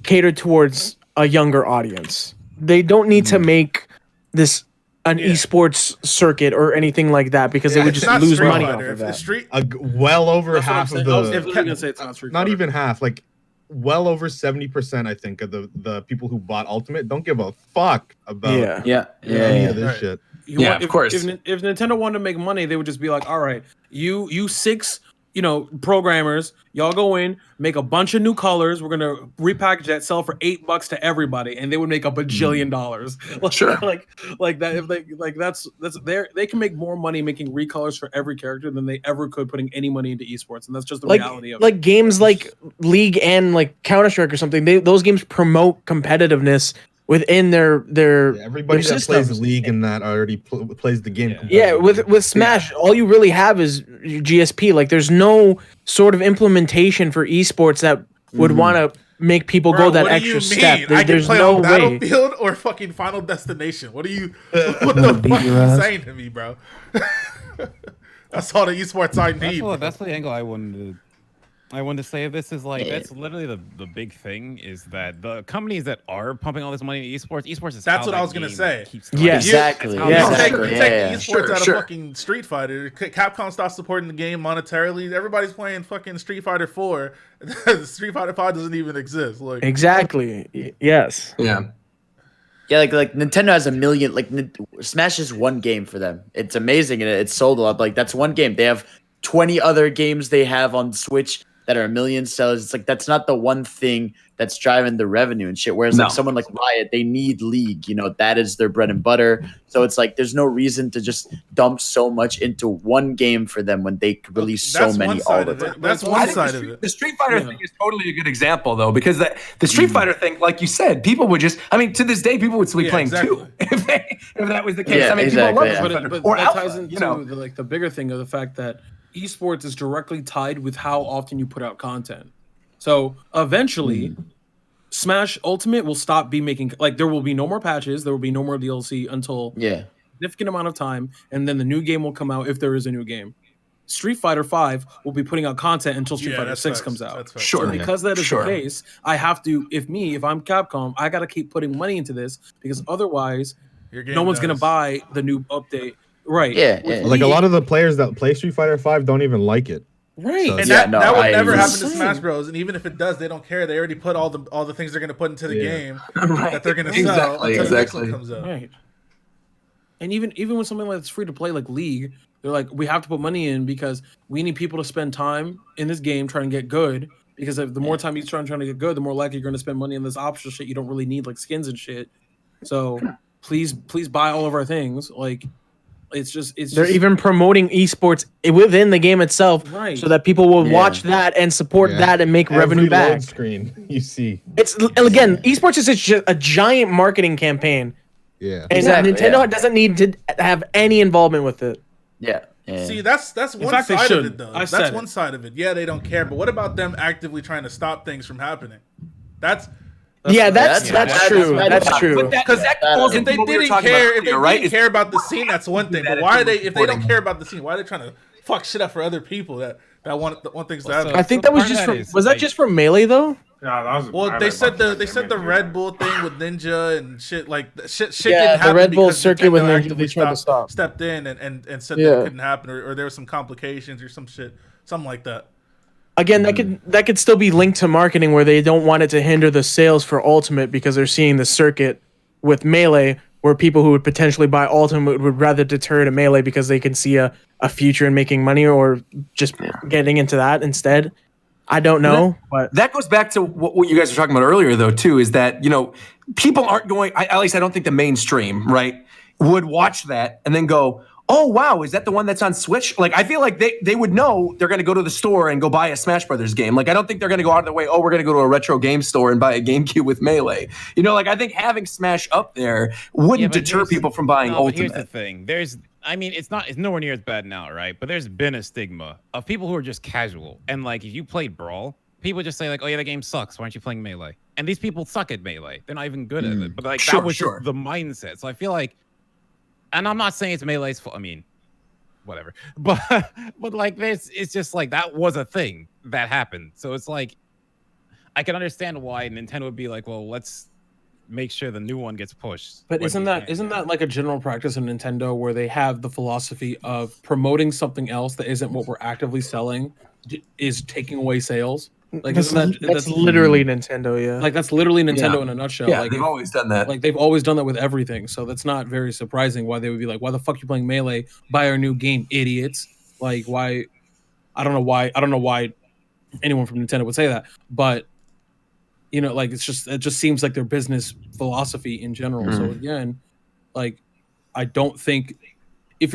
catered towards a younger audience. They don't need to make this an esports circuit or anything like that because they would just lose money off of that. Well over half of the not even half, like well over 70%, I think, of the people who bought Ultimate don't give a fuck about any of this shit. Of course. If Nintendo wanted to make money, they would just be like, all right, you six programmers, y'all go in, make a bunch of new colors. We're gonna repackage that, sell for $8 to everybody, and they would make a bajillion dollars. Sure, like that. If that's they can make more money making recolors for every character than they ever could putting any money into esports, and that's just the reality of it. Like games like League and like Counter-Strike or something. Those games promote competitiveness within their everybody that systems. Plays League and that already plays the game. Yeah, with Smash, all you really have is your GSP. Like, there's no sort of implementation for esports that would want to make people go that extra step. There's no way. Battlefield or fucking Final Destination. What are you? What the fuck are you saying to me, bro? That's all the esports I need. That's the angle I wanted to say. This is like that's literally the big thing is that the companies that are pumping all this money in esports is that's what I was gonna say. Yeah, exactly. You take esports out of fucking Street Fighter. Capcom stops supporting the game monetarily. Everybody's playing fucking Street Fighter 4. Street Fighter 5 doesn't even exist. Like exactly. Yes. Yeah. Yeah, like Nintendo has a million. Like Smash is one game for them. It's amazing and it's sold a lot. Like that's one game. They have 20 other games they have on Switch that are a million sellers. It's like that's not the one thing that's driving the revenue and shit. Whereas like someone like Riot, they need League, you know, that is their bread and butter. So it's like there's no reason to just dump so much into one game for them when they could release so many all the time. That's one side of it. The Street Fighter thing is totally a good example though, because the Street Fighter thing, like you said, people would just, I mean, to this day, people would still be playing two if that was the case. I mean, people love Street Fighter. But that ties into the bigger thing of the fact that esports is directly tied with how often you put out content. So eventually, Smash Ultimate will stop making, like, there will be no more patches, there will be no more DLC until a significant amount of time, and then the new game will come out if there is a new game. Street Fighter 5 will be putting out content until Street Fighter 6 comes out. Sure. So because that is the case, I have to, if I'm Capcom, I got to keep putting money into this because otherwise no one's going to buy the new update. Right. Like a lot of the players that play Street Fighter 5 don't even like it. Right. So, and that would never happen to Smash Bros. And even if it does, they don't care. They already put all the things they're going to put into the game that they're going to sell until the next one comes out. Right. And even with something that's free to play like League, they're like, we have to put money in because we need people to spend time in this game trying to get good. Because the more time you trying to get good, the more likely you're going to spend money on this optional shit you don't really need, like skins and shit. So please buy all of our things. Like, they're even promoting esports within the game itself, so that people will watch that and support that and make revenue back. Load screen you see, it's again, esports is just a giant marketing campaign. Yeah, and Nintendo doesn't need to have any involvement with it. Yeah. See, that's one side of it, though. That's one side of it. Yeah, they don't care, but what about them actively trying to stop things from happening? That's true. That's true. Because if they didn't care about the scene, that's one thing. But why are they? If they don't care about the scene, why are they trying to fuck shit up for other people that want things to happen? I think that was just from Melee though. Yeah, that was. Well, they said the Red Bull thing with Ninja and shit like shit didn't happen. The Red Bull circuit with Ninja, they tried to stop. Stepped in and said that it couldn't happen, or there were some complications or some shit, something like that. Again, that could still be linked to marketing where they don't want it to hinder the sales for Ultimate because they're seeing the circuit with Melee where people who would potentially buy Ultimate would rather deter to Melee because they can see a future in making money or just getting into that instead. I don't know. But that goes back to what you guys were talking about earlier, though, too, is that, people aren't going, at least I don't think the mainstream, right, would watch that and then go, oh, wow, is that the one that's on Switch? Like, I feel like they would know they're going to go to the store and go buy a Smash Brothers game. Like, I don't think they're going to go out of their way, we're going to go to a retro game store and buy a GameCube with Melee. Like, I think having Smash up there wouldn't deter people from buying Ultimate. Here's the thing. It's nowhere near as bad now, right? But there's been a stigma of people who are just casual. And, like, if you played Brawl, people just say, like, oh, yeah, the game sucks. Why aren't you playing Melee? And these people suck at Melee. They're not even good at it. But, like, that was just the mindset. So I feel like, and I'm not saying it's Melee's fault. I mean, whatever. But like this, it's just like that was a thing that happened. So it's like I can understand why Nintendo would be like, well, let's make sure the new one gets pushed. But isn't that like a general practice in Nintendo where they have the philosophy of promoting something else that isn't what we're actively selling is taking away sales? Like that's literally Nintendo, yeah. Like that's literally Nintendo in a nutshell. Yeah, like they've always done that. Like they've always done that with everything. So that's not very surprising why they would be like, why the fuck you playing Melee? Buy our new game, idiots. Like why I don't know why anyone from Nintendo would say that. But like it just seems like their business philosophy in general. So again, like I don't think if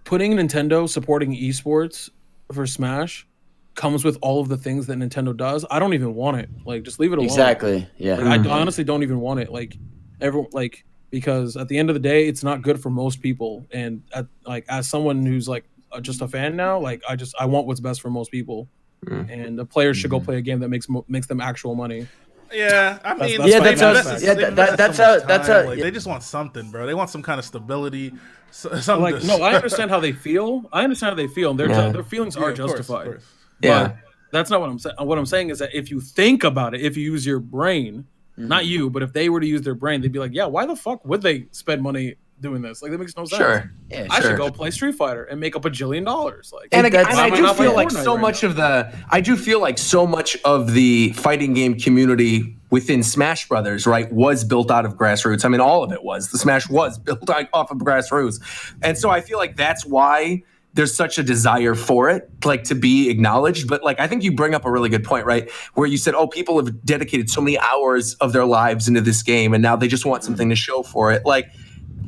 putting Nintendo supporting esports for Smash comes with all of the things that Nintendo does, I don't even want it. Like, just leave it alone. Exactly. Yeah. Like, I honestly don't even want it. Like, because at the end of the day, it's not good for most people. And as someone who's like just a fan now, like I want what's best for most people. And the players should go play a game that makes them actual money. Yeah, I mean, that's how they just want something, bro. They want some kind of stability. Something like, no, I understand how they feel. Their feelings are justified. Of course. Yeah, but that's not what I'm saying. What I'm saying is that if you think about it, if you use your brain, not you, but if they were to use their brain, they'd be like, yeah, why the fuck would they spend money doing this? Like, that makes no sense. Sure. Yeah, I should go play Street Fighter and make up $1 jillion. Like, and I do feel like so much of the fighting game community within Smash Brothers, right, was built out of grassroots. I mean, all of it was. The Smash was built off of grassroots. And so I feel like that's why there's such a desire for it, like to be acknowledged. But like, I think you bring up a really good point, right? Where you said, oh, people have dedicated so many hours of their lives into this game and now they just want something to show for it. Like,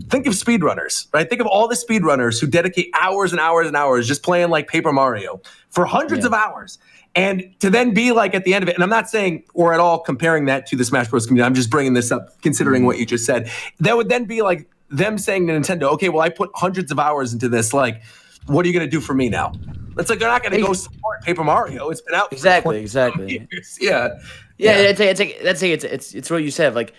think of speedrunners, right? Think of all the speedrunners who dedicate hours and hours and hours just playing like Paper Mario for hundreds of hours. And to then be like at the end of it, and I'm not saying or at all comparing that to the Smash Bros. Community, I'm just bringing this up considering what you just said. That would then be like them saying to Nintendo, okay, well, I put hundreds of hours into this. Like, what are you going to do for me now? It's like they're not going to go support Paper Mario. It's been out for exactly. years. Yeah. It's what you said. Like,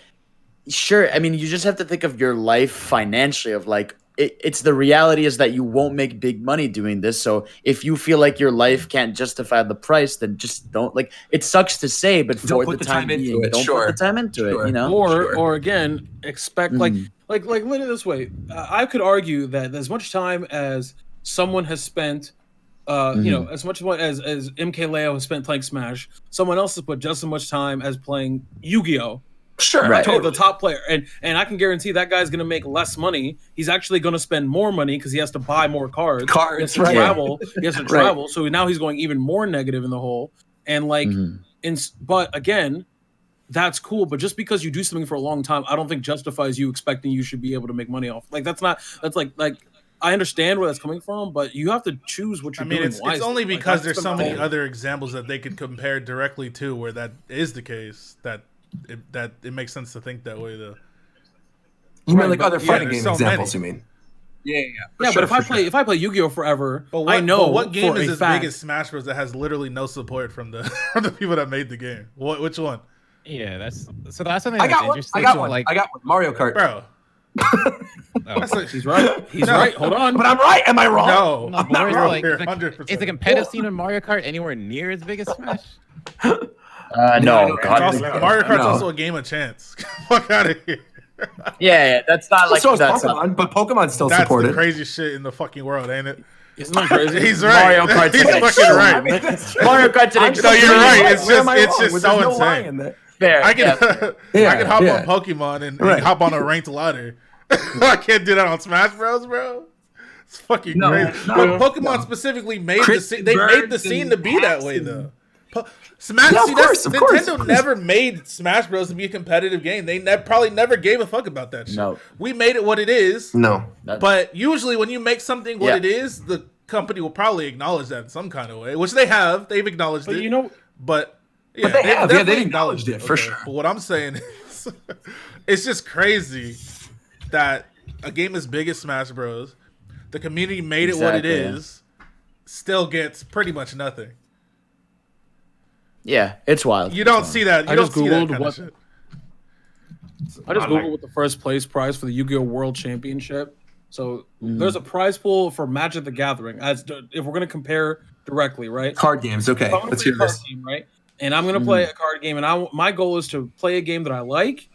sure. I mean, you just have to think of your life financially. Of like, it's the reality is that you won't make big money doing this. So if you feel like your life can't justify the price, then just don't. Like, it sucks to say, but Don't for put the the time time into being, it. don't Sure. put the time into it. You know, or again, expect like look at it this way. I could argue that as much time as someone has spent, you know, as much as MKLeo has spent playing Smash, someone else has put just as much time as playing Yu-Gi-Oh. Sure, Right. The top player, and I can guarantee that guy's gonna make less money. He's actually gonna spend more money because he has to buy more cards. He has to travel. He has to travel. So now he's going even more negative in the hole. And like, but again, that's cool. But just because you do something for a long time, I don't think justifies you expecting you should be able to make money off. Like that's like. I understand where that's coming from, but you have to choose what you're doing. It's only because there's so many other examples that they could compare directly to where that is the case that it makes sense to think that way, though. You mean like other fighting game examples? You mean? Yeah. But if I play Yu-Gi-Oh forever, I know what game is as fact, big as Smash Bros. That has literally no support from the from the people that made the game? Which one? Yeah, that's something I got one. interesting. I got one. I got one. Mario Kart. Bro. He's right. He's right. Hold on. But I'm right. Am I wrong? No, but where's, like, 100%. Is the competitive scene in Mario Kart anywhere near as big as Smash? no. Mario Kart's also a game of chance. Fuck out of here. Yeah, that's not like so is that's Pokemon, but Pokemon's still That's supported. the craziest shit in the fucking world, ain't it? Isn't that crazy? He's right. Mario Kart's He's an fucking right. Mario Kart's an No, you're right. It's Where am I just wrong? so There's no lie in insane. that. fair. I can hop on Pokemon and Right. hop on a ranked ladder. I can't do that on Smash Bros, bro. It's fucking crazy. But Pokemon specifically made the scene. They made the scene to be that way, though. Smash. Yeah, see, of course. Nintendo never made Smash Bros to be a competitive game. They probably never gave a fuck about that shit. No. We made it what it is. No. But usually, when you make something what it is, the company will probably acknowledge that in some kind of way, which they have. They've acknowledged it. You know, but they have. Yeah, they definitely acknowledged it for sure. But what I'm saying is, it's just crazy that a game as big as Smash Bros, the community made it what it is, still gets pretty much nothing. Yeah, it's wild. You don't see that. You don't see that kind of shit. I just googled what the first place prize for the Yu-Gi-Oh! World Championship. So there's a prize pool for Magic the Gathering. If we're gonna compare directly, right? Card games. Okay, So let's hear this. game, right? And I'm gonna play a card game, and my goal is to play a game that I like.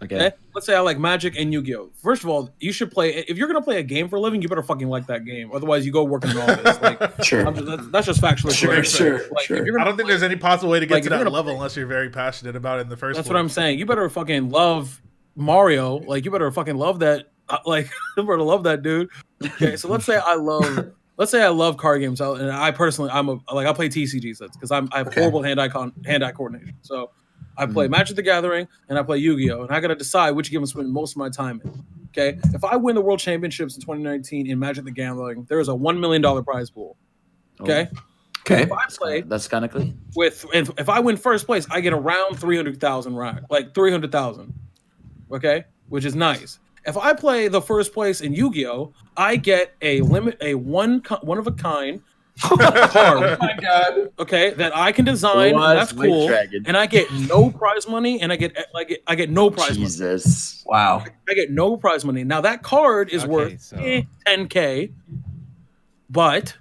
Okay. Let's say I like Magic and Yu-Gi-Oh. First of all, you should play. If you're gonna play a game for a living, you better fucking like that game. Otherwise, you go work in an office. Like, Sure. That's just factually correct. Sure. Like, if you're I gonna don't think there's any possible way to get like, to if you're that gonna level unless you're very passionate about it in the first place. That's what I'm saying. You better fucking love Mario. Like, you better fucking love that. Like, you better love that dude. Okay, so let's say I love card games, and I personally I play TCG sets because I have horrible hand-eye coordination. So I play Magic the Gathering and I play Yu-Gi-Oh, and I gotta decide which game I'm spending most of my time in. Okay, if I win the World Championships in 2019 in Magic the Gathering, there is a $1 million prize pool. Okay. Okay. If I play That's kind of clean. if I win first place, I get around 300,000 like 300,000. Okay, which is nice. If I play the first place in Yu-Gi-Oh, I get a one of a kind card. Oh my god! Okay, that I can design. And that's cool. Dragon. And I get no prize money, and I get no prize money. Jesus. Wow. I get no prize money. Now that card is worth $10K, but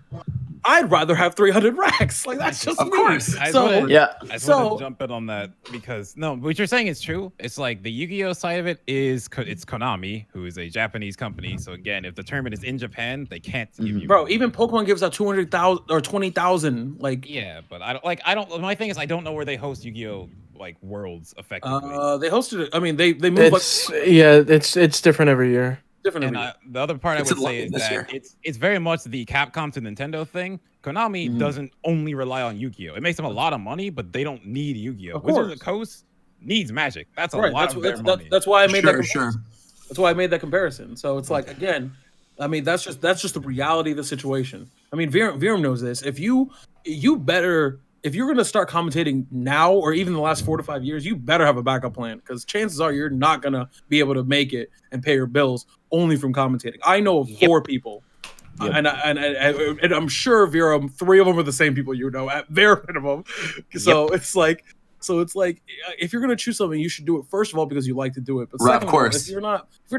I'd rather have 300 racks. Like, that's just me. Course. I So want so to jump in on that because what you're saying is true. It's like the Yu-Gi-Oh side of it is it's Konami, who is a Japanese company. So again, if the tournament is in Japan, they can't give you. bro, even Pokemon gives out 200,000 or 20,000. Like, Yeah, but I don't. My thing is, I don't know where they host Yu-Gi-Oh like worlds effectively. they hosted it. I mean, they moved. It's different every year. Different And every year. the other part It's I would a lot say is this that year. it's very much the Capcom to Nintendo thing. Konami doesn't only rely on Yu-Gi-Oh. It makes them a lot of money, but they don't need Yu-Gi-Oh. Of Wizards of the course. Coast needs Magic. That's a Right. lot of their money. That's why I made that Sure, comparison. That's why I made that comparison. So it's like, again, I mean, that's just the reality of the situation. I mean, Virum knows this. If you better, if you're gonna start commentating now or even the last 4 to 5 years, you better have a backup plan, because chances are you're not gonna be able to make it and pay your bills only from commentating. I know of 4 people, and I'm sure Virum, 3 of them are the same people you know at very minimum. So it's like. If you're gonna choose something, you should do it first of all because you like to do it. But Right, second of course. if you're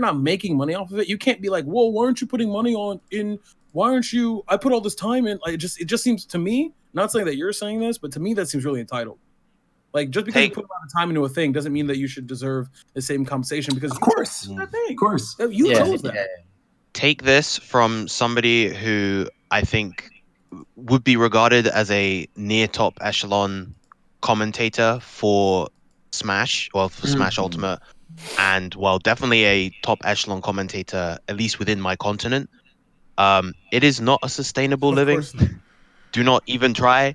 not making money off of it, you can't be like, well, why aren't you putting money why aren't you? I put all this time in. Like, it just seems to me. Not saying that you're saying this, but to me that seems really entitled. Like, just because you put a lot of time into a thing doesn't mean that you should deserve the same compensation because Of course. that thing. Of course. You chose that. Take this from somebody who I think would be regarded as a near top echelon commentator for Smash, or for Smash Ultimate, and definitely a top echelon commentator, at least within my continent. It is not a sustainable living. Do not even try.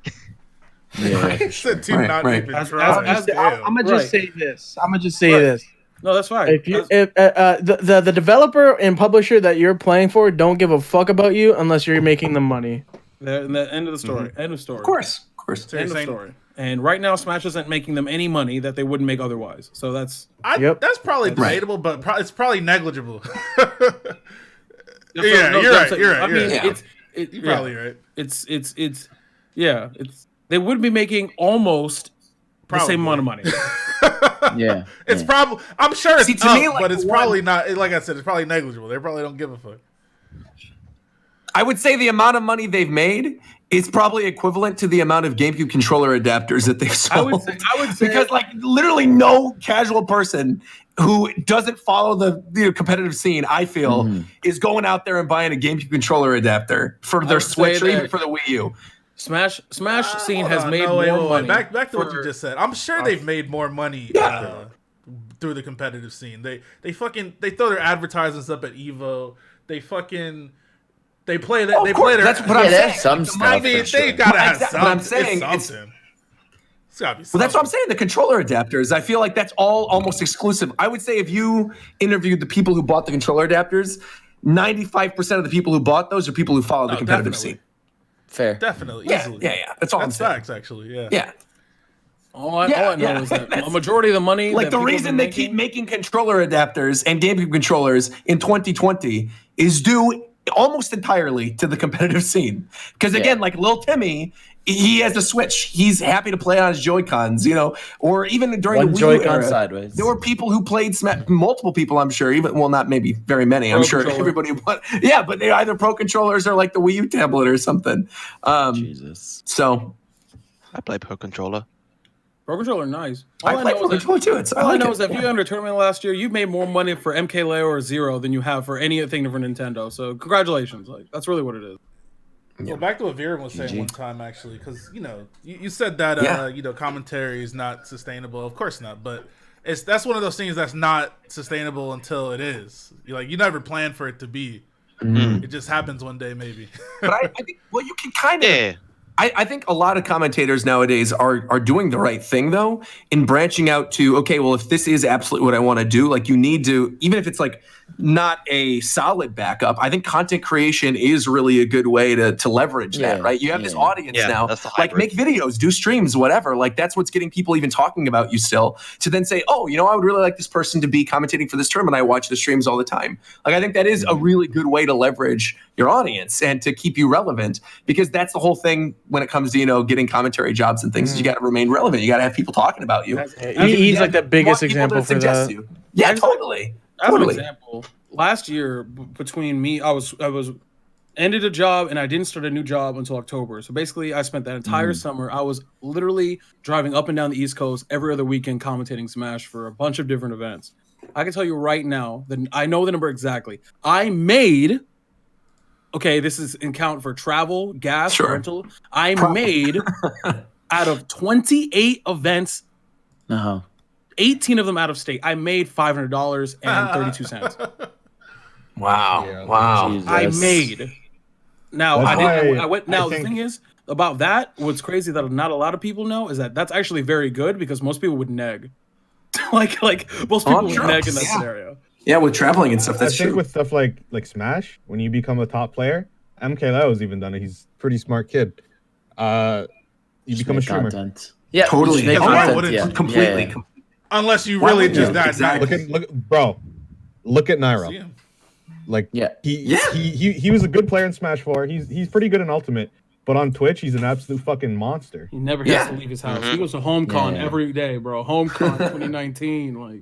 Yeah, do not even try. I'm gonna just say this. No, that's fine. If the developer and publisher that you're playing for don't give a fuck about you unless you're making them money. The end of the story. End of story. Of course. End of story. And right now, Smash isn't making them any money that they wouldn't make otherwise. So that's that's probably debatable, but it's probably negligible. You're right. I mean, you're probably right. It's they would be making almost the same amount of money. It's probably. I'm sure it's to me, like, but it's probably not. Like I said, it's probably negligible. They probably don't give a fuck. I would say the amount of money they've made is probably equivalent to the amount of GameCube controller adapters that they've sold. I would say because like literally no casual person who doesn't follow the competitive scene, I feel, is going out there and buying a GameCube controller adapter for their Switch or even for the Wii U. Smash scene has made more money. Back to what you just said. I'm sure they've made more money through the competitive scene. They throw their advertisements up at Evo. They play that. They play their. That's what I'm saying. Some stuff. I mean, they gotta have something. But I'm saying it's something. It's gotta be something. Well, that's what I'm saying. The controller adapters, I feel like that's all almost exclusive. I would say if you interviewed the people who bought the controller adapters, 95% of the people who bought those are people who follow the competitive scene. Fair. Definitely. Yeah, Easily. yeah. That's all I'm saying. Facts, actually. Yeah. Yeah. All I know is that a majority of the money, like the reason they keep making controller adapters and GameCube controllers in 2020 is due almost entirely to the competitive scene. Because again, like Lil Timmy, he has a Switch. He's happy to play on his Joy-Cons, or even during the Wii U era, sideways. there were people who played multiple people, I'm sure, not maybe very many. I'm sure everybody, but they're either Pro Controllers or like the Wii U tablet or something. Jesus. So I play Pro Controller. Pro Controller, nice. I play Pro Controller too. All I know is that if you entered a tournament last year, you made more money for MKLeo or Zero than you have for anything for Nintendo. So congratulations. Like, that's really what it is. Well, back to what Viren was saying one time, actually, because you said that commentary is not sustainable. Of course not, but that's one of those things that's not sustainable until it is. You never plan for it to be. It just happens one day, maybe. But I think you can kind of. I think a lot of commentators nowadays are doing the right thing, though, in branching out to, okay, well, if this is absolutely what I want to do, like you need to, even if it's like not a solid backup, I think content creation is really a good way to leverage that, right? You have this audience now, like make videos, do streams, whatever. Like that's what's getting people even talking about you still, to then say, oh, I would really like this person to be commentating for this tournament. I watch the streams all the time. Like I think that is a really good way to leverage your audience and to keep you relevant, because that's the whole thing when it comes to getting commentary jobs and things. You got to remain relevant. You got to have people talking about you. He's like the biggest example for that. Yeah, totally. As an example, last year between me, I was ended a job and I didn't start a new job until October. So basically, I spent that entire summer. I was literally driving up and down the East Coast every other weekend, commentating Smash for a bunch of different events. I can tell you right now that I know the number exactly. I made. Okay, this is in count for travel, gas, rental. I made out of 28 events, 18 of them out of state. I made $500 and 32 cents. Wow. Yeah, Wow. Jesus. I made. Now That's I didn't. why I went. I Now the think- thing is about that. What's crazy that not a lot of people know is that that's actually very good because most people would neg. like most people would true. neg in that Yeah. scenario. Yeah, with traveling and stuff, I that's think true. with stuff like Smash, when you become a top player, MK Leo's even done it. He's a pretty smart kid. You Just become a make streamer. content. Yeah, Totally. just make Oh, yeah. content, Wouldn't yeah. you? Completely. Yeah. Unless you Why really wouldn't just you? that Exactly. Look, bro. Look at Nairo. See him. Like, Yeah. he was a good player in Smash 4. He's pretty good in Ultimate, but on Twitch, he's an absolute fucking monster. He never has Yeah. to leave his house. He goes to HomeCon Yeah. every day, bro. HomeCon 2019, like.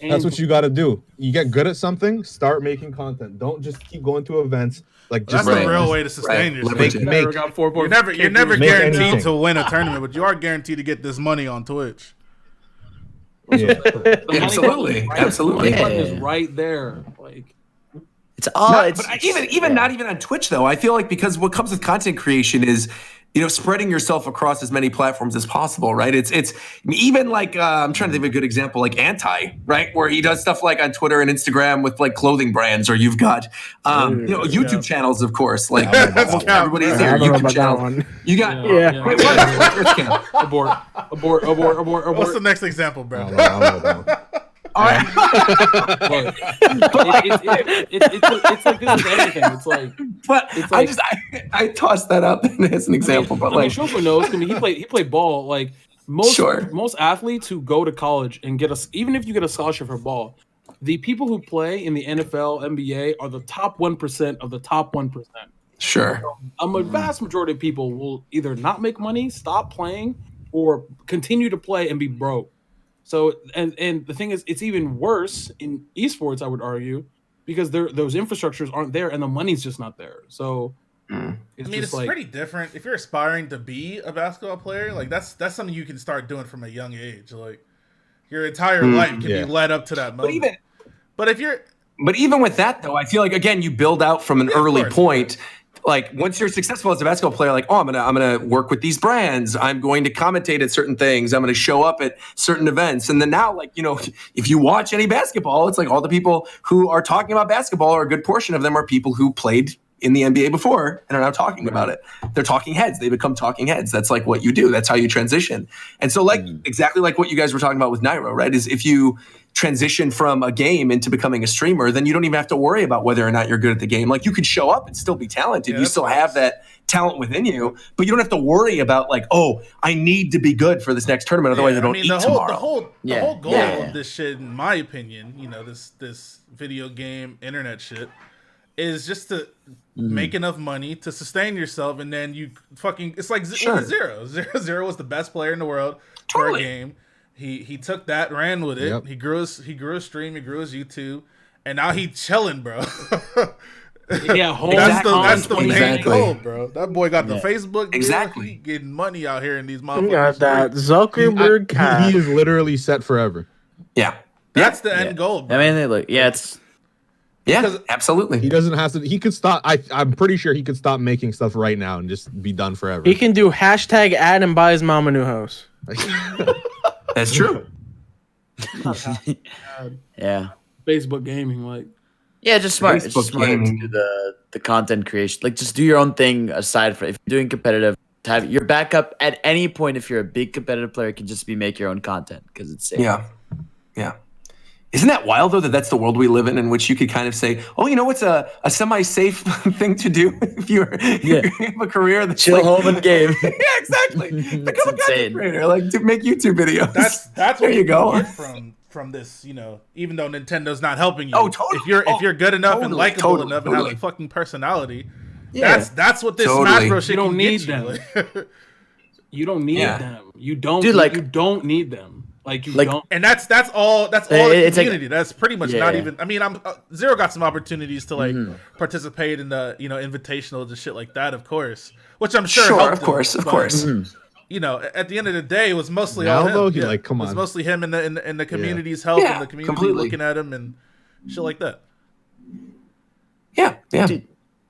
That's what you got to do. You get good at something, start making content. Don't just keep going to events. Like, That's just Right. the real way to sustain Right. yourself. Leverage it. make got 4 You're never Make guaranteed anything. to win a tournament, but you are guaranteed to get this money on Twitch. yeah. Absolutely. Absolutely. The money button Yeah. is right there. Like, It's all. Not- it's but even not even on Twitch though. I feel like because what comes with content creation is spreading yourself across as many platforms as possible, right? It's even like I'm trying to think of a good example, like Anti, right, where he does stuff like on Twitter and Instagram with like clothing brands, or you've got YouTube channels, of course, like everybody's there. I don't know YouTube about that channels. one. You got Yeah. Wait, what? Which channel? abort. What's the next example, bro? I don't know. All right. It's like this with everything. It's like, But It's I like- just I tossed that up as an example, but like Shofu knows. I mean, he played ball. Like most Sure. most athletes who go to college and get even if you get a scholarship for ball, the people who play in the NFL, NBA are the top 1% of the top 1%. sure. A vast majority of people will either not make money, stop playing, or continue to play and be broke. So and the thing is, it's even worse in esports, I would argue, because those infrastructures aren't there and the money's just not there. So it's It's pretty different. If you're aspiring to be a basketball player, like that's something you can start doing from a young age. Like your entire life can yeah. be led up to that moment. But But even with that, though, I feel like again you build out from an early course. point. Like once you're successful as a basketball player, like I'm gonna work with these brands. I'm going to commentate at certain things. I'm gonna show up at certain events. And then now, like if you watch any basketball, it's like all the people who are talking about basketball, or a good portion of them are people who played in the NBA before and are now talking about it. They're talking heads. They become talking heads. That's like what you do. That's how you transition. And so like exactly like what you guys were talking about with Nairo, right? Is if you transition from a game into becoming a streamer, then you don't even have to worry about whether or not you're good at the game. Like you could show up and still be talented. Yeah, You still that's have that talent within you, but you don't have to worry about like, oh, I need to be good for this next tournament. Otherwise I don't eat tomorrow. the whole goal Yeah. of this shit, in my opinion, this video game internet shit, is just to make enough money to sustain yourself, and then you fucking it's like Sure. Zero. Zero was the best player in the world for a Totally. game. He took that, ran with it. Yep. He grew his stream, he grew his YouTube, and now he chilling, bro. Yeah, That's the main Exactly. goal, bro. That boy got the Facebook deal. Exactly. He getting money out here in these You motherfuckers. got that Zuckerberg cat. He is literally set forever. Yeah. That's the end goal, bro. I mean, it's Yeah, Because- absolutely. He doesn't have to. He could stop. I'm pretty sure he could stop making stuff right now and just be done forever. He can do hashtag ad and buy his mom a new house. That's true. yeah. Facebook gaming, like Yeah, just smart. It's Facebook just smart to gaming. do the content creation. Like, just do your own thing aside from if you're doing competitive. To have your backup at any point, if you're a big competitive player, can just be make your own content because it's safe. Yeah. Yeah. Isn't that wild, though, that that's the world we live in which you could kind of say, oh, what's a semi-safe thing to do if you have a career that's Chill like, home and game. Yeah, exactly. Become a content insane. creator, like to make YouTube videos. That's there what you go. get from this, even though Nintendo's not helping you. Oh, totally. If you're good enough and Totally, likable totally, enough and totally. have a fucking personality, Yeah. that's what this Totally. Smash Bros. Shit You don't can need get them. Like, you don't need Yeah. them. You don't. Dude, like- you don't need them. Like you Like- don't. and that's all the It's like- community. That's pretty much Yeah. not even. I mean, I'm Zero got some opportunities to like participate in the invitationals and shit like that, of course, which I'm sure Sure, helped of him, course, of but, course. At the end of the day, it was mostly Now, all him. though, he, Yeah. like, come It was on. mostly him and the community's help Yeah, and the community completely. looking at him and shit like that. Yeah. Yeah. Dude,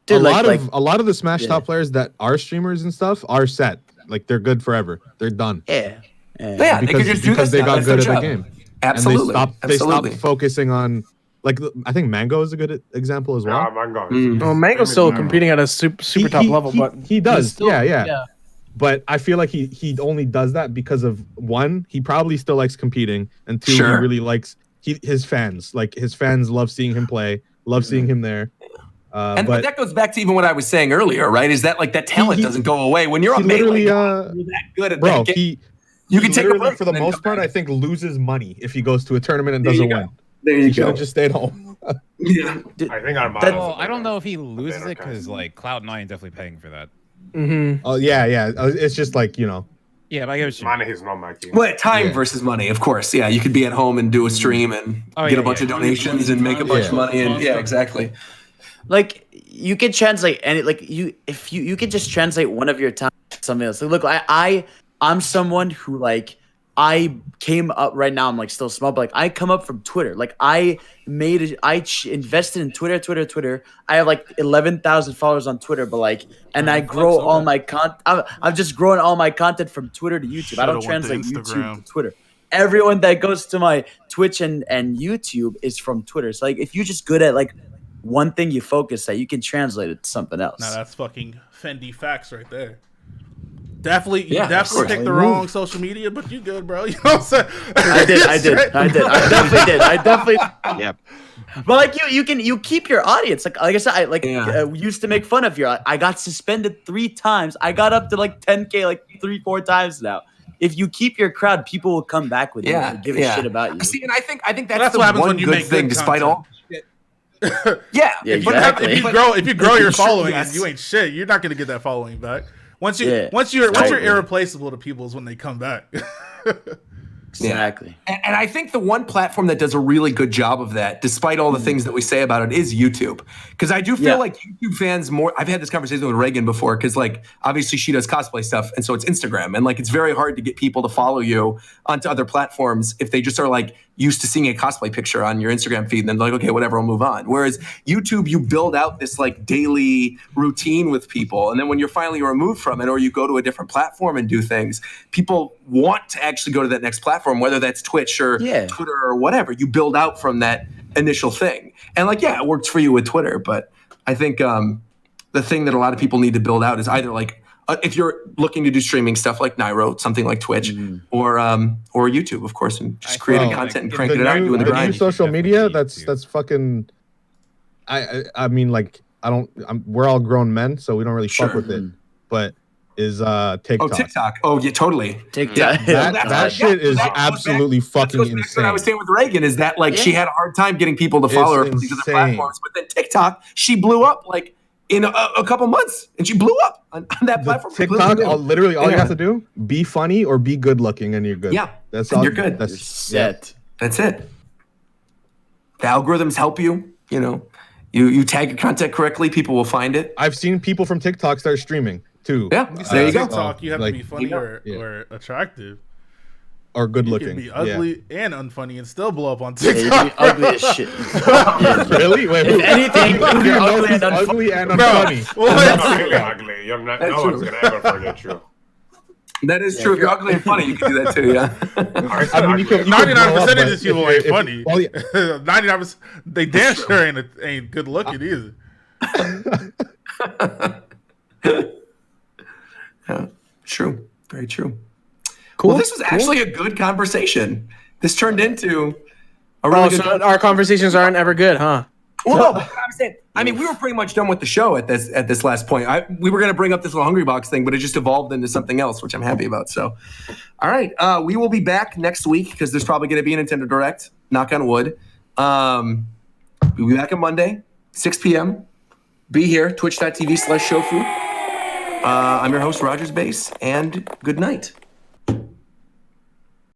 a like, lot of the Smash Yeah. top players that are streamers and stuff are set. Like they're good forever. They're done. yeah. Yeah, they could just do because this they now. got That's their good at the job. game. Absolutely. And they stopped Absolutely. focusing on Like I think Mango is a good example as well. Yeah, Mango. Well, Mango's still competing at a super top level, but he does. still- Yeah. But I feel like he only does that because of one, he probably still likes competing, and two, he really likes his fans. Like his fans love seeing him play, love seeing him there. But that goes back to even what I was saying earlier, right? Is that like that talent doesn't go away when you're a melee guy, you're that good at that game. You can take a break for the most part. I think loses money if he goes to a tournament and doesn't win. There you he should go. have just stayed home. I think Well, I don't know if he loses it because like Cloud9 definitely paying for that. Oh yeah. It's just like Yeah, but I guess money is not my team. Well, time versus money, of course. Yeah, you could be at home and do a stream and get a bunch of donations and make a bunch of money. And exactly. Like you can translate any if you can just translate one of your time to something else. Like, look, I'm someone who like I came up right now. I'm like still small, but like I come up from Twitter. Like I invested in Twitter. I have like 11,000 followers on Twitter, but like, and I grow all my content. I'm just growing all my content from Twitter to YouTube. I don't translate YouTube to Twitter. Everyone that goes to my Twitch and YouTube is from Twitter. So like, if you're just good at like one thing you focus at, you can translate it to something else. Now that's fucking Fendi facts right there. Definitely picked the wrong social media, but you good, bro. You know what I'm saying? I definitely did. Yep. But like you keep your audience. Like I said, we used to make fun of I got suspended 3 times. I got up to like 10K like 3-4 times now. If you keep your crowd, people will come back with you and give a shit about you. See, and I think that's what happens when you make thing, despite all. Yeah, exactly. If you grow your following and you ain't shit, you're not gonna get that following back. Once you're irreplaceable to people is when they come back. Exactly. And I think the one platform that does a really good job of that, despite all the things that we say about it, is YouTube. Because I do feel like YouTube fans more. I've had this conversation with Reagan before, because like obviously she does cosplay stuff, and so it's Instagram, and like it's very hard to get people to follow you onto other platforms if they just are like used to seeing a cosplay picture on your Instagram feed, and then like, okay, whatever, I'll move on. Whereas YouTube, you build out this like daily routine with people, and then when you're finally removed from it, or you go to a different platform and do things, people want to actually go to that next platform, whether that's Twitch or Twitter or whatever. You build out from that initial thing. And like, it works for you with Twitter, but I think the thing that a lot of people need to build out is either like, if you're looking to do streaming stuff like Nairo, something like Twitch, or YouTube, of course, and just creating content and cranking it out and doing the grind. New social media, that's fucking. I mean, like we're all grown men, so we don't really fuck with it. But is TikTok? Oh, TikTok! Oh, yeah, totally. TikTok. That shit is absolutely fucking insane. What I was saying with Reagan is that like she had a hard time getting people to follow her from these other platforms, but then TikTok, she blew up like in a couple months, and she blew up on that platform. TikTok, literally all you have to do, be funny or be good looking, and you're good. Yeah, that's all. You're good. You're set. That's it. The algorithms help you. You tag your content correctly, people will find it. I've seen people from TikTok start streaming too. Yeah, there you go. TikTok, you have to be funny or attractive. Or good looking. You can be ugly and unfunny and still blow up on TikTok. You can be ugly as shit. Really? Wait, if anything, if you're ugly and unfunny. Ugly. No one's gonna ever forget you. That is true. If you're ugly and funny, you can do that too. Yeah. I mean, you can 99% of these people ain't funny. 99%, they damn sure ain't good looking either. Yeah, true. Very true. Cool. Well, this was actually a good conversation. This turned into a really good. So our conversations aren't ever good, huh? Well, no, but I'm saying, I mean, we were pretty much done with the show at this last point. We were going to bring up this little Hungry Box thing, but it just evolved into something else, which I'm happy about. So, all right, we will be back next week because there's probably going to be a Nintendo Direct. Knock on wood. We'll be back on Monday, 6 p.m. Be here, twitch.tv/shofu. I'm your host, Rogers Base, and good night.